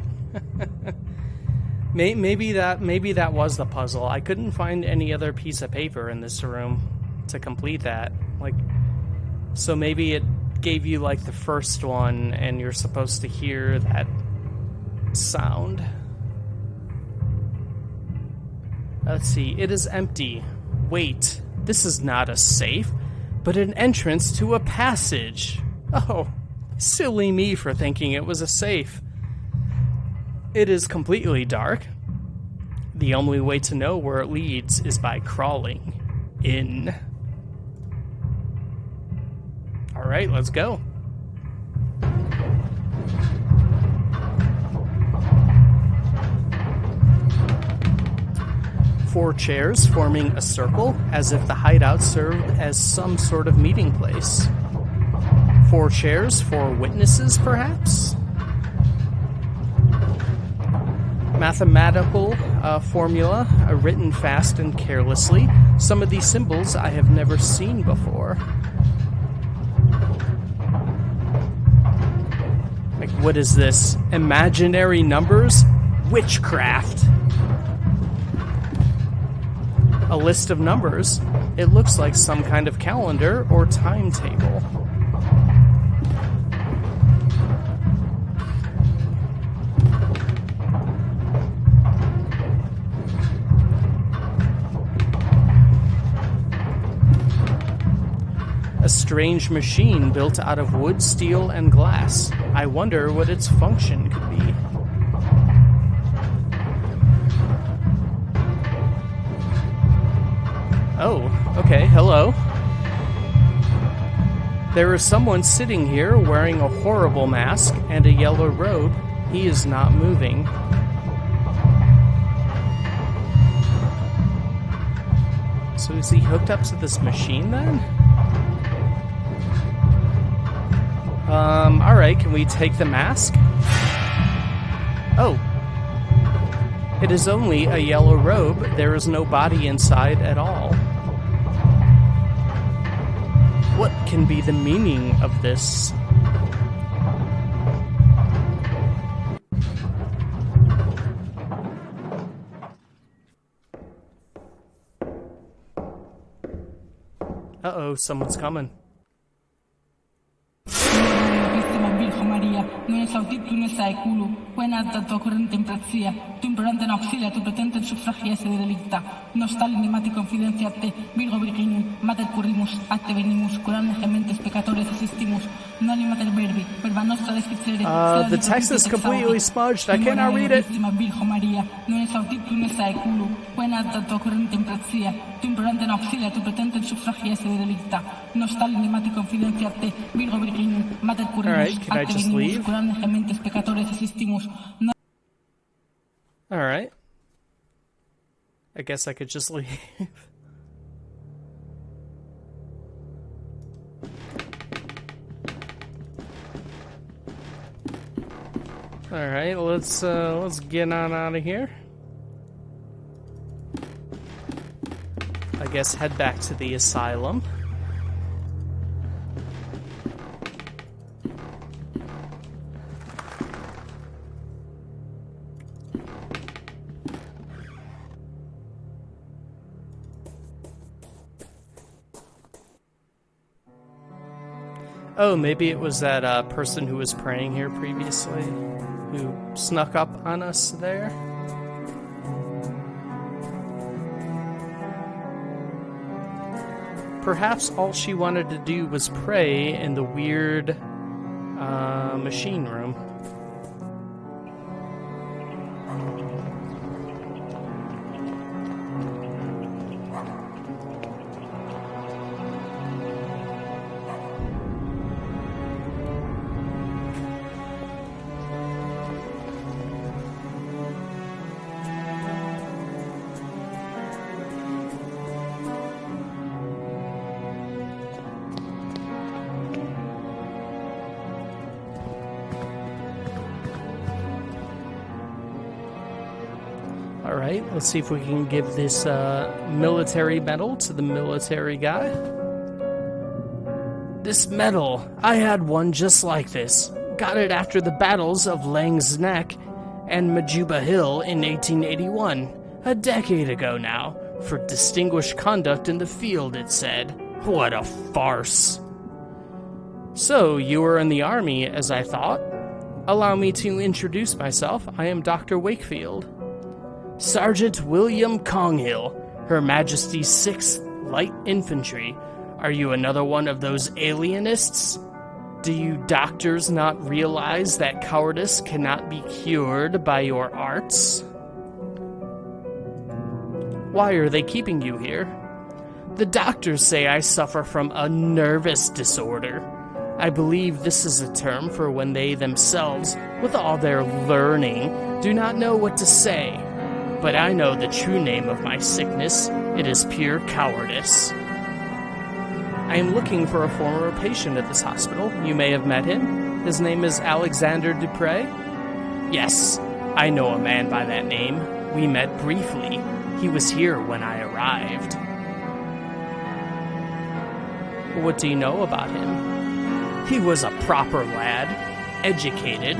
Speaker 1: maybe that was the puzzle. I couldn't find any other piece of paper in this room to complete that. Like, so maybe it gave you like the first one and you're supposed to hear that sound. Let's see. It is empty. Wait, this is not a safe, but an entrance to a passage. Oh, silly me for thinking it was a safe. It is completely dark. The only way to know where it leads is by crawling in. Alright, let's go. Four chairs forming a circle, as if the hideout served as some sort of meeting place. 4 chairs for witnesses, perhaps? Mathematical formula, written fast and carelessly. Some of these symbols I have never seen before. Like, what is this? Imaginary numbers? Witchcraft. A list of numbers. It looks like some kind of calendar or timetable. A strange machine built out of wood, steel, and glass. I wonder what its function could be. Oh, okay, hello. There is someone sitting here wearing a horrible mask and a yellow robe. He is not moving. So is he hooked up to this machine then? Alright, can we take the mask? Oh. It is only a yellow robe. There is no body inside at all. What can be the meaning of this? Uh-oh, someone's coming.
Speaker 2: Virgo Maria, non esaudit tu nessa eculu, quena dato corrente in prazia, tu implorante in auxilia, tu pretente in suffragia esse delicta, nos tal inimati confidencia a te, Virgo Virginum, mater currimus, a te venimus, curande gementes peccatores assistimus, non mater verbi, verba nostra descripere.
Speaker 1: The text is completely smudged, I cannot read it.
Speaker 2: Virgo Maria, non esaudit tu nessa eculu, quena dato corrente in prazia, tu implorante in auxilia, tu pretente in suffragia esse delicta, nos tal inimati confidencia a te, Virgo Virginum, mater currimus,
Speaker 1: can I just leave? Alright. I guess I could just leave. Alright, let's get on out of here. I guess head back to the asylum. Oh, maybe it was that person who was praying here previously, who snuck up on us there. Perhaps all she wanted to do was pray in the weird machine room. Alright, let's see if we can give this military medal to the military guy. This medal, I had one just like this. Got it after the battles of Lang's Neck and Majuba Hill in 1881. A decade ago now. For distinguished conduct in the field, it said. What a farce. So, you were in the army, as I thought. Allow me to introduce myself. I am Dr. Wakefield. Sergeant William Conghill, Her Majesty's 6th Light Infantry. Are you another one of those alienists? Do you doctors not realize that cowardice cannot be cured by your arts? Why are they keeping you here? The doctors say I suffer from a nervous disorder. I believe this is a term for when they themselves, with all their learning, do not know what to say. But I know the true name of my sickness. It is pure cowardice. I am looking for a former patient at this hospital. You may have met him. His name is Alexander Dupre. Yes, I know a man by that name. We met briefly. He was here when I arrived. What do you know about him? He was a proper lad, educated.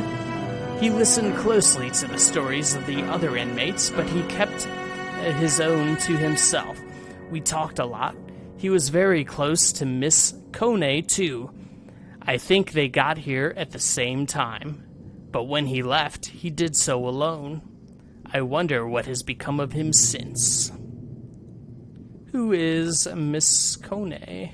Speaker 1: He listened closely to the stories of the other inmates, but he kept his own to himself. We talked a lot. He was very close to Miss Kone, too. I think they got here at the same time. But when he left, he did so alone. I wonder what has become of him since. Who is Miss Kone?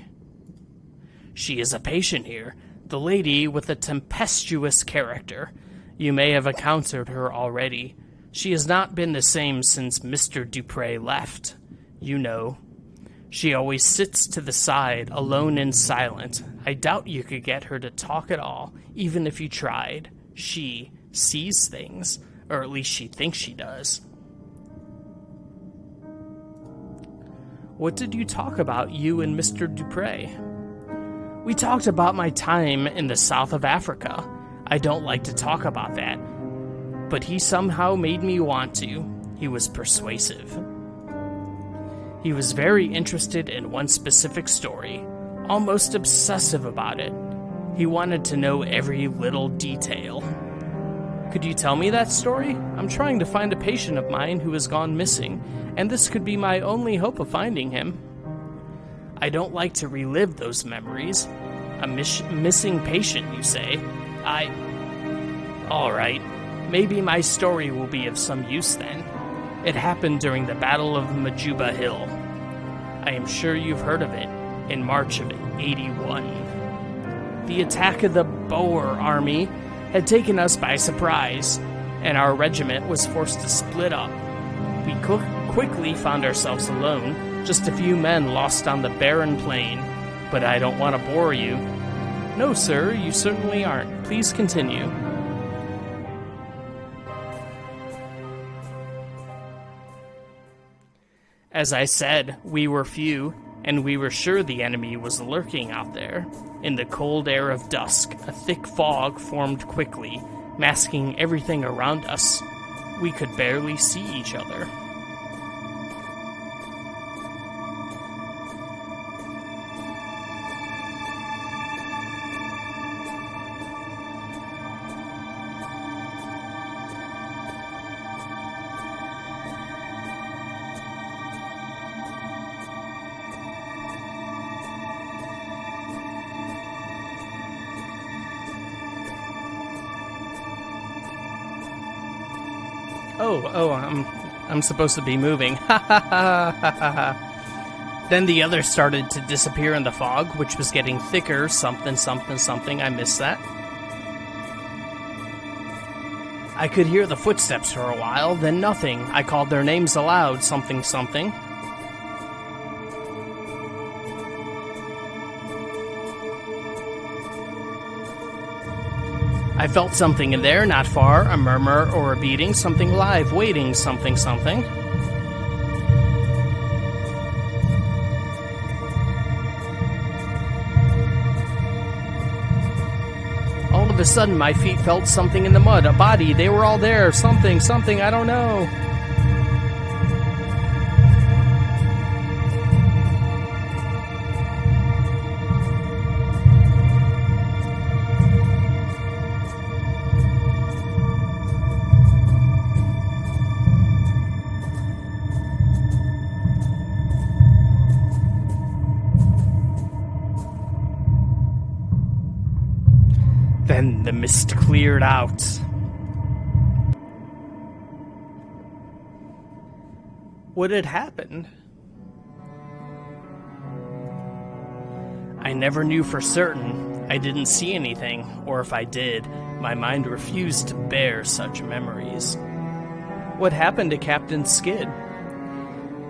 Speaker 1: She is a patient here, the lady with a tempestuous character. You may have encountered her already. She has not been the same since Mr. Dupre left. You know. She always sits to the side, alone and silent. I doubt you could get her to talk at all, even if you tried. She sees things, or at least she thinks she does. What did you talk about, you and Mr. Dupre? We talked about my time in the south of Africa. I don't like to talk about that, but he somehow made me want to. He was persuasive. He was very interested in one specific story, almost obsessive about it. He wanted to know every little detail. Could you tell me that story? I'm trying to find a patient of mine who has gone missing, and this could be my only hope of finding him. I don't like to relive those memories. A missing patient, you say? All right. Maybe my story will be of some use then. It happened during the Battle of Majuba Hill. I am sure you've heard of it, in March of 81. The attack of the Boer army had taken us by surprise, and our regiment was forced to split up. We quickly found ourselves alone, just a few men lost on the barren plain. But I don't want to bore you. No, sir, you certainly aren't. Please continue. As I said, we were few, and we were sure the enemy was lurking out there. In the cold air of dusk, a thick fog formed quickly, masking everything around us. We could barely see each other. I'm supposed to be moving. Ha ha ha ha ha. Then the others started to disappear in the fog, which was getting thicker. Something. I missed that. I could hear the footsteps for a while, then nothing. I called their names aloud. Something. I felt something in there, not far, a murmur or a beating, something live, waiting, something. All of a sudden, my feet felt something in the mud, a body, they were all there, something, I don't know. Then the mist cleared out. What had happened? I never knew for certain. I didn't see anything, or if I did, my mind refused to bear such memories. What happened to Captain Skid?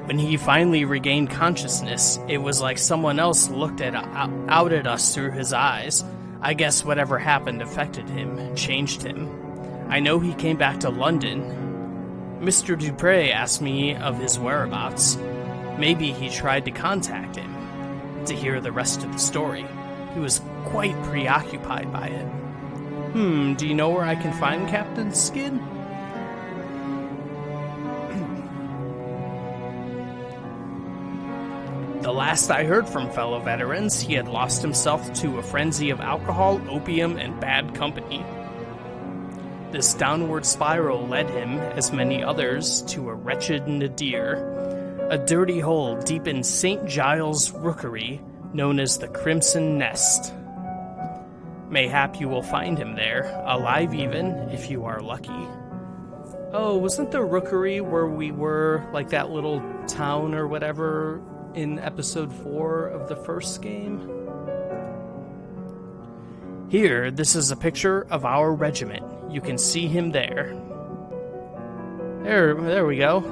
Speaker 1: When he finally regained consciousness, it was like someone else looked out at us through his eyes. I guess whatever happened affected him, changed him. I know he came back to London. Mr. Dupre asked me of his whereabouts. Maybe he tried to contact him. To hear the rest of the story, he was quite preoccupied by it. Do you know where I can find Captain Skid? The last I heard from fellow veterans, he had lost himself to a frenzy of alcohol, opium, and bad company. This downward spiral led him, as many others, to a wretched nadir, a dirty hole deep in St. Giles' Rookery, known as the Crimson Nest. Mayhap you will find him there, alive even, if you are lucky. Oh, wasn't the Rookery where we were, like that little town or whatever, in episode 4 of the first game? Here, this is a picture of our regiment. You can see him there. There we go.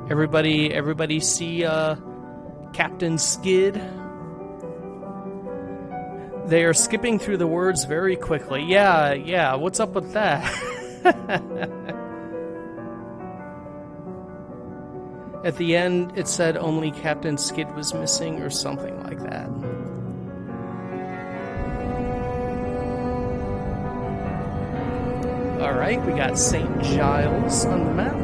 Speaker 1: Everybody see Captain Skid? They are skipping through the words very quickly. Yeah, what's up with that? At the end, it said only Captain Skid was missing or something like that. Alright, we got St. Giles on the map.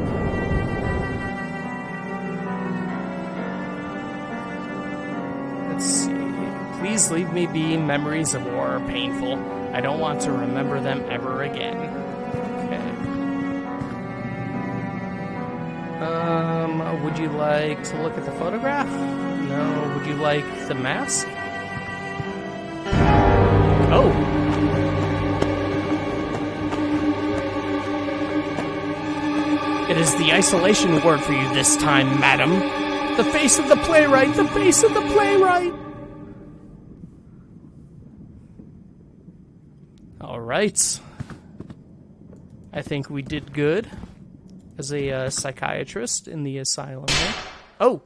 Speaker 1: Let's see. Please leave me be. Memories of war are painful. I don't want to remember them ever again. Okay. Would you like to look at the photograph? No. Would you like the mask? Oh! It is the isolation word for you this time, madam. The face of the playwright! The face of the playwright! Alright. I think we did good as a psychiatrist in the asylum here. Oh!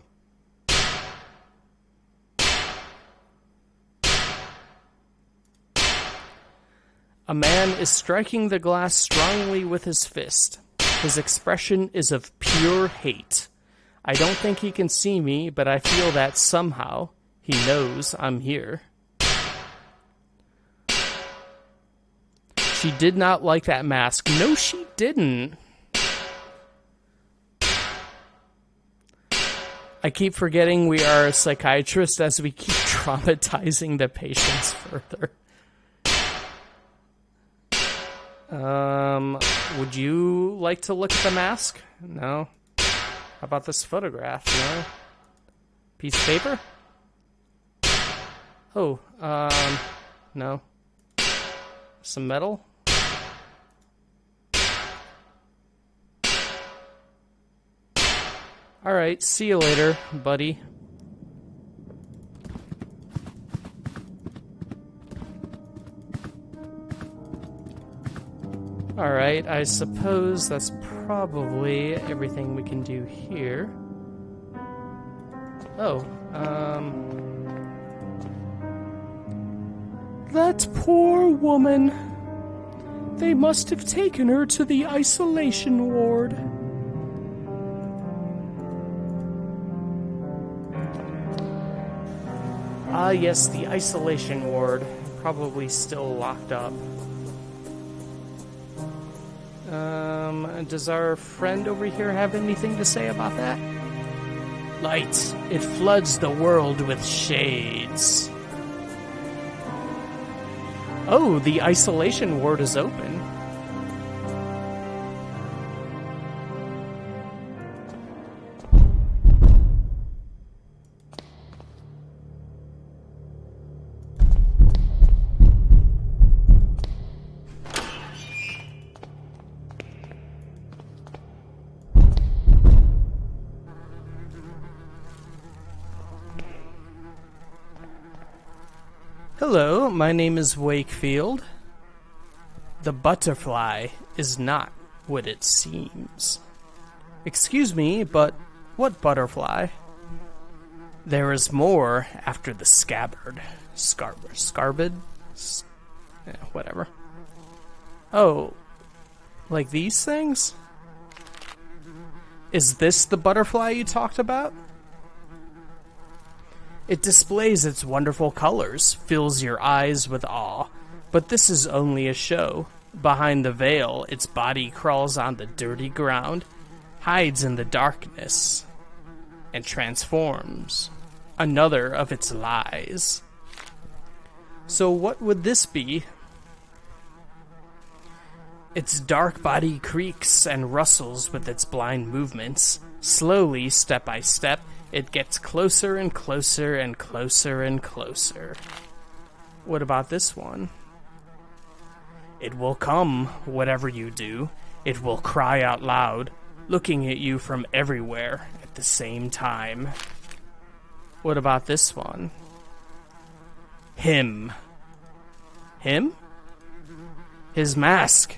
Speaker 1: A man is striking the glass strongly with his fist. His expression is of pure hate. I don't think he can see me, but I feel that somehow he knows I'm here. She did not like that mask. No, she didn't. I keep forgetting we are a psychiatrist as we keep traumatizing the patients further. Would you like to look at the mask? No. How about this photograph? No. Piece of paper? Oh, no. Some metal? Alright, see you later, buddy. Alright, I suppose that's probably everything we can do here. Oh, that poor woman. They must have taken her to the isolation ward. Ah, yes, the isolation ward. Probably still locked up. Does our friend over here have anything to say about that? Light, it floods the world with shades. Oh, the isolation ward is open. Hello, my name is Wakefield. The butterfly is not what it seems. Excuse me, but what butterfly? There is more after the scabbard. Scarbard? Yeah, whatever. Oh, like these things? Is this the butterfly you talked about? It displays its wonderful colors, fills your eyes with awe, but this is only a show. Behind the veil, its body crawls on the dirty ground, hides in the darkness, and transforms. Another of its lies. So what would this be? Its dark body creaks and rustles with its blind movements. Slowly, step by step, it gets closer and closer and closer and closer. What about this one? It will come, whatever you do. It will cry out loud, looking at you from everywhere at the same time. What about this one? Him. Him? His mask.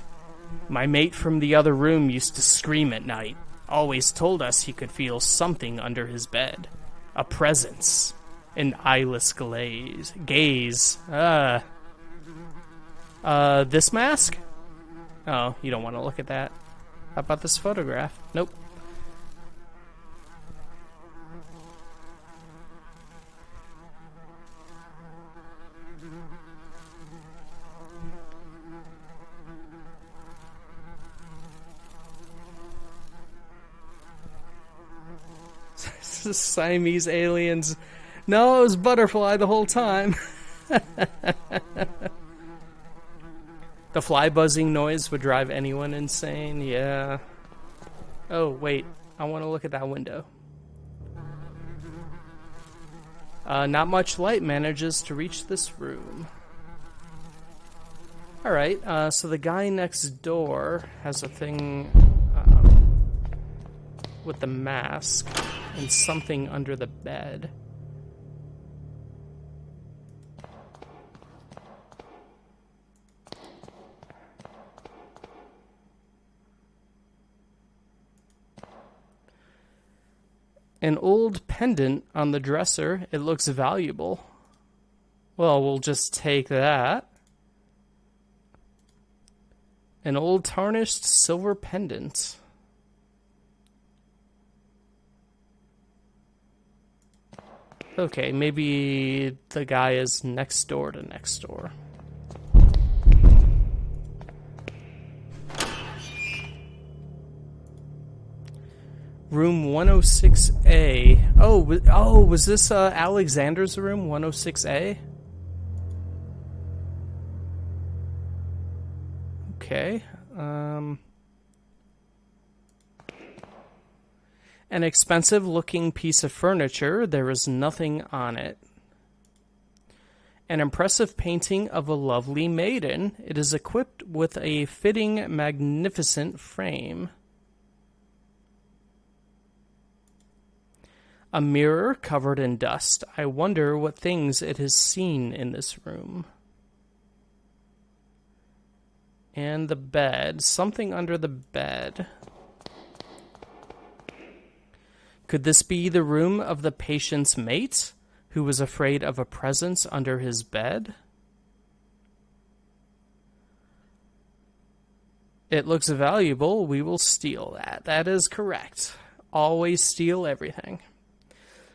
Speaker 1: My mate from the other room used to scream at night. Always told us he could feel something under his bed. A presence. An eyeless gaze. This mask? Oh, you don't want to look at that. How about this photograph? Nope. Siamese aliens. No, it was Butterfly the whole time. The fly buzzing noise would drive anyone insane, yeah. Oh, wait. I want to look at that window. Not much light manages to reach this room. Alright, so the guy next door has a thing with the mask and something under the bed. An old pendant on the dresser. It looks valuable. Well, we'll just take that. An old tarnished silver pendant. Okay, maybe the guy is next door to next door. Room 106A. Oh, was this Alexander's room, 106A? Okay. An expensive-looking piece of furniture. There is nothing on it. An impressive painting of a lovely maiden. It is equipped with a fitting, magnificent frame. A mirror covered in dust. I wonder what things it has seen in this room. And the bed. Something under the bed. Could this be the room of the patient's mate, who was afraid of a presence under his bed? It looks valuable. We will steal that. That is correct. Always steal everything.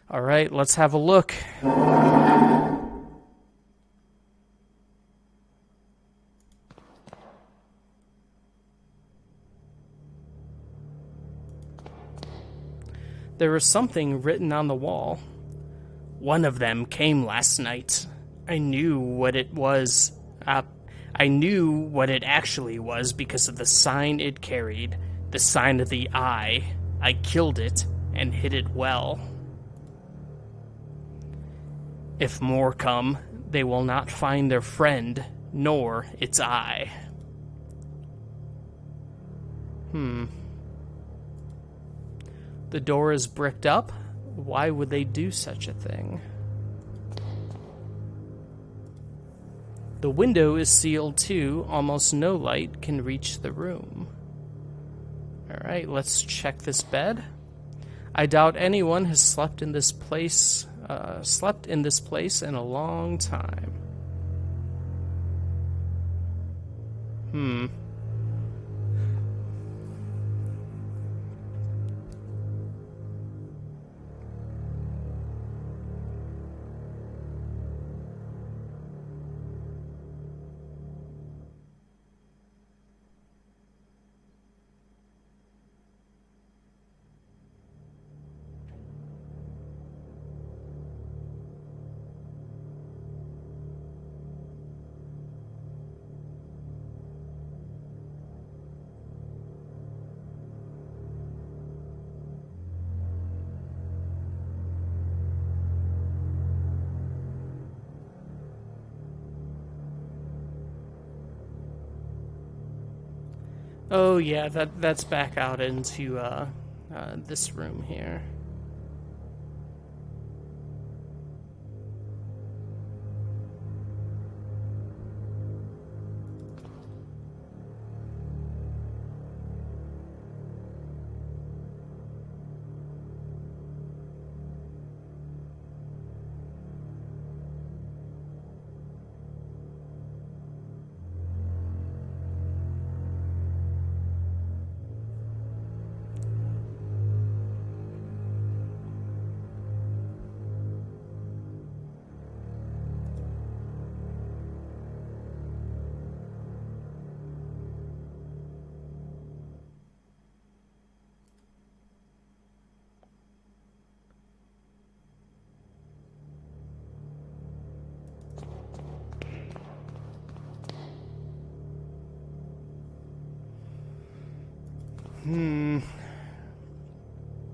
Speaker 1: All right, let's have a look. There is something written on the wall. One of them came last night. I knew what it was. I knew what it actually was because of the sign it carried. The sign of the eye. I killed it and hid it well. If more come, they will not find their friend, nor its eye. The door is bricked up. Why would they do such a thing? The window is sealed too. Almost no light can reach the room. Alright, let's check this bed. I doubt anyone has slept in this place in a long time. Oh yeah, that's back out into this room here.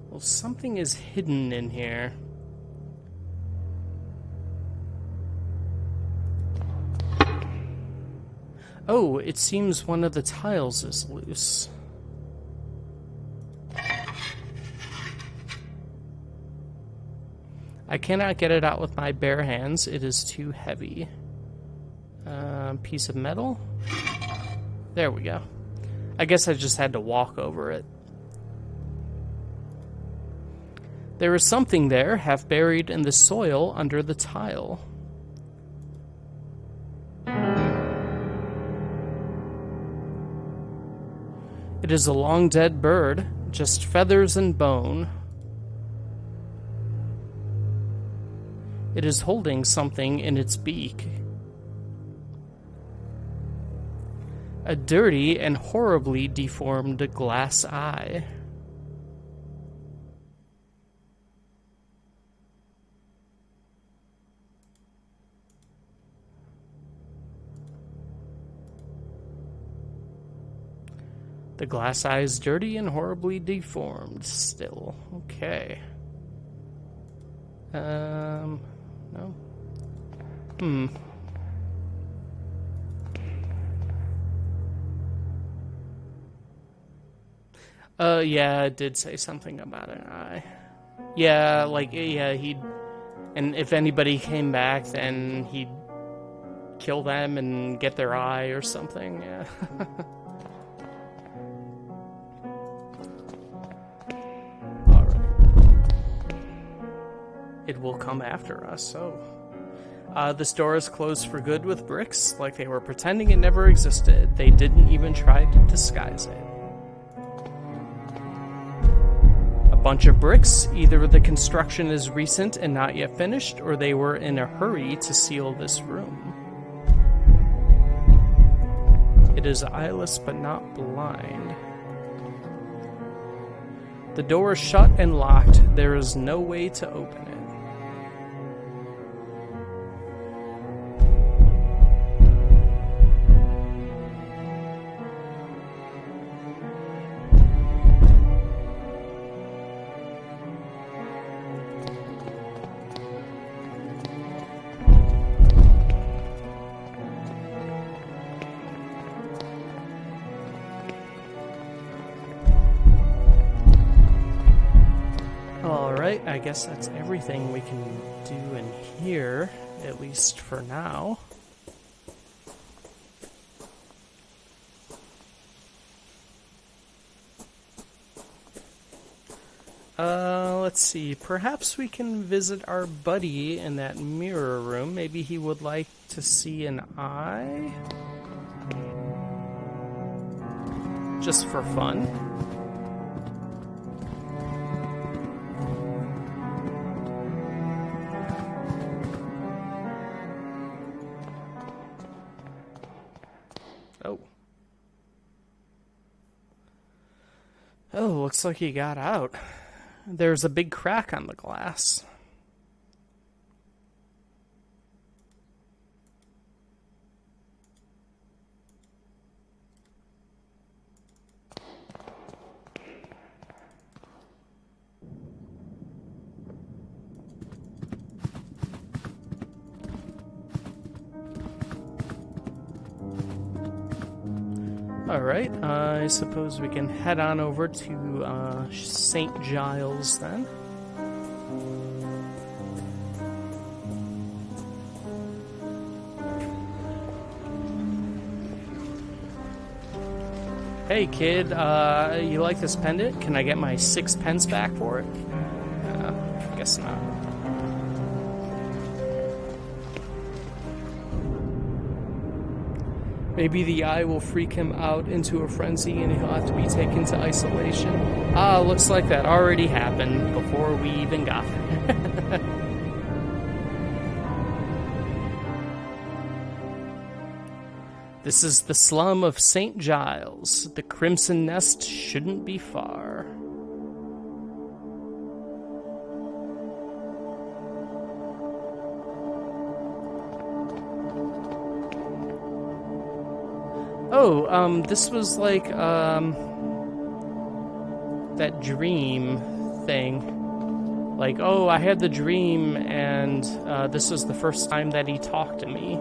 Speaker 1: Well, something is hidden in here. Oh, it seems one of the tiles is loose. I cannot get it out with my bare hands. It is too heavy. Piece of metal? There we go. I guess I just had to walk over it. There is something there, half buried in the soil under the tile. It is a long dead bird, just feathers and bone. It is holding something in its beak. A dirty and horribly deformed glass eye. The glass eye is dirty and horribly deformed still. Okay. No. Yeah, it did say something about an eye. Yeah, like, yeah, and if anybody came back, then he'd kill them and get their eye or something, yeah. It will come after us, so... this door is closed for good with bricks, like they were pretending it never existed. They didn't even try to disguise it. A bunch of bricks. Either the construction is recent and not yet finished, or they were in a hurry to seal this room. It is eyeless but not blind. The door is shut and locked. There is no way to open it. I guess that's everything we can do in here, at least for now. Let's see. Perhaps we can visit our buddy in that mirror room. Maybe he would like to see an eye? Just for fun. Oh. Oh, looks like he got out. There's a big crack on the glass. Alright, I suppose we can head on over to St. Giles then. Hey kid, you like this pendant? Can I get my 6 pence back for it? Guess not. Maybe the eye will freak him out into a frenzy and he'll have to be taken to isolation. Ah, looks like that already happened before we even got there. This is the slum of St. Giles. The Crimson Nest shouldn't be far. Oh, this was like, that dream thing. Like, oh, I had the dream, and this was the first time that he talked to me.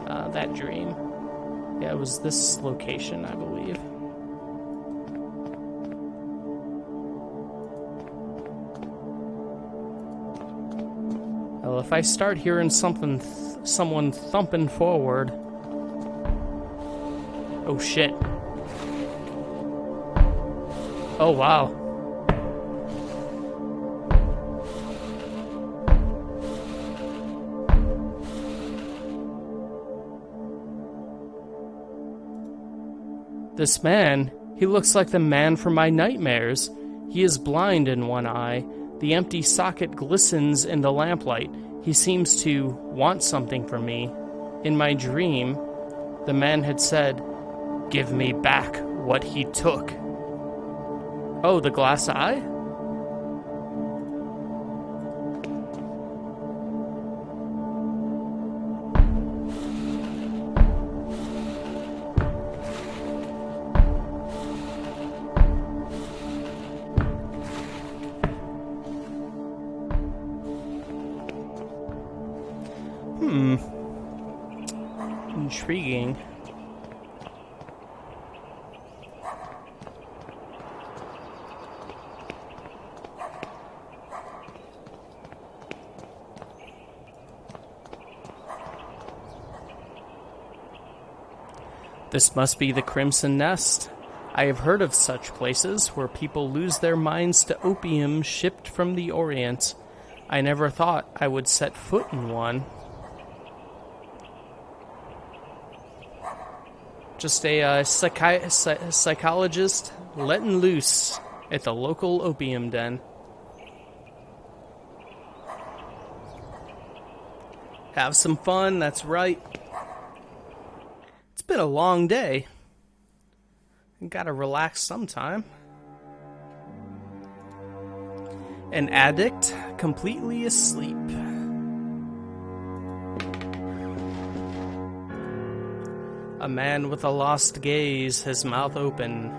Speaker 1: That dream. Yeah, it was this location, I believe. Well, if I start hearing someone thumping forward... Oh shit. Oh wow. This man, he looks like the man from my nightmares. He is blind in one eye. The empty socket glistens in the lamplight. He seems to want something from me. In my dream, the man had said, "Give me back what he took." Oh, the glass eye? Intriguing. This must be the Crimson Nest. I have heard of such places where people lose their minds to opium shipped from the Orient. I never thought I would set foot in one. Just a psychologist letting loose at the local opium den. Have some fun, that's right. It's been a long day. Gotta relax sometime. An addict completely asleep. A man with a lost gaze, his mouth open.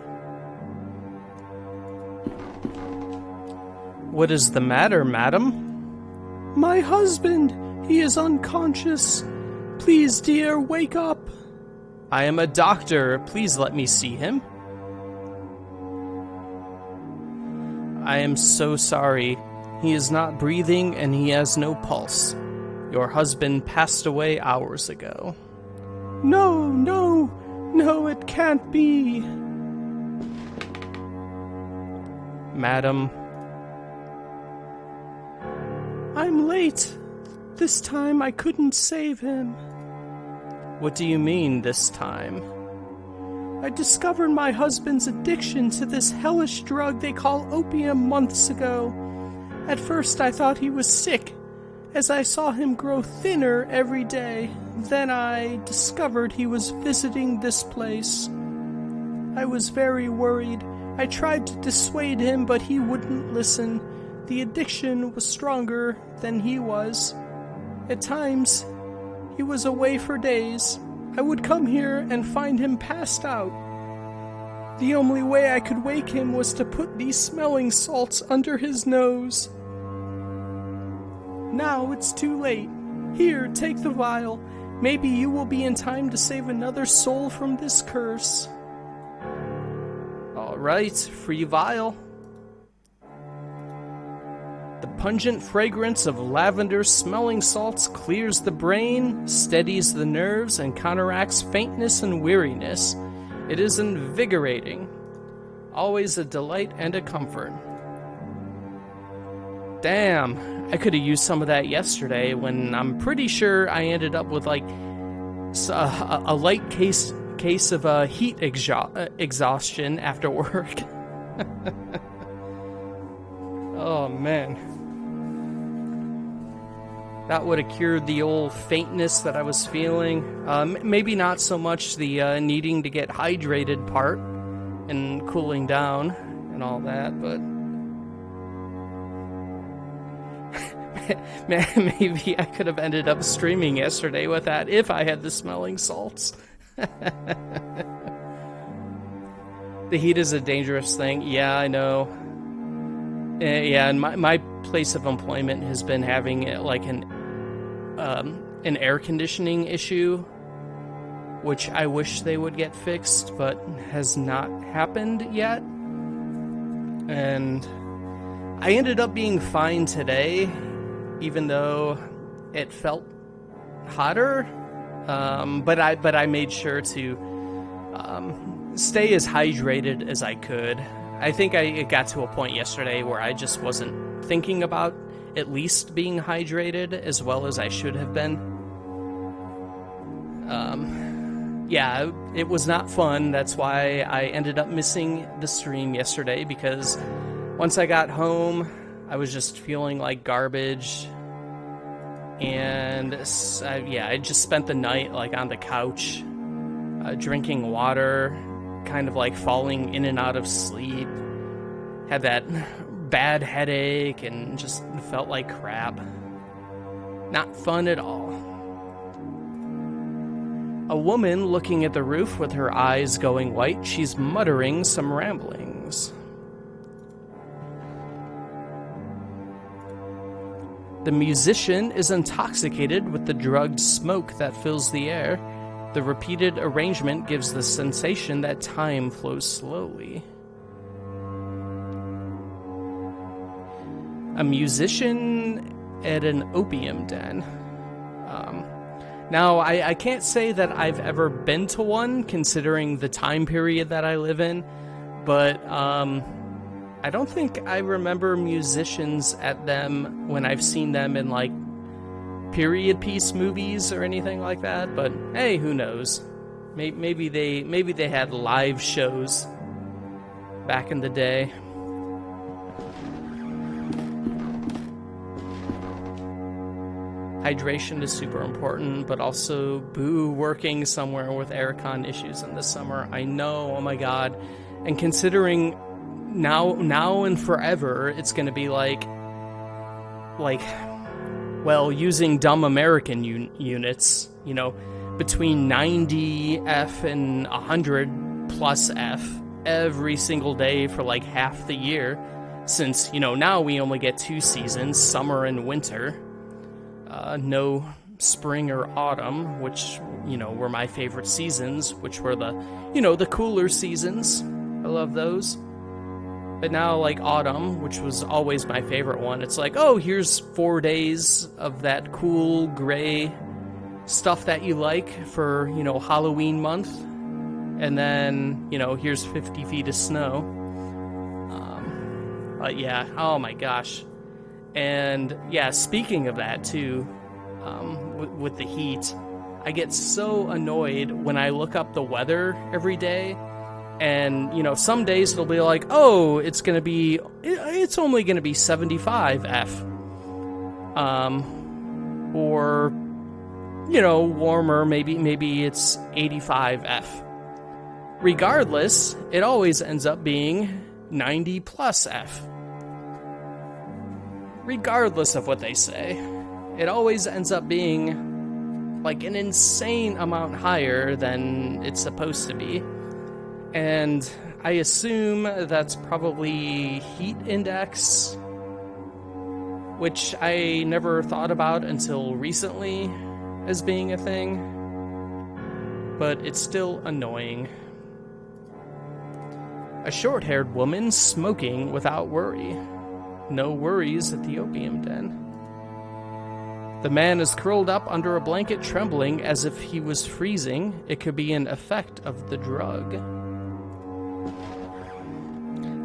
Speaker 1: What is the matter, madam? My husband, he is unconscious. Please, dear, wake up. I am a doctor. Please let me see him. I am so sorry. He is not breathing and he has no pulse. Your husband passed away hours ago. No, no, no, it can't be. Madam, wait. This time I couldn't save him. What do you mean, this time? I discovered my husband's addiction to this hellish drug they call opium months ago. At first I thought he was sick, as I saw him grow thinner every day. Then I discovered he was visiting this place. I was very worried. I tried to dissuade him, but he wouldn't listen. The addiction was stronger than he was. At times, he was away for days. I would come here and find him passed out. The only way I could wake him was to put these smelling salts under his nose. Now it's too late. Here, take the vial. Maybe you will be in time to save another soul from this curse. All right, free vial. The pungent fragrance of lavender smelling salts clears the brain, steadies the nerves, and counteracts faintness and weariness. It is invigorating. Always a delight and a comfort. Damn, I could have used some of that yesterday when I'm pretty sure I ended up with like a light case of heat exhaustion after work. Oh man. That would have cured the old faintness that I was feeling. Maybe not so much the needing to get hydrated part and cooling down and all that, but maybe I could have ended up streaming yesterday with that if I had the smelling salts. The heat is a dangerous thing. Yeah, I know. Yeah, and my place of employment has been having like an air conditioning issue, which I wish they would get fixed, but has not happened yet. And I ended up being fine today, even though it felt hotter. But I made sure to stay as hydrated as I could. I think it got to a point yesterday where I just wasn't thinking about at least being hydrated as well as I should have been. Yeah, it was not fun. That's why I ended up missing the stream yesterday, because once I got home, I was just feeling like garbage. And I just spent the night like on the couch, drinking water, kind of like falling in and out of sleep. Had that bad headache and just felt like crap. Not fun at all. A woman looking at the roof with her eyes going white. She's muttering some ramblings. The musician is intoxicated with the drugged smoke that fills the air. The repeated arrangement gives the sensation that time flows slowly. A musician at an opium den. Now, I can't say that I've ever been to one, considering the time period that I live in, but I don't think I remember musicians at them when I've seen them in, like, period piece movies or anything like that, but hey, who knows? Maybe they had live shows back in the day. Hydration is super important, but also boo working somewhere with aircon issues in the summer. I know, oh my god. And considering now and forever, it's going to be like using dumb American units, you know, between 90 F and 100 plus F every single day for like half the year, since, you know, now we only get 2 seasons, summer and winter. No spring or autumn, which, you know, were my favorite seasons, which were the cooler seasons. I love those. But now, like, autumn, which was always my favorite one, it's like, oh, here's 4 days of that cool gray stuff that you like for, you know, Halloween month. And then, you know, here's 50 feet of snow. But yeah, oh my gosh. And yeah, speaking of that too, with the heat, I get so annoyed when I look up the weather every day. And, you know, some days it'll be like, oh, it's only going to be 75 F. Or, you know, warmer, maybe it's 85 F. Regardless, it always ends up being 90 plus F. Regardless of what they say, it always ends up being like an insane amount higher than it's supposed to be. And I assume that's probably heat index, which I never thought about until recently as being a thing, but it's still annoying. A short-haired woman smoking without worry. No worries at the opium den. The man is curled up under a blanket, trembling as if he was freezing. It could be an effect of the drug.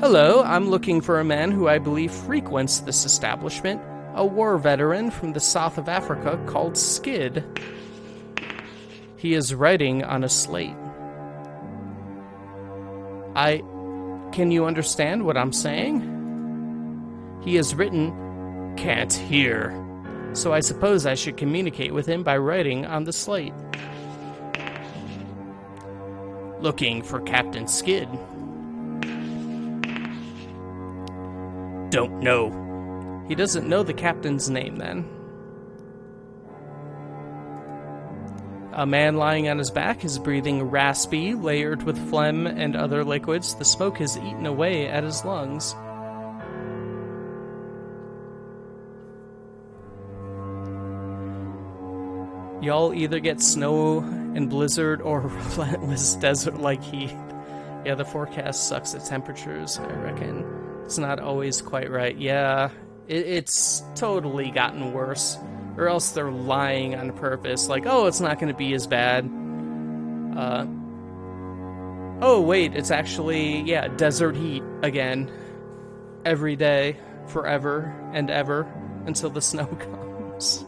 Speaker 1: Hello, I'm looking for a man who I believe frequents this establishment, a war veteran from the south of Africa called Skid. He is writing on a slate. Can you understand what I'm saying? He has written, can't hear. So I suppose I should communicate with him by writing on the slate. Looking for Captain Skid. Don't know. He doesn't know the captain's name, then. A man lying on his back is breathing raspy, layered with phlegm and other liquids. The smoke has eaten away at his lungs. Y'all either get snow and blizzard or relentless desert-like heat. Yeah, the forecast sucks at temperatures, I reckon. It's not always quite right. Yeah, it's totally gotten worse. Or else they're lying on purpose, like, oh, it's not going to be as bad. Oh, wait, it's actually, yeah, desert heat again. Every day, forever and ever, until the snow comes.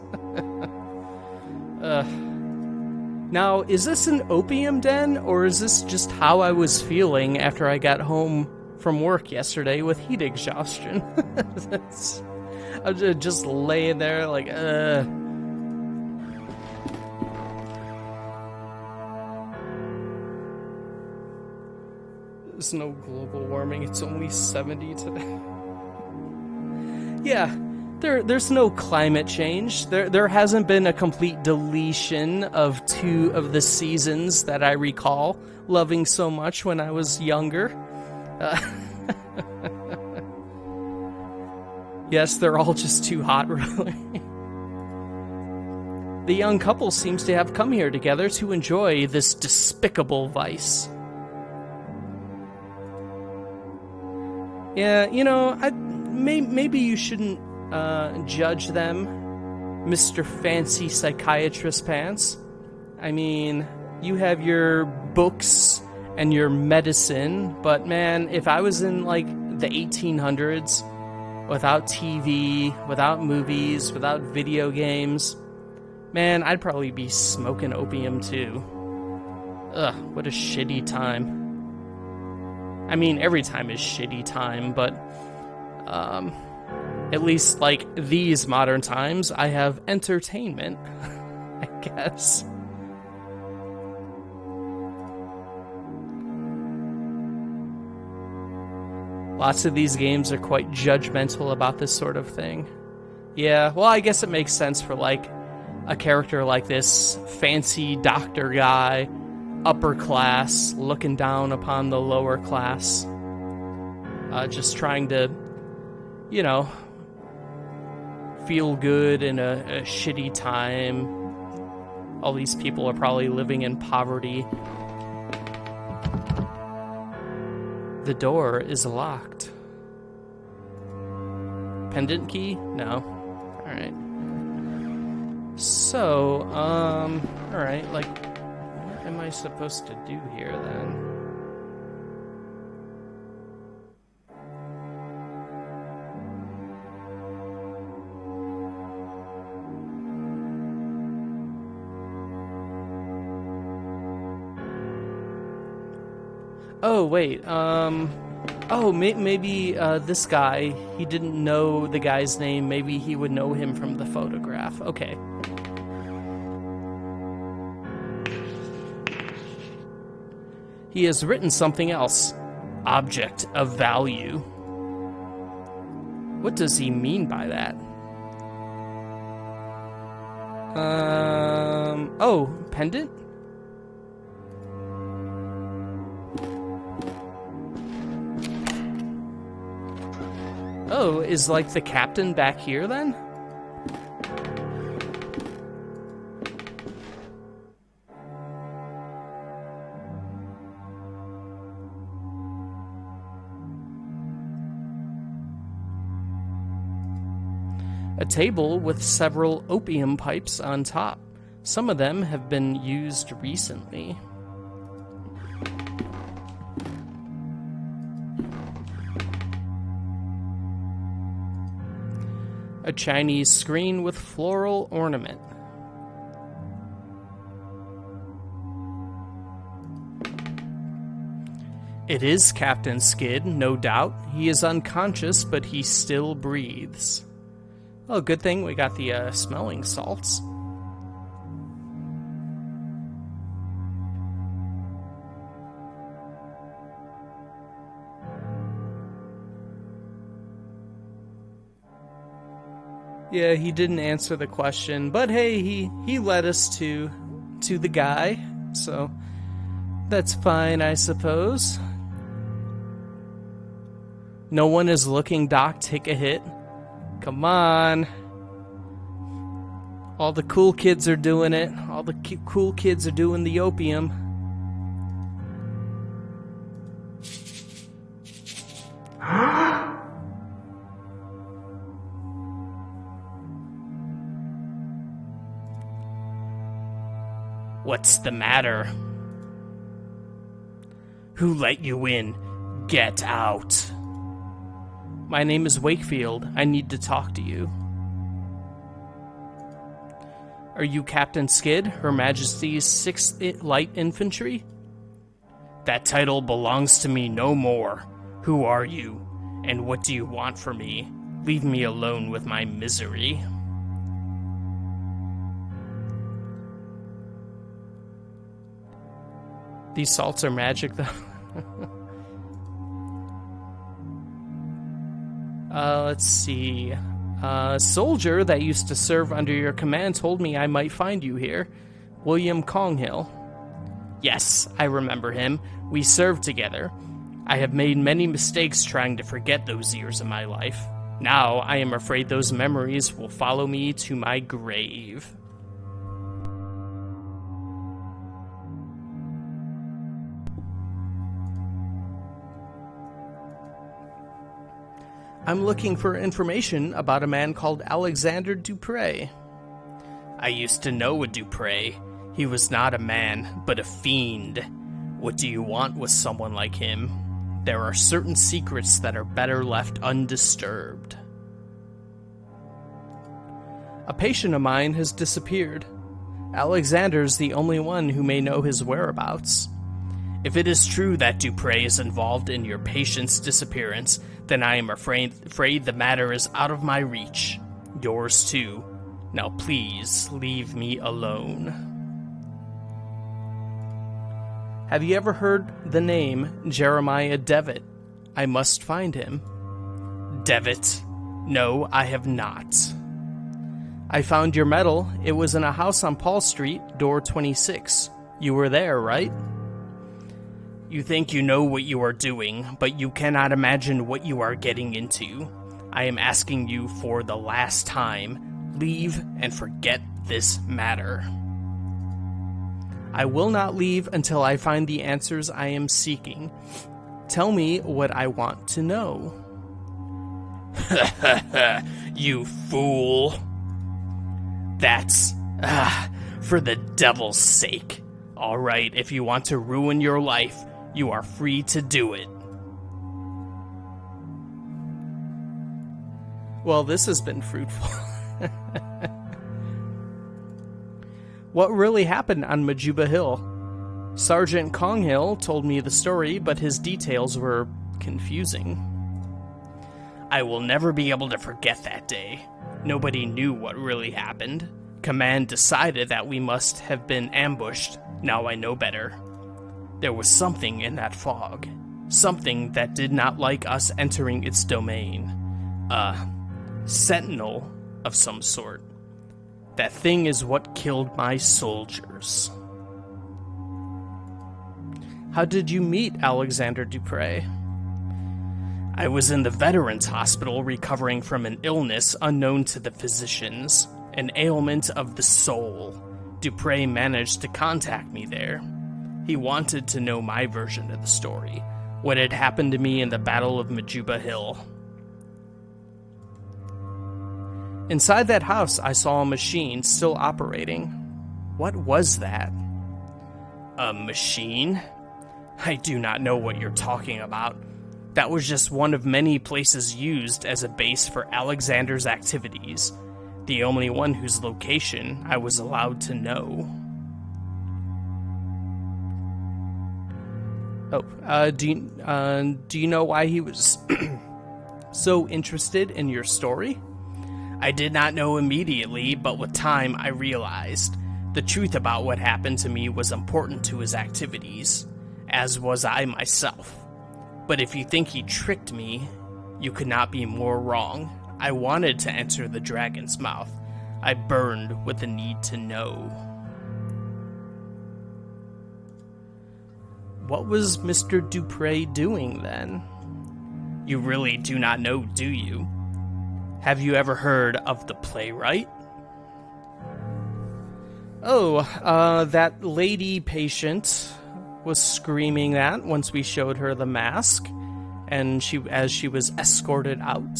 Speaker 1: Now, is this an opium den, or is this just how I was feeling after I got home from work yesterday with heat exhaustion? I'm just laying there like, There's no global warming, it's only 70 today. Yeah, there's no climate change. There hasn't been a complete deletion of 2 of the seasons that I recall loving so much when I was younger. Yes, they're all just too hot, really. The young couple seems to have come here together to enjoy this despicable vice. Yeah, you know, maybe you shouldn't judge them, Mr. Fancy Psychiatrist Pants. I mean, you have your books and your medicine, but man, if I was in, like, the 1800s, without TV, without movies, without video games, man, I'd probably be smoking opium too. Ugh, what a shitty time. I mean, every time is shitty time, but at least, like, these modern times, I have entertainment, I guess. Lots of these games are quite judgmental about this sort of thing. Yeah, well, I guess it makes sense for, like, a character like this fancy doctor guy, upper class, looking down upon the lower class. Just trying to, you know, feel good in a shitty time. All these people are probably living in poverty. The door is locked. Pendant key? No. Alright. So, alright, like, what am I supposed to do here then? Oh, wait, oh, maybe this guy, he didn't know the guy's name. Maybe he would know him from the photograph. Okay. He has written something else. Object of value. What does he mean by that? Oh, pendant? Oh, is like the captain back here then? A table with several opium pipes on top. Some of them have been used recently. A Chinese screen with floral ornament. It is Captain Skid, no doubt. He is unconscious, but he still breathes. Oh, good thing we got the smelling salts. Yeah, he didn't answer the question, but hey, he led us to the guy, so that's fine, I suppose. No one is looking, Doc. Take a hit. Come on. All the cool kids are doing it. All the cool kids are doing the opium. What's the matter? Who let you in? Get out. My name is Wakefield. I need to talk to you. Are you Captain Skid, Her Majesty's 6th Light Infantry? That title belongs to me no more. Who are you? And what do you want from me? Leave me alone with my misery. These salts are magic, though. Let's see. A soldier that used to serve under your command told me I might find you here. William Conghill. Yes, I remember him. We served together. I have made many mistakes trying to forget those years of my life. Now, I am afraid those memories will follow me to my grave. I'm looking for information about a man called Alexander Dupre. I used to know a Dupre. He was not a man, but a fiend. What do you want with someone like him? There are certain secrets that are better left undisturbed. A patient of mine has disappeared. Alexander's the only one who may know his whereabouts. If it is true that Dupre is involved in your patient's disappearance, then I am afraid the matter is out of my reach. Yours too. Now please, leave me alone. Have you ever heard the name Jeremiah Devitt? I must find him. Devitt? No, I have not. I found your medal. It was in a house on Paul Street, door 26. You were there, right? You think you know what you are doing, but you cannot imagine what you are getting into. I am asking you for the last time. Leave and forget this matter. I will not leave until I find the answers I am seeking. Tell me what I want to know. You fool. That's... for the devil's sake. All right, if you want to ruin your life, you are free to do it. Well, this has been fruitful. What really happened on Majuba Hill? Sergeant Conghill told me the story, but his details were confusing. I will never be able to forget that day. Nobody knew what really happened. Command decided that we must have been ambushed. Now I know better. There was something in that fog. Something that did not like us entering its domain. A sentinel of some sort. That thing is what killed my soldiers. How did you meet Alexander Dupre? I was in the Veterans Hospital recovering from an illness unknown to the physicians, an ailment of the soul. Dupre managed to contact me there. He wanted to know my version of the story, what had happened to me in the Battle of Majuba Hill. Inside that house, I saw a machine still operating. What was that? A machine? I do not know what you're talking about. That was just one of many places used as a base for Alexander's activities, the only one whose location I was allowed to know. Do you know why he was so interested in your story? I did not know immediately, but with time I realized the truth about what happened to me was important to his activities, as was I myself. But if you think he tricked me, you could not be more wrong. I wanted to enter the dragon's mouth. I burned with the need to know. What was Mr. Dupre doing then? You really do not know, do you? Have you ever heard of the playwright? Oh, that lady patient was screaming that once we showed her the mask, and as she was escorted out.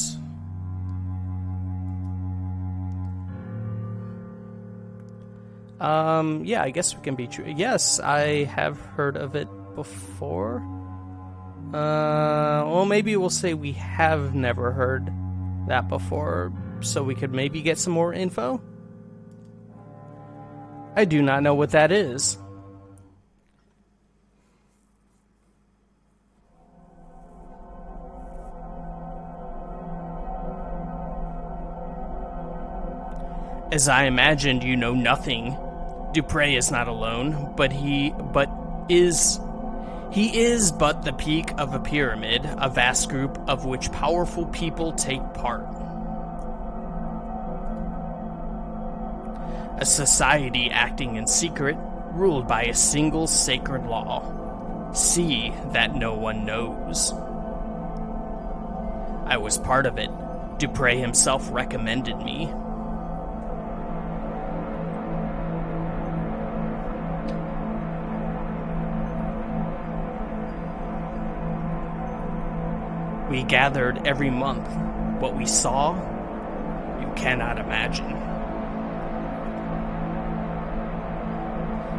Speaker 1: Yeah, I guess we can be true. Yes, I have heard of it before. Well, maybe we'll say we have never heard that before, so we could maybe get some more info. I do not know what that is. As I imagined, you know nothing. Dupre is not alone, but he is but the peak of a pyramid, a vast group of which powerful people take part. A society acting in secret, ruled by a single sacred law. See that no one knows. I was part of it. Dupre himself recommended me. We gathered every month. What we saw, you cannot imagine.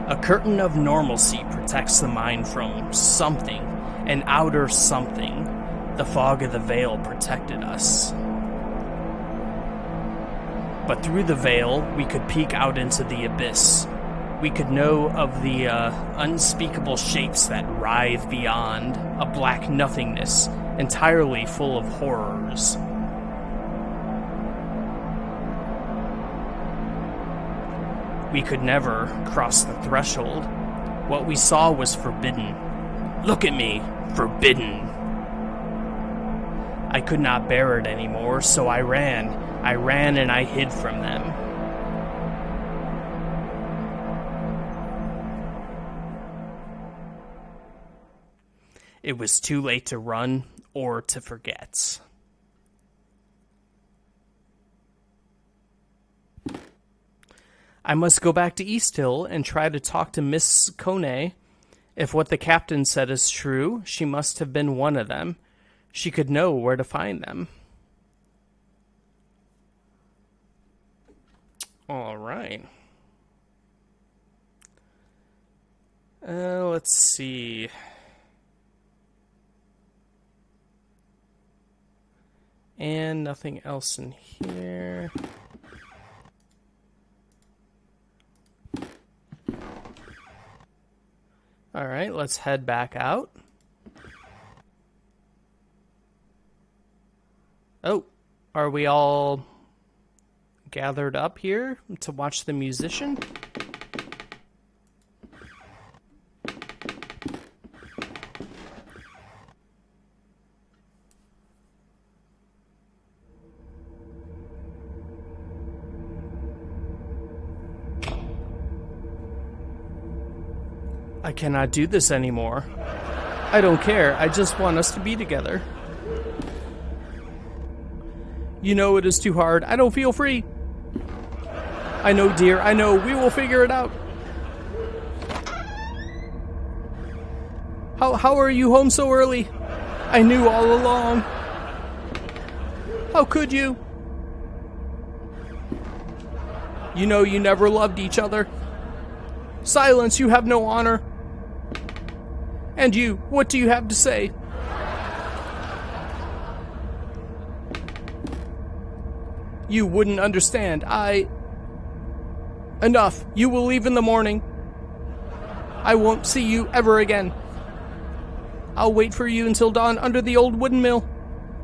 Speaker 1: A curtain of normalcy protects the mind from something, an outer something. The fog of the veil protected us. But through the veil, we could peek out into the abyss. We could know of the unspeakable shapes that writhe beyond, a black nothingness, entirely full of horrors. We could never cross the threshold. What we saw was forbidden. Look at me, forbidden. I could not bear it anymore, so I ran. I ran and I hid from them. It was too late to run or to forget. I must go back to East Hill and try to talk to Miss Kone. If what the captain said is true, she must have been one of them. She could know where to find them. All right. Let's see. And nothing else in here. All right, let's head back out. Oh, are we all gathered up here to watch the musician? I cannot do this anymore. I don't care. I just want us to be together. You know it is too hard. I don't feel free. I know, dear. I know. We will figure it out. How are you home so early? I knew all along. How could you? You know you never loved each other. Silence, you have no honor. And you, what do you have to say? You wouldn't understand. Enough. You will leave in the morning. I won't see you ever again. I'll wait for you until dawn under the old wooden mill,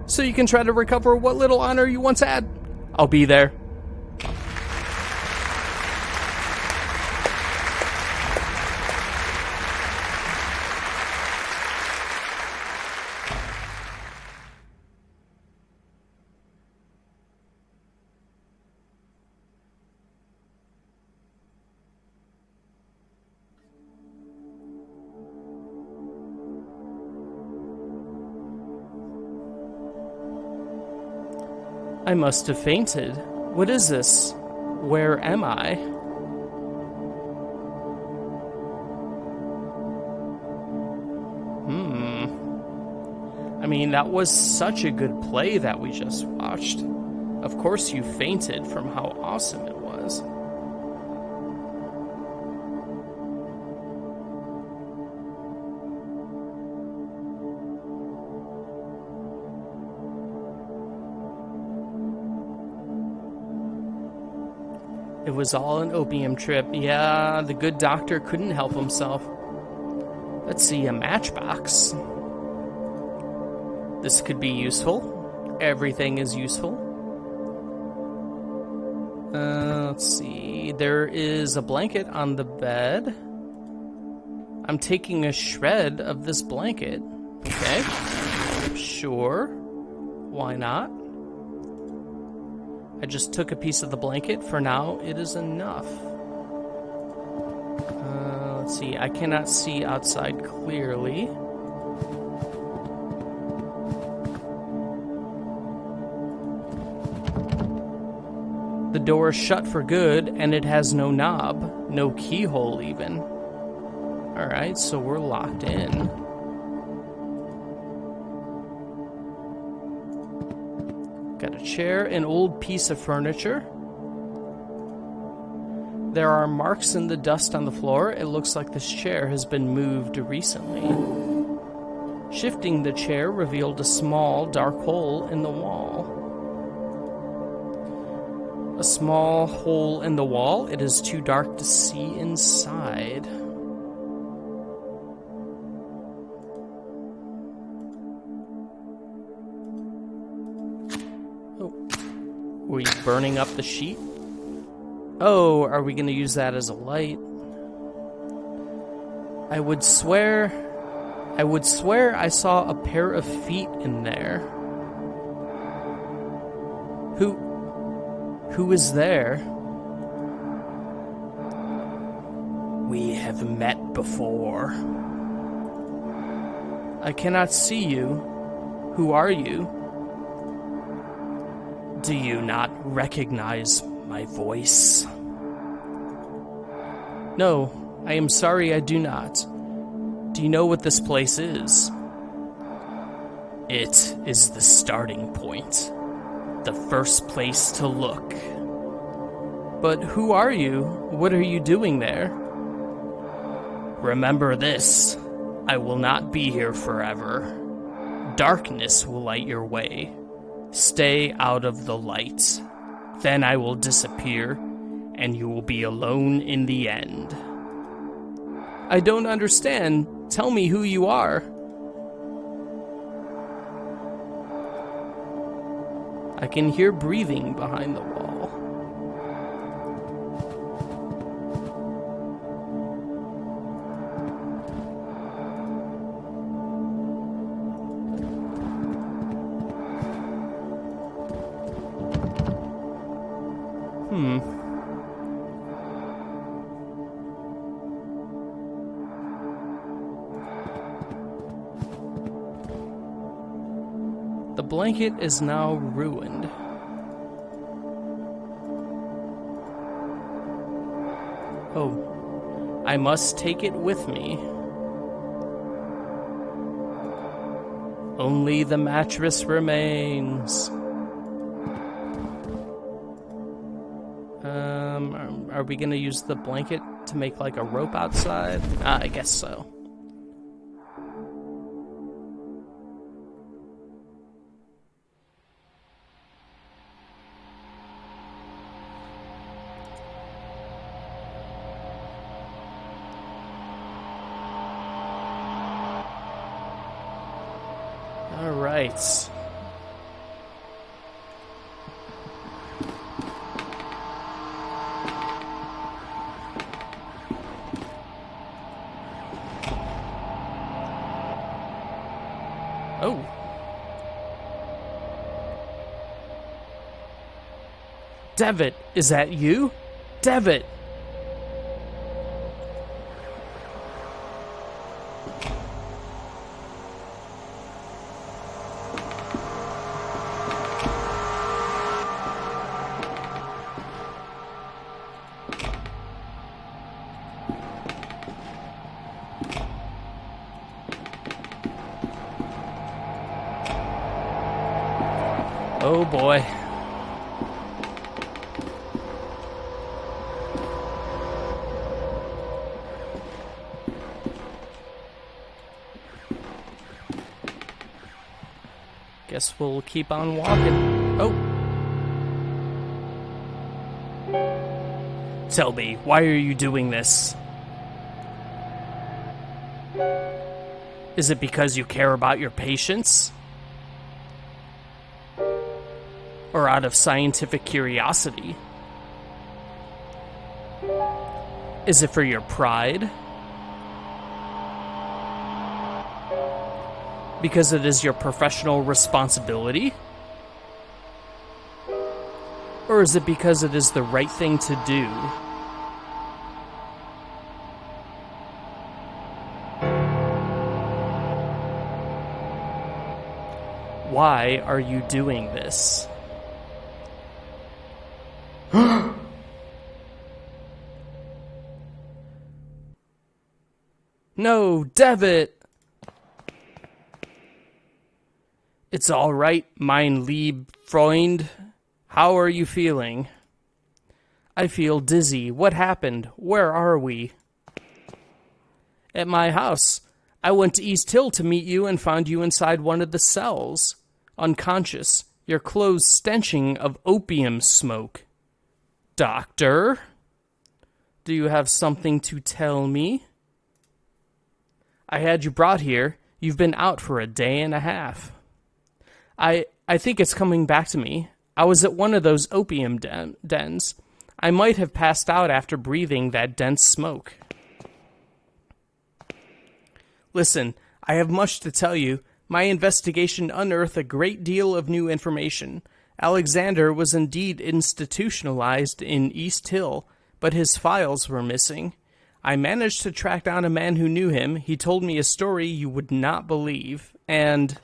Speaker 1: so you can try to recover what little honor you once had. I'll be there. I must have fainted. What is this? Where am I? I mean, that was such a good play that we just watched. Of course you fainted from how awesome it was. It was all an opium trip. Yeah, the good doctor couldn't help himself. Let's see, a matchbox. This could be useful. Everything is useful. Let's see. There is a blanket on the bed. I'm taking a shred of this blanket. Okay. Sure. Why not? I just took a piece of the blanket. For now, it is enough. Let's see. I cannot see outside clearly. The door is shut for good, and it has no knob. No keyhole, even. Alright, so we're locked in. Got a chair, an old piece of furniture. There are marks in the dust on the floor. It looks like this chair has been moved recently. Shifting the chair revealed a small, dark hole in the wall. A small hole in the wall. It is too dark to see inside. Were you burning up the sheet? Oh, are we going to use that as a light? I would swear I saw a pair of feet in there. Who is there? We have met before. I cannot see you. Who are you? Do you not recognize my voice? No, I am sorry I do not. Do you know what this place is? It is the starting point. The first place to look. But who are you? What are you doing there? Remember this. I will not be here forever. Darkness will light your way. Stay out of the light. Then I will disappear, and you will be alone in the end. I don't understand. Tell me who you are. I can hear breathing behind the wall. The blanket is now ruined. Oh, I must take it with me. Only the mattress remains. Are we gonna use the blanket to make like a rope outside? I guess so. All right. Oh. Devitt, is that you? Devitt! Oh boy. Guess we'll keep on walking. Oh. Tell me, why are you doing this? Is it because you care about your patients? Or out of scientific curiosity? Is it for your pride? Because it is your professional responsibility? Or is it because it is the right thing to do? Why are you doing this? No, Devitt! It's all right, mein lieb Freund. How are you feeling? I feel dizzy. What happened? Where are we? At my house. I went to East Hill to meet you and found you inside one of the cells. Unconscious. Your clothes stenching of opium smoke. Doctor? Do you have something to tell me? I had you brought here. You've been out for a day and a half. I think it's coming back to me. I was at one of those opium dens. I might have passed out after breathing that dense smoke. Listen, I have much to tell you. My investigation unearthed a great deal of new information. Alexander was indeed institutionalized in East Hill, but his files were missing. I managed to track down a man who knew him. He told me a story you would not believe, and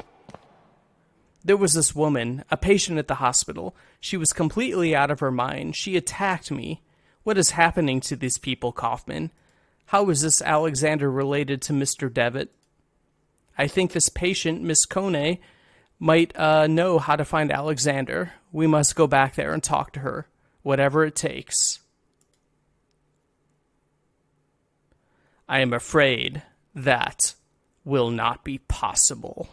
Speaker 1: there was this woman, a patient at the hospital. She was completely out of her mind. She attacked me. What is happening to these people, Kaufman? How is this Alexander related to Mr. Devitt? I think this patient, Miss Kone, might know how to find Alexander. We must go back there and talk to her, whatever it takes. I am afraid that will not be possible.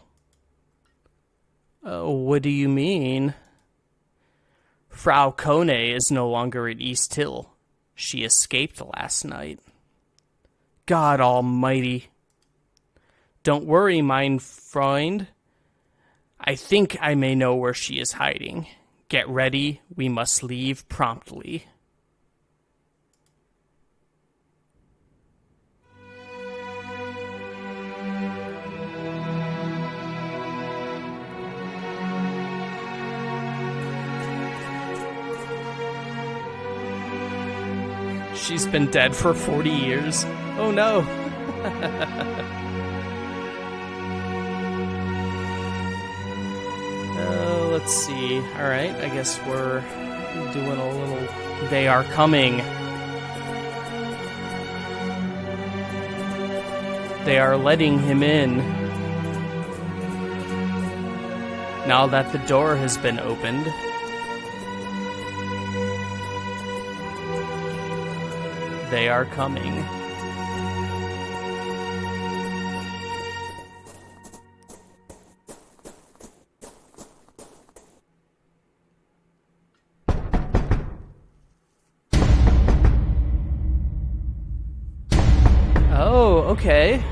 Speaker 1: What do you mean? Frau Kone is no longer at East Hill. She escaped last night. God almighty. Don't worry, mein Freund. I think I may know where she is hiding. Get ready, we must leave promptly. She's been dead for 40 years. Oh no. Let's see. Alright, I guess we're doing a little... They are coming. They are letting him in. Now that the door has been opened. They are coming. Oh, okay.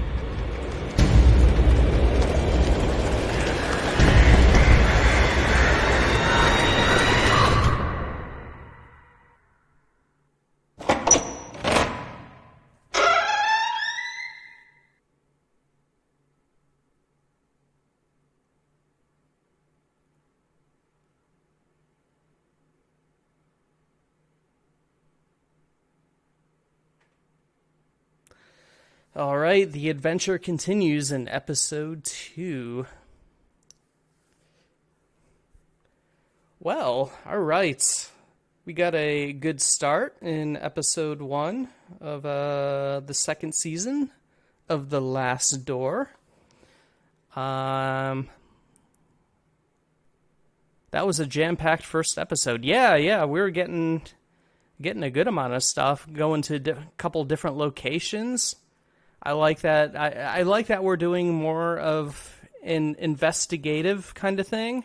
Speaker 1: All right, the adventure continues in episode 2. Well, all right. We got a good start in episode 1 of the second season of The Last Door. That was a jam-packed first episode. Yeah, we were getting a good amount of stuff, going to a couple different locations. I like that. I like that we're doing more of an investigative kind of thing,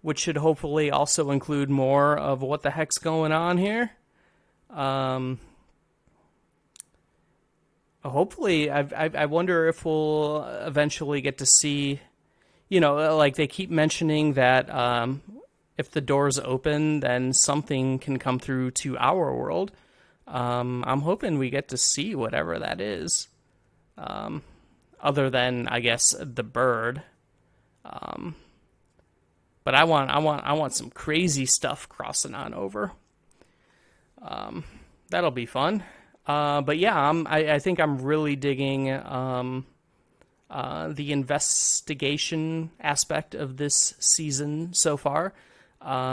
Speaker 1: which should hopefully also include more of what the heck's going on here. Hopefully, I wonder if we'll eventually get to see, like they keep mentioning that if the door's open, then something can come through to our world. I'm hoping we get to see whatever that is. Other than, I guess, the bird. But I want some crazy stuff crossing on over. That'll be fun. But yeah, I think I'm really digging the investigation aspect of this season so far.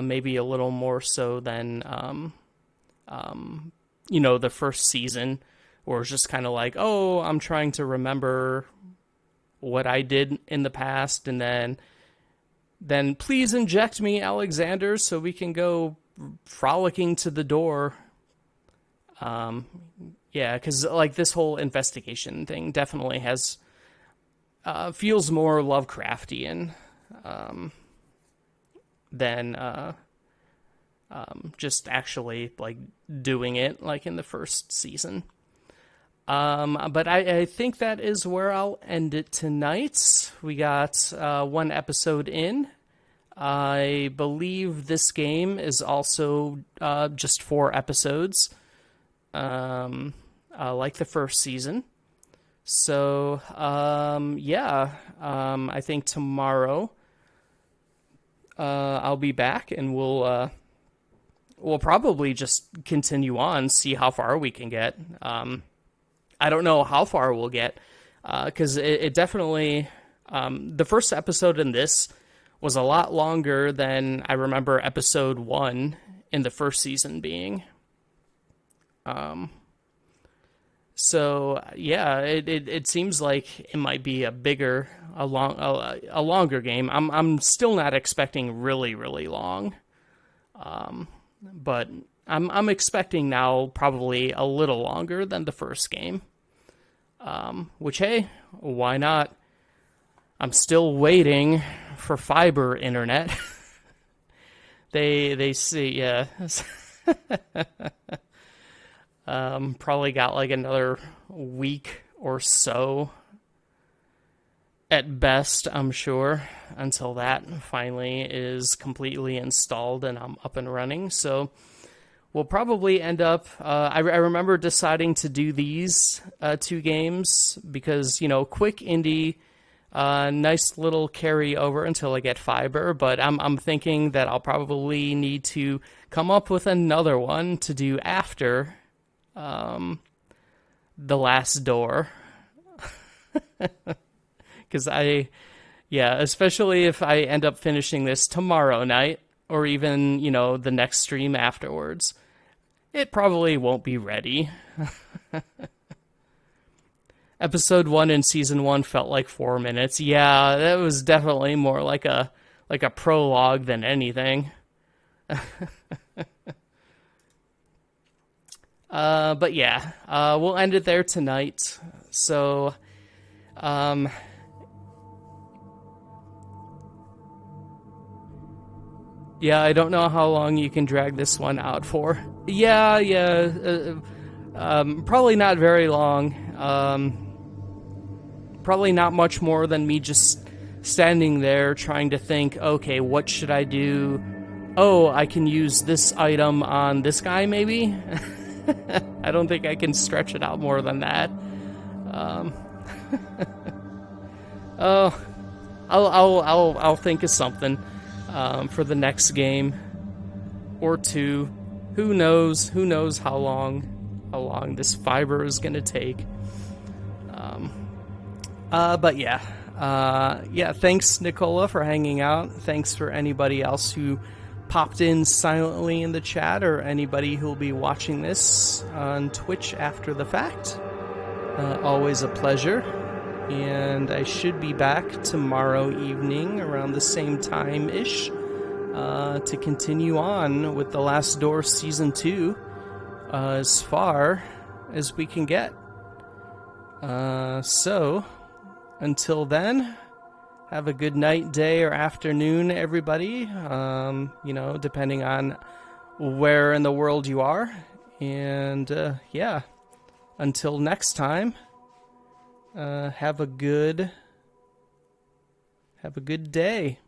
Speaker 1: Maybe a little more so than the first season, where it's just kind of like, oh, I'm trying to remember what I did in the past, and then please inject me, Alexander, so we can go frolicking to the door. Yeah, because like this whole investigation thing definitely has feels more Lovecraftian than just actually like doing it like in the first season. But I think that is where I'll end it tonight. We got one episode in. I believe this game is also just 4 episodes, like the first season. So I think tomorrow I'll be back, and we'll probably just continue on, see how far we can get. I don't know how far we'll get, because it definitely, the first episode in this was a lot longer than I remember episode 1 in the first season being. So yeah, it seems like it might be a longer game. I'm still not expecting really, really long. But I'm expecting now probably a little longer than the first game. Which, hey, why not? I'm still waiting for fiber internet. They see, yeah. Probably got like another week or so at best, I'm sure, until that finally is completely installed and I'm up and running. So we'll probably end up, I remember deciding to do these 2 games because, quick indie, nice little carry over until I get fiber, but I'm thinking that I'll probably need to come up with another one to do after The Last Door. Because especially if I end up finishing this tomorrow night, or even, the next stream afterwards, it probably won't be ready. Episode 1 in Season 1 felt like 4 minutes. Yeah, that was definitely more like a prologue than anything. But yeah, we'll end it there tonight. So, yeah, I don't know how long you can drag this one out for. Probably not very long. Probably not much more than me just standing there trying to think, okay, what should I do? Oh, I can use this item on this guy, maybe? I don't think I can stretch it out more than that. I'll think of something for the next game or 2. Who knows? Who knows how long this fiber is gonna take? But yeah. Thanks, Nicola, for hanging out. Thanks for anybody else who popped in silently in the chat, or anybody who'll be watching this on Twitch after the fact. Always a pleasure. And I should be back tomorrow evening around the same time-ish to continue on with The Last Door Season 2 as far as we can get. So, until then, have a good night, day, or afternoon, everybody. Depending on where in the world you are. And, until next time, have a good day.